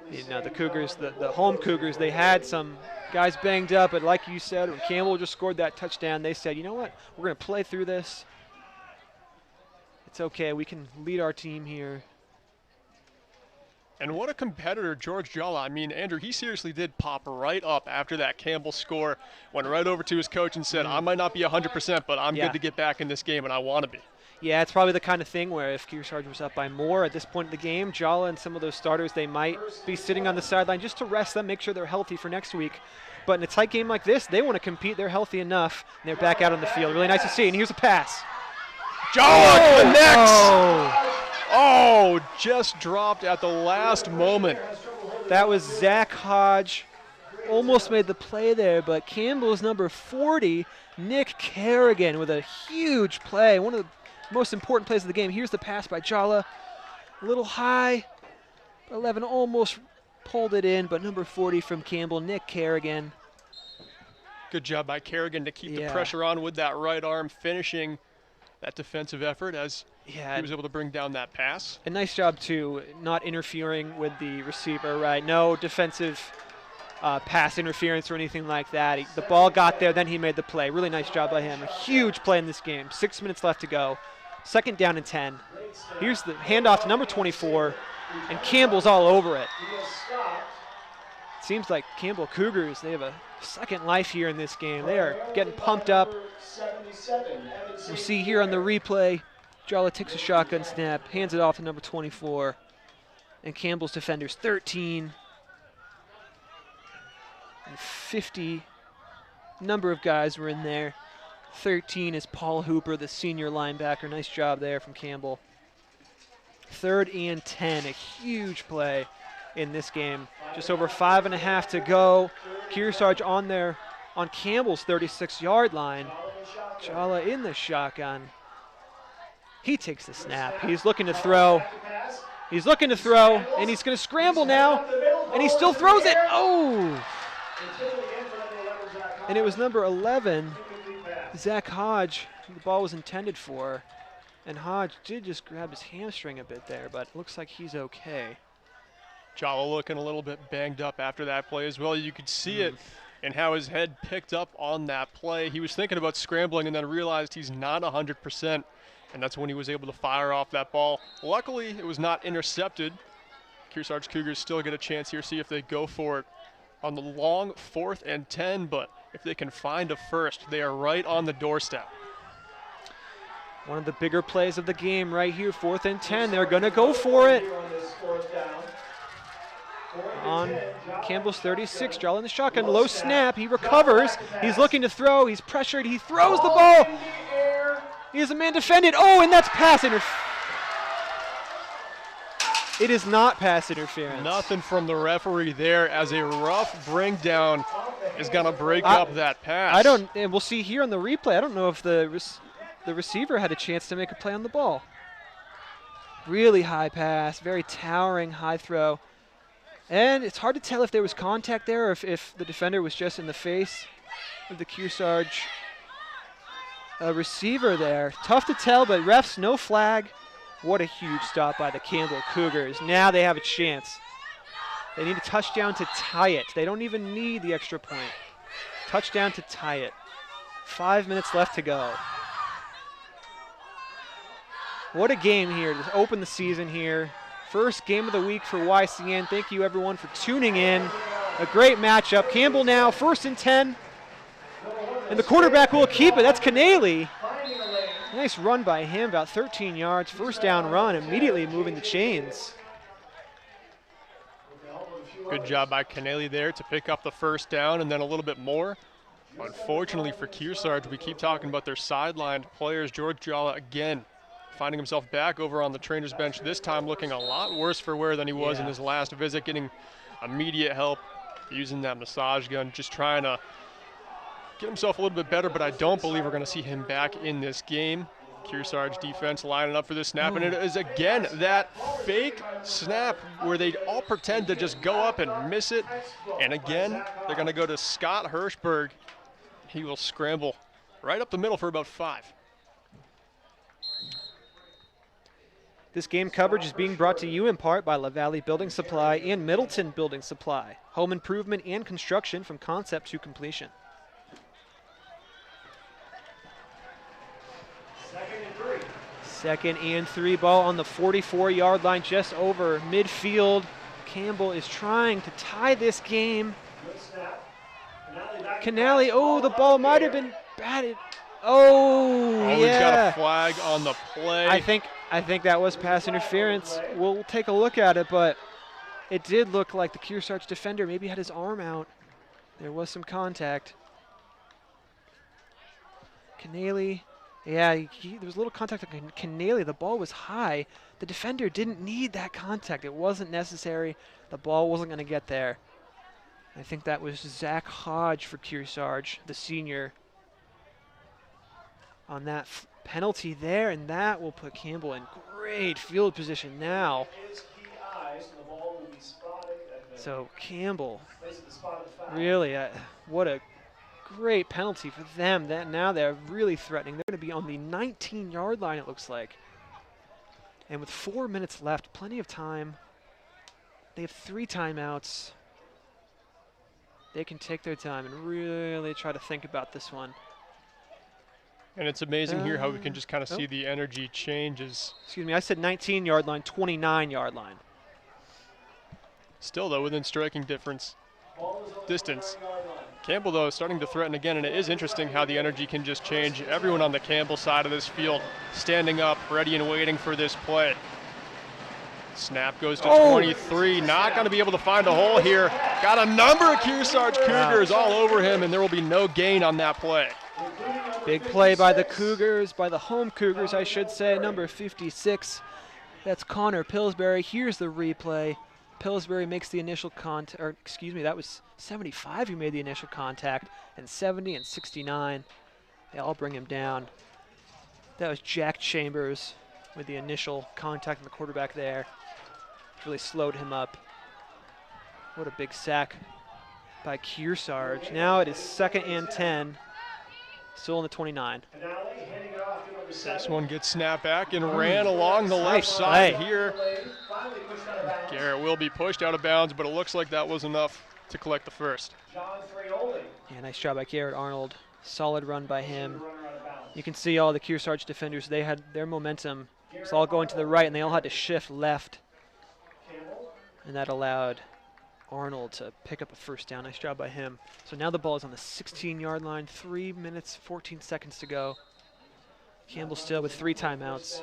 You know, the Cougars, the home Cougars, they had some guys banged up, but like you said, when Campbell just scored that touchdown, they said, you know what, we're going to play through this. It's okay, we can lead our team here.
And what a competitor George Jala. I mean, Andrew, he seriously did pop right up after that Campbell score, went right over to his coach and said, I might not be 100%, but I'm good to get back in this game, and I want to be.
Yeah, it's probably the kind of thing where if Kearsarge was up by more at this point in the game, Jala and some of those starters, they might be sitting on the sideline just to rest them, make sure they're healthy for next week. But in a tight game like this, they want to compete. They're healthy enough, and they're back out on the field. Really nice to see. And here's a pass.
Jala connects! Oh, just dropped at the last moment.
That was Zach Hodge. Almost made the play there, but Campbell's number 40, Nick Kerrigan, with a huge play. One of the most important plays of the game. Here's the pass by Jala. A little high. 11 almost pulled it in, but number 40 from Campbell, Nick Kerrigan.
Good job by Kerrigan to keep the pressure on with that right arm, finishing that defensive effort as he was able to bring down that pass.
A nice job, too, not interfering with the receiver, right? No defensive pass interference or anything like that. The ball got there, then he made the play. Really nice job by him. A huge play in this game. 6 minutes left to go. 2nd down and 10. Here's the handoff to number 24, and Campbell's all over it. Seems like Campbell Cougars, they have a second life here in this game. They are getting pumped up. We'll see here on the replay, Jala takes a shotgun snap, hands it off to number 24, and Campbell's defenders 13 and 50. Number of guys were in there. 13 is Paul Hooper, the senior linebacker. Nice job there from Campbell. 3rd and 10, a huge play in this game. Just over 5.5 to go. Kearsarge on Campbell's 36-yard line. Jala in the shotgun. He takes the snap. He's looking to throw. He's looking to throw, and he's going to scramble now, and he still throws it. Oh! And it was number 11, Zach Hodge, who the ball was intended for. And Hodge did just grab his hamstring a bit there, but it looks like he's okay.
Jala looking a little bit banged up after that play as well. You could see it in how his head picked up on that play. He was thinking about scrambling and then realized he's not 100%, and that's when he was able to fire off that ball. Luckily, it was not intercepted. Kearsarge Cougars still get a chance here, see if they go for it on the long 4th and 10, but if they can find a first, they are right on the doorstep.
One of the bigger plays of the game right here, 4th and 10. They're going to go for it. On Campbell's 36, Jala in the shotgun, low snap, he recovers, he's looking to throw, he's pressured, he throws the ball. He has a man defended, and that's pass interference. It is not pass interference.
Nothing from the referee there as a rough bring down is going to break up that pass.
And we'll see here on the replay, I don't know if the receiver had a chance to make a play on the ball. Really high pass, very towering high throw. And it's hard to tell if there was contact there or if the defender was just in the face of the Kearsarge a receiver there. Tough to tell, but refs, no flag. What a huge stop by the Campbell Cougars. Now they have a chance. They need a touchdown to tie it. They don't even need the extra point. Touchdown to tie it. 5 minutes left to go. What a game here to open the season here. First game of the week for YCN. Thank you everyone for tuning in. A great matchup. Campbell now 1st and 10. And the quarterback will keep it. That's Canale. Nice run by him, about 13 yards. First down run, immediately moving the chains.
Good job by Canale there to pick up the first down and then a little bit more. Unfortunately for Kearsarge, we keep talking about their sidelined players. George Jala again finding himself back over on the trainer's bench, this time looking a lot worse for wear than he was in his last visit, getting immediate help, using that massage gun, just trying to get himself a little bit better, but I don't believe we're going to see him back in this game. Kearsarge defense lining up for this snap, and it is again that fake snap where they all pretend to just go up and miss it. And again, they're going to go to Scott Hirschberg. He will scramble right up the middle for about 5.
This game coverage is being brought to you in part by La Valley Building Supply and Middleton Building Supply. Home improvement and construction from concept to completion. 2nd and 3, ball on the 44-yard line, just over midfield. Campbell is trying to tie this game. Canale, oh, the ball might have been batted. Oh, yeah.
We've got a flag on the play.
I think that was pass interference. We'll take a look at it, but it did look like the Kearsarge defender maybe had his arm out. There was some contact. Canale, yeah, there was a little contact on Canale. The ball was high. The defender didn't need that contact. It wasn't necessary. The ball wasn't going to get there. I think that was Zach Hodge for Kearsarge, the senior, on that penalty there, and that will put Campbell in great field position now. So Campbell, really, what a great penalty for them. That now they're really threatening. They're going to be on the 19-yard line, it looks like. And with 4 minutes left, plenty of time. They have 3 timeouts. They can take their time and really try to think about this one.
And it's amazing here how we can just kind of see the energy changes.
Excuse me, I said 19-yard line, 29-yard line.
Still, though, within striking distance. Campbell, though, is starting to threaten again, and it is interesting how the energy can just change. Everyone on the Campbell side of this field standing up, ready and waiting for this play. Snap goes to 23, not going to be able to find a hole here. Got a number of Kearsarge Cougars all over him, and there will be no gain on that play.
Big play by the Cougars, by the home Cougars, I should say, number 56. That's Connor Pillsbury. Here's the replay. Pillsbury makes the initial contact, or excuse me, that was 75 who made the initial contact, and 70 and 69. They all bring him down. That was Jack Chambers with the initial contact on the quarterback there. Really slowed him up. What a big sack by Kearsarge. Now it is 2nd and 10. Still in the 29.
This one gets snapped back and ran along the left side here. Garrett will be pushed out of bounds, but it looks like that was enough to collect the first.
Yeah, nice job by Garrett Arnold. Solid run by him. You can see all the Kearsarge defenders, they had their momentum. It's all going to the right, and they all had to shift left. And that allowed Arnold to pick up a first down. Nice job by him. So now the ball is on the 16-yard line. 3 minutes, 14 seconds to go. Campbell still with 3 timeouts.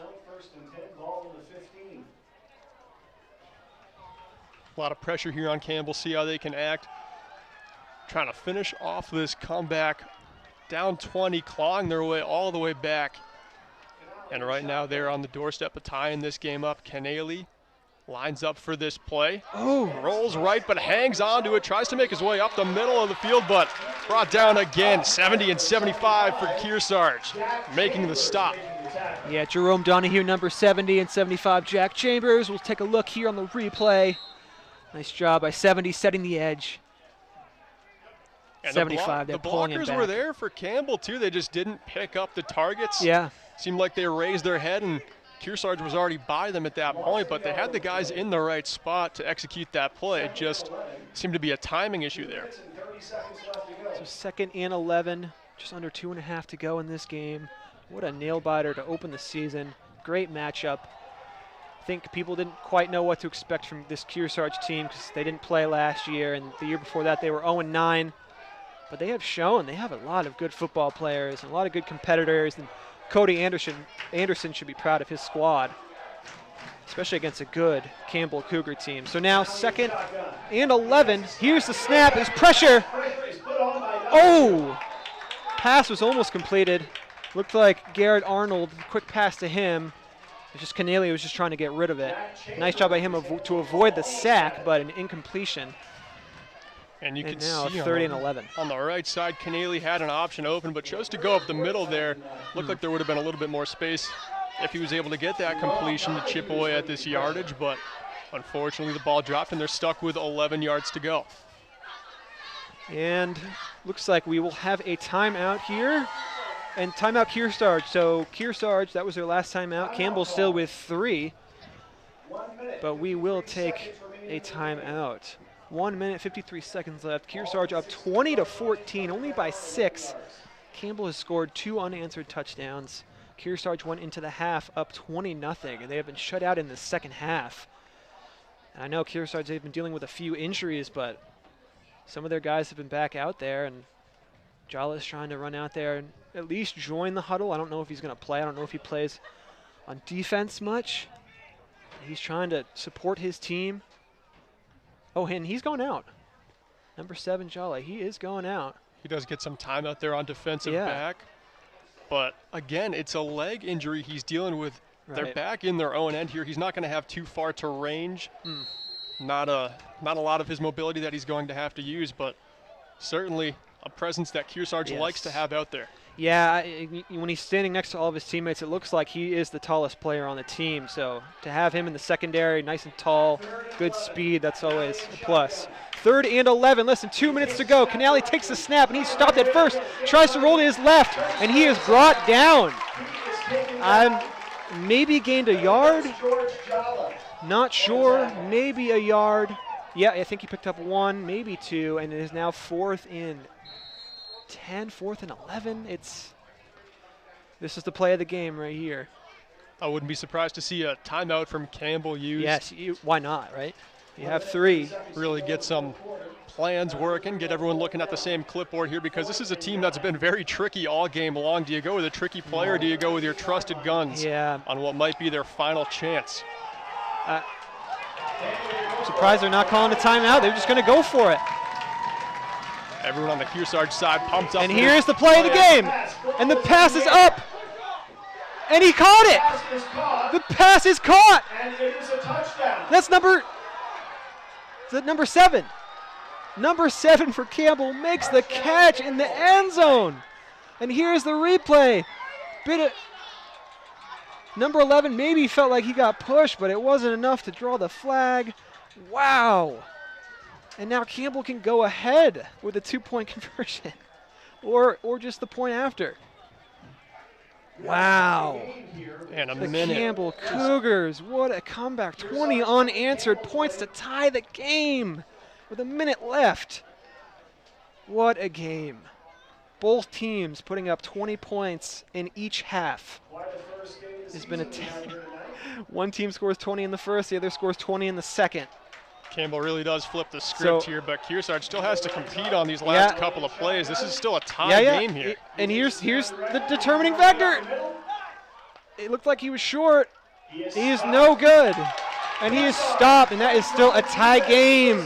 A lot of pressure here on Campbell. See how they can act. Trying to finish off this comeback. Down 20, clawing their way all the way back. And right now they're on the doorstep of tying this game up. Canale lines up for this play. Rolls right, but hangs on to it. Tries to make his way up the middle of the field, but brought down again. 70 and 75 for Kearsarge, making the stop.
Yeah, Jerome Donahue, number 70 and 75. Jack Chambers. We'll take a look here on the replay. Nice job by 70, setting the edge.
And
75.
The
They're pulling him
blockers
back.
were there for Campbell, too. They just didn't pick up the targets.
Yeah.
Seemed like they raised their head, and Kearsarge was already by them at that point, but they had the guys in the right spot to execute that play. It just seemed to be a timing issue there.
So 2nd and 11, just under 2.5 to go in this game. What a nail-biter to open the season. Great matchup. I think people didn't quite know what to expect from this Kearsarge team because they didn't play last year, and the year before that they were 0-9. But they have shown they have a lot of good football players and a lot of good competitors, and Cody Anderson should be proud of his squad, especially against a good Campbell Cougar team. So now 2nd and 11. Here's the snap. There's pressure. Oh! Pass was almost completed. Looked like Garrett Arnold, quick pass to him. It's just Canelli was just trying to get rid of it. Nice job by him to avoid the sack, but an incompletion.
And you can
now
see
30 and 11.
On the right side, Canelli had an option open, but chose to go up the middle there. Looked like there would have been a little bit more space if he was able to get that completion to chip away at this yardage, but unfortunately the ball dropped and they're stuck with 11 yards to go.
And looks like we will have a timeout here. And timeout Kearsarge. So Kearsarge, that was their last timeout. Campbell still with 3. But we will take a timeout. 1 minute, 53 seconds left. Kearsarge up 20-14, only by 6. Campbell has scored 2 unanswered touchdowns. Kearsarge went into the half up 20-0, and they have been shut out in the second half. And I know Kearsarge, they've been dealing with a few injuries, but some of their guys have been back out there, and Jala's trying to run out there and at least join the huddle. I don't know if he's going to play. I don't know if he plays on defense much. He's trying to support his team. Oh, and he's going out. Number 7, Jala, he is going out.
He does get some time out there on defensive back. But, again, it's a leg injury he's dealing with. Right. They're back in their own end here. He's not going to have too far to range. Not a lot of his mobility that he's going to have to use, but certainly a presence that Kearsarge likes to have out there.
Yeah, when he's standing next to all of his teammates, it looks like he is the tallest player on the team. So to have him in the secondary, nice and tall, good speed, that's always a plus. 3rd and 11, less than 2 minutes to go. Canali takes the snap, and he's stopped at first. Tries to roll to his left, and he is brought down. Maybe gained a yard. Not sure. Maybe a yard. Yeah, I think he picked up 1, maybe 2, and it is now 4th and 10, 4th and 11. This is the play of the game right here.
I wouldn't be surprised to see a timeout from Campbell used.
Yes, why not, right? You have 3.
Really get some plans working, get everyone looking at the same clipboard here, because this is a team that's been very tricky all game long. Do you go with a tricky player, or do you go with your trusted guns on what might be their final chance?
I'm surprised they're not calling a timeout. They're just going to go for it.
Everyone on the Kearsarge side pumped up.
And here's the play of the game. And the pass is up. And he caught it. The pass is caught.
And it is a touchdown.
That's number 7. Number 7 for Campbell makes the catch in the end zone. And here's the replay. Number 11 maybe felt like he got pushed, but it wasn't enough to draw the flag. Wow. And now Campbell can go ahead with a 2-point conversion or just the point after. Wow.
And a
the
minute.
Campbell Cougars, what a comeback. 20 unanswered points to tie the game with a minute left. What a game. Both teams putting up 20 points in each half. It's been one team scores 20 in the first, the other scores 20 in the second.
Campbell really does flip the script here, but Kearsarge still has to compete on these last couple of plays. This is still a tie game here.
And here's the determining factor. It looked like he was short. He is no good. And he is stopped, and that is still a tie game.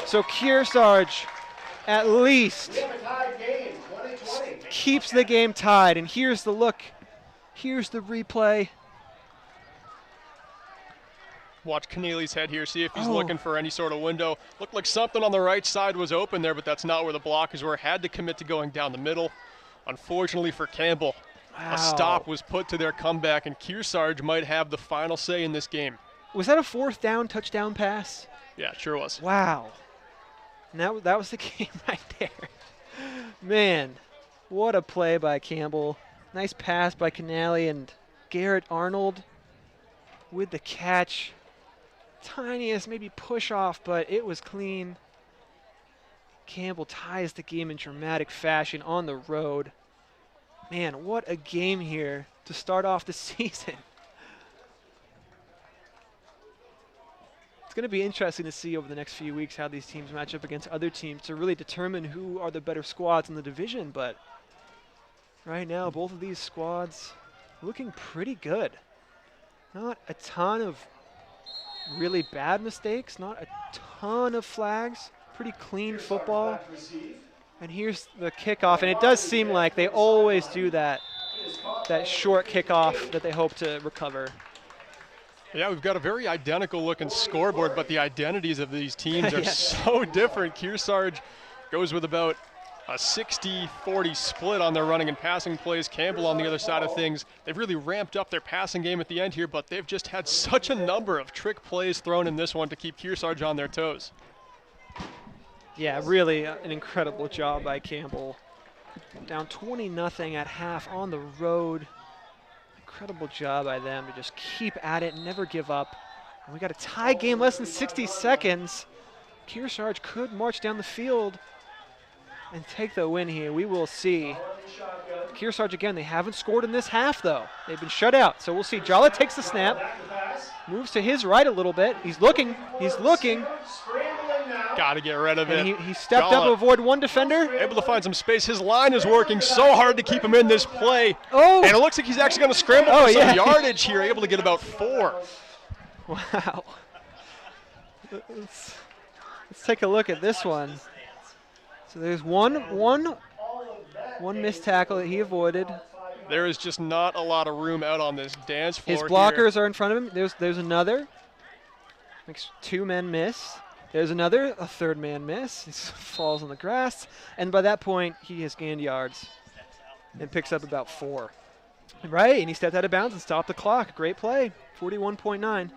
So Kearsarge at least keeps the game tied. And here's the look. Here's the replay.
Watch Keneally's head here, see if he's looking for any sort of window. Looked like something on the right side was open there, but that's not where the blockers were. Had to commit to going down the middle. Unfortunately for Campbell, a stop was put to their comeback, and Kearsarge might have the final say in this game.
Was that a 4th down touchdown pass?
Yeah, it sure was.
Wow. And that was the game right there. Man, what a play by Campbell. Nice pass by Canali, and Garrett Arnold with the catch. Tiniest maybe push off, but it was clean. Campbell ties the game in dramatic fashion on the road. Man, what a game here to start off the season. It's going to be interesting to see over the next few weeks how these teams match up against other teams to really determine who are the better squads in the division. But right now, both of these squads looking pretty good. Not a ton of really bad mistakes, not a ton of flags, pretty clean football. And here's the kickoff, and it does seem like they always do that short kickoff that they hope to recover.
Yeah, we've got a very identical looking scoreboard, but the identities of these teams are so different. Kearsarge goes with about a 60-40 split on their running and passing plays. Campbell on the other side of things. They've really ramped up their passing game at the end here, but they've just had such a number of trick plays thrown in this one to keep Kearsarge on their toes.
Yeah, really an incredible job by Campbell. Down 20-0 at half on the road. Incredible job by them to just keep at it and never give up. And we got a tie game, less than 60 seconds. Kearsarge could march down the field and take the win here. We will see. Kearsarge again, they haven't scored in this half though. They've been shut out, so we'll see. Jala takes the snap, moves to his right a little bit. He's looking.
Got to get rid of it.
He stepped up to avoid one defender.
Able to find some space. His line is working so hard to keep him in this play.
Oh!
And it looks like he's actually going to scramble for some yardage here, able to get about 4.
Wow. Let's take a look at this one. So there's one missed tackle that he avoided.
There is just not a lot of room out on this dance floor.
His blockers are in front of him. There's another. Makes 2 men miss. There's another, a 3rd man miss. He falls on the grass. And by that point, he has gained yards and picks up about 4. Right, and he stepped out of bounds and stopped the clock. Great play, 41.9.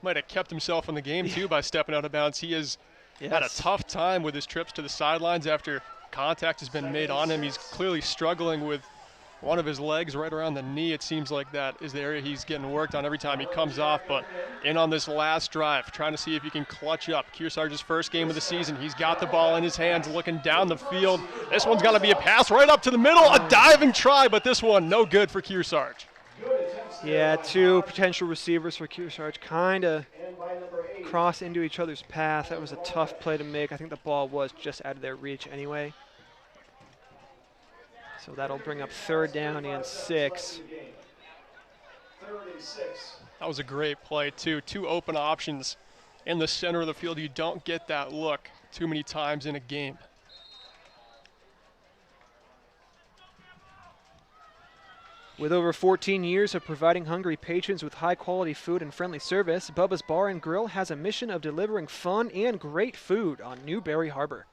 Might have kept himself in the game, too, by stepping out of bounds. He has had a tough time with his trips to the sidelines after contact has been made on him. He's clearly struggling with one of his legs right around the knee. It seems like that is the area he's getting worked on every time he comes off. But in on this last drive, trying to see if he can clutch up. Kearsarge's first game of the season. He's got the ball in his hands, looking down the field. This one's got to be a pass right up to the middle. A diving try, but this one no good for Kearsarge.
Yeah, 2 potential receivers for Kearsarge kind of cross into each other's path. That was a tough play to make. I think the ball was just out of their reach anyway. So that'll bring up 3rd down and 6.
That was a great play, too. 2 open options in the center of the field. You don't get that look too many times in a game.
With over 14 years of providing hungry patrons with high-quality food and friendly service, Bubba's Bar and Grill has a mission of delivering fun and great food on Newberry Harbor.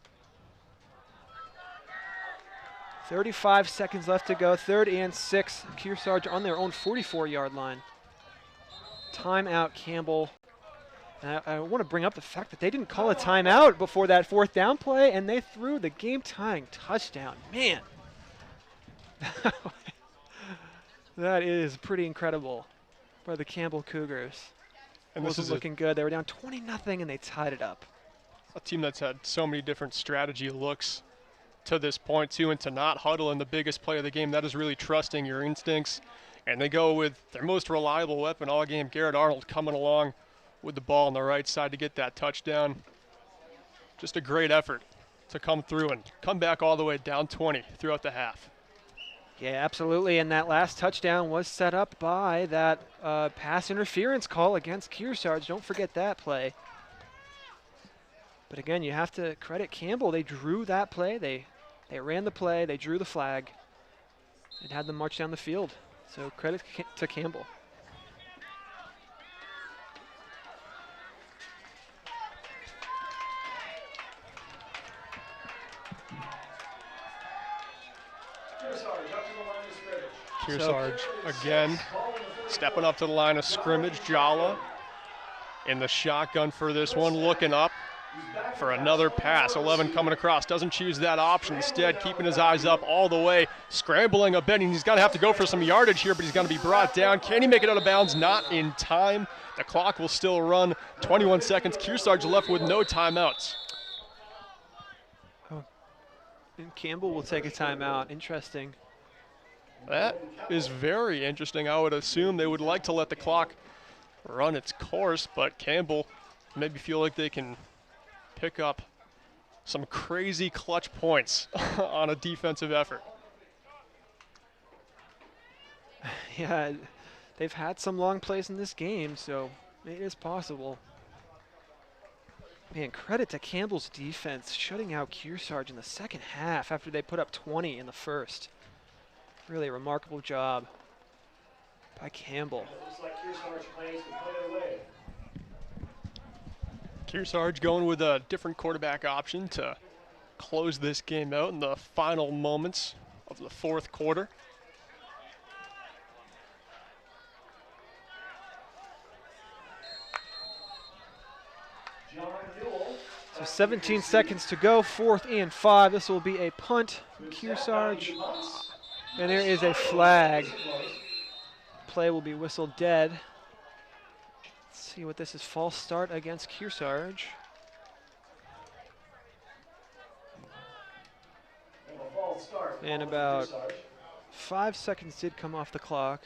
35 seconds left to go, 3rd and 6. Kearsarge on their own 44-yard line. Timeout, Campbell. And I want to bring up the fact that they didn't call a timeout before that 4th down play, and they threw the game-tying touchdown. Man. That is pretty incredible by the Campbell Cougars.
And this is
looking good. They were down 20-0, and they tied it up.
A team that's had so many different strategy looks to this point, too, and to not huddle in the biggest play of the game. That is really trusting your instincts. And they go with their most reliable weapon all game, Garrett Arnold, coming along with the ball on the right side to get that touchdown. Just a great effort to come through and come back all the way down 20 throughout the half.
Yeah, absolutely, and that last touchdown was set up by that pass interference call against Kearsarge. Don't forget that play. But again, you have to credit Campbell. They drew that play. They ran the play. They drew the flag. It had them march down the field. So credit to Campbell.
Kearsarge again stepping up to the line of scrimmage. Jala in the shotgun for this one, looking up, for another pass. 11 coming across, doesn't choose that option. Instead, keeping his eyes up all the way, scrambling a bit, and he's going to have to go for some yardage here, but he's going to be brought down. Can he make it out of bounds? Not in time. The clock will still run. 21 seconds. Kearsarge left with no timeouts.
Oh. And Campbell will take a timeout. Interesting.
That is very interesting. I would assume they would like to let the clock run its course, but Campbell maybe feel like they can pick up some crazy clutch points on a defensive effort.
Yeah, they've had some long plays in this game, so it is possible. Man, credit to Campbell's defense shutting out Kearsarge in the second half after they put up 20 in the first. Really a remarkable job by Campbell.
Looks like Kearsarge plans to play it away.
Kearsarge going with a different quarterback option to close this game out in the final moments of the fourth quarter.
So 17 seconds to go, 4th and 5. This will be a punt from Kearsarge. And there is a flag. Play will be whistled dead. Let's see what this is. False start against Kearsarge. And about 5 seconds did come off the clock.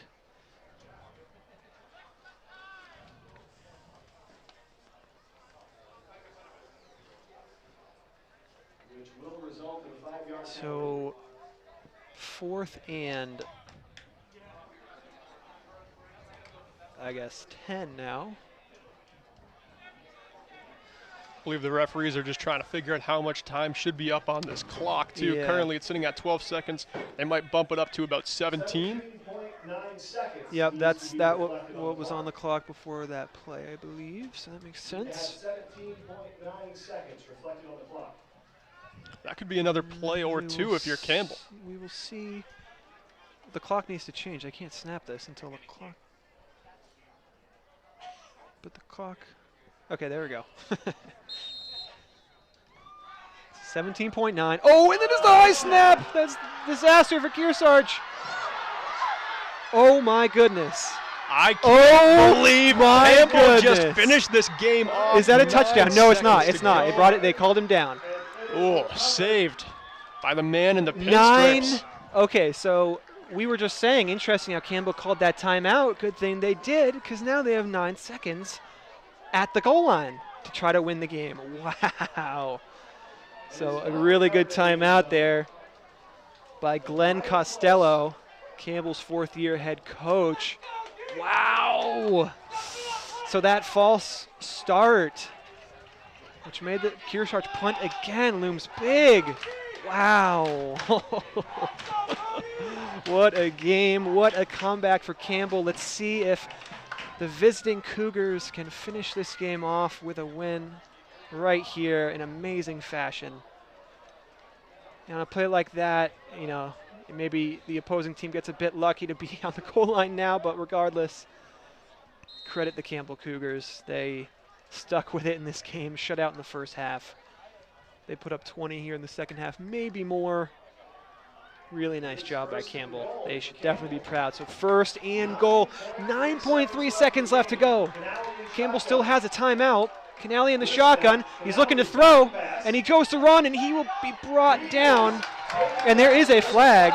So 4th and I guess 10 now.
I believe the referees are just trying to figure out how much time should be up on this clock too.
Yeah.
Currently it's sitting at 12 seconds. They might bump it up to about 17.
Yep, that's what was on the clock before that play, I believe. So that makes sense.
17.9 seconds reflected on the clock.
That could be another play or two if you're Campbell.
We will see. The clock needs to change. I can't snap this until the clock. But the clock. Okay, there we go. 17.9. Oh, and then it's the high snap. That's disaster for Kearsarge. Oh my goodness.
I can't believe Campbell just
goodness.
finished this game off.
Is that a touchdown? No, it's not. It's not.
Go.
It brought it. They called him down.
Oh, saved by the man in the pinstripes.
9. Okay, so we were just saying, interesting how Campbell called that timeout. Good thing they did, because now they have 9 seconds at the goal line to try to win the game. Wow. So a really good timeout there by Glenn Costello, Campbell's 4th-year head coach. Wow. So that false start, which made the Kearsarge punt again, looms big. Wow. What a game. What a comeback for Campbell. Let's see if the visiting Cougars can finish this game off with a win right here in amazing fashion. And on a play like that, you know, maybe the opposing team gets a bit lucky to be on the goal line now, but regardless, credit the Campbell Cougars. They stuck with it in this game, shut out in the first half. They put up 20 here in the second half, maybe more. Really nice job by Campbell. They should definitely be proud. So 1st and goal, 9.3 seconds left to go. Campbell still has a timeout. Canale in the shotgun. He's looking to throw, and he goes to run, and he will be brought down. And there is a flag,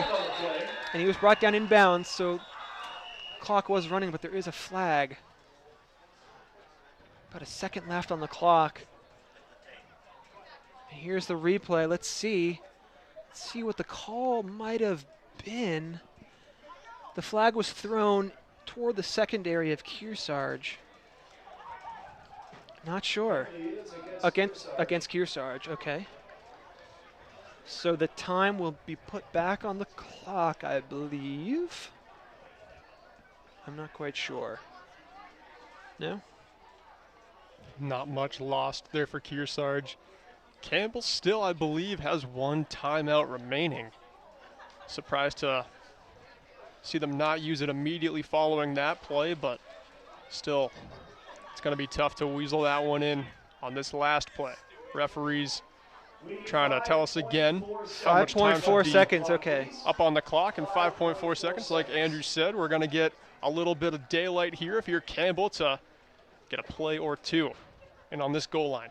and he was brought down in bounds, so clock was running, but there is a flag. About a second left on the clock. And here's the replay. Let's see. Let's see what the call might have been. The flag was thrown toward the secondary of Kearsarge. Not sure. Against Kearsarge, okay. So the time will be put back on the clock, I believe. I'm not quite sure. No?
Not much lost there for Kearsarge. Campbell still, I believe, has 1 timeout remaining. Surprised to see them not use it immediately following that play, but still, it's going to be tough to weasel that one in on this last play. Referees trying to tell us again.
5.4 seconds, okay.
Up on the clock in 5.4 seconds. Like Andrew said, we're going to get a little bit of daylight here if you're Campbell to get a play or two. And on this goal line.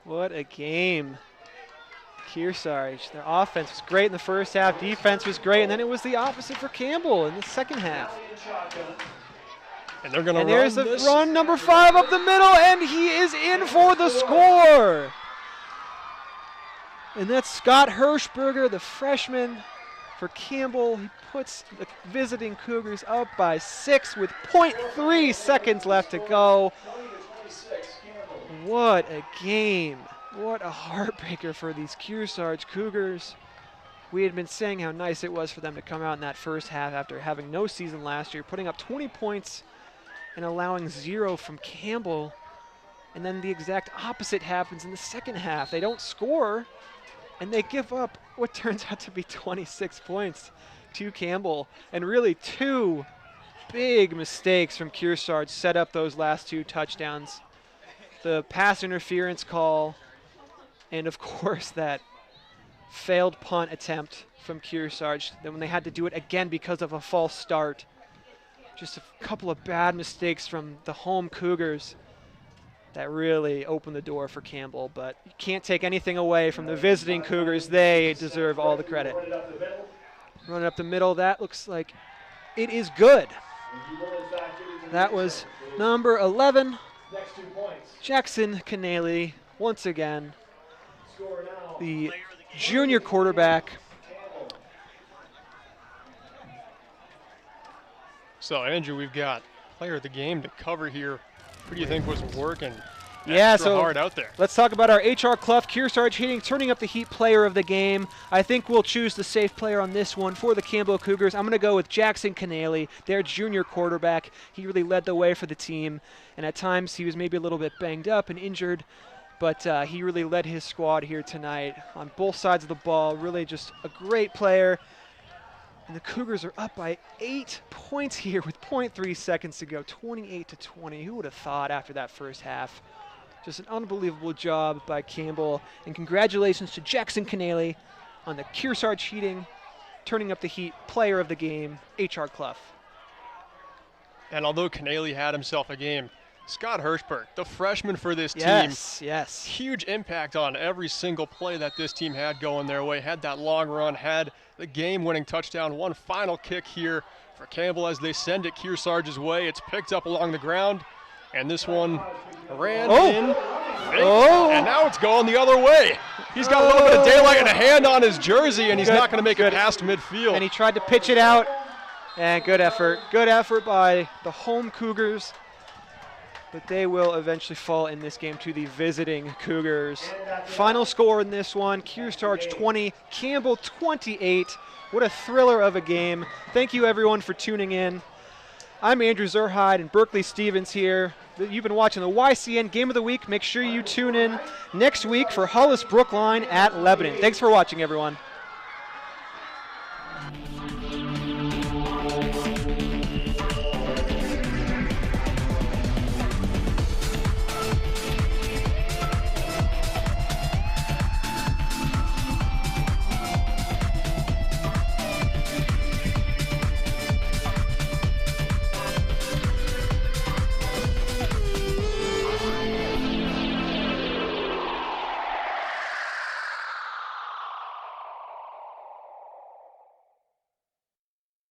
What a game. Kearsarge, their offense was great in the first half, defense was great, and then it was the opposite for Campbell in the second half.
And they're going to run
there's the
this.
Run number 5 up the middle, and he is in for the score. And that's Scott Hirschberger, the freshman for Campbell. He puts the visiting Cougars up by 6 with 0.3 seconds left to go. What a game. What a heartbreaker for these Kearsarge Cougars. We had been saying how nice it was for them to come out in that first half after having no season last year, putting up 20 points and allowing 0 from Campbell. And then the exact opposite happens in the second half. They don't score, and they give up what turns out to be 26 points to Campbell. And really 2 big mistakes from Kearsarge set up those last 2 touchdowns. The pass interference call, and of course that failed punt attempt from Kearsarge. Then when they had to do it again because of a false start. Just a couple of bad mistakes from the home Cougars that really opened the door for Campbell. But you can't take anything away from the visiting Cougars. They deserve all the credit. Running up the middle, that looks like it is good. That was number 11, Jackson Canelli, once again, the junior quarterback.
So, Andrew, we've got player of the game to cover here. Who do you think was working
extra
hard out there?
Let's talk about our H.R. Clough, Kearsarge hitting, turning up the heat player of the game. I think we'll choose the safe player on this one for the Campbell Cougars. I'm going to go with Jackson Canelli, their junior quarterback. He really led the way for the team, and at times he was maybe a little bit banged up and injured, but he really led his squad here tonight on both sides of the ball. Really just a great player. And the Cougars are up by 8 points here with 0.3 seconds to go, 28-20. Who would have thought after that first half? Just an unbelievable job by Campbell. And congratulations to Jackson Canelli on the Kearsarge Heating, turning up the heat player of the game, H.R. Clough.
And although Canelli had himself a game, Scott Hirschberg, the freshman for this team.
Yes.
Huge impact on every single play that this team had going their way. Had that long run, had the game-winning touchdown. One final kick here for Campbell as they send it Kearsarge's way. It's picked up along the ground, and this one ran in. And now it's going the other way. He's got a little bit of daylight and a hand on his jersey, and he's not going to make it past midfield.
And he tried to pitch it out, and good effort. Good effort by the home Cougars. But they will eventually fall in this game to the visiting Cougars. Final score in this one, Kearsarge 20, Campbell 28. What a thriller of a game. Thank you everyone for tuning in. I'm Andrew Zerhide and Berkeley Stevens here. You've been watching the YCN Game of the Week. Make sure you tune in next week for Hollis Brookline at Lebanon. Thanks for watching, everyone.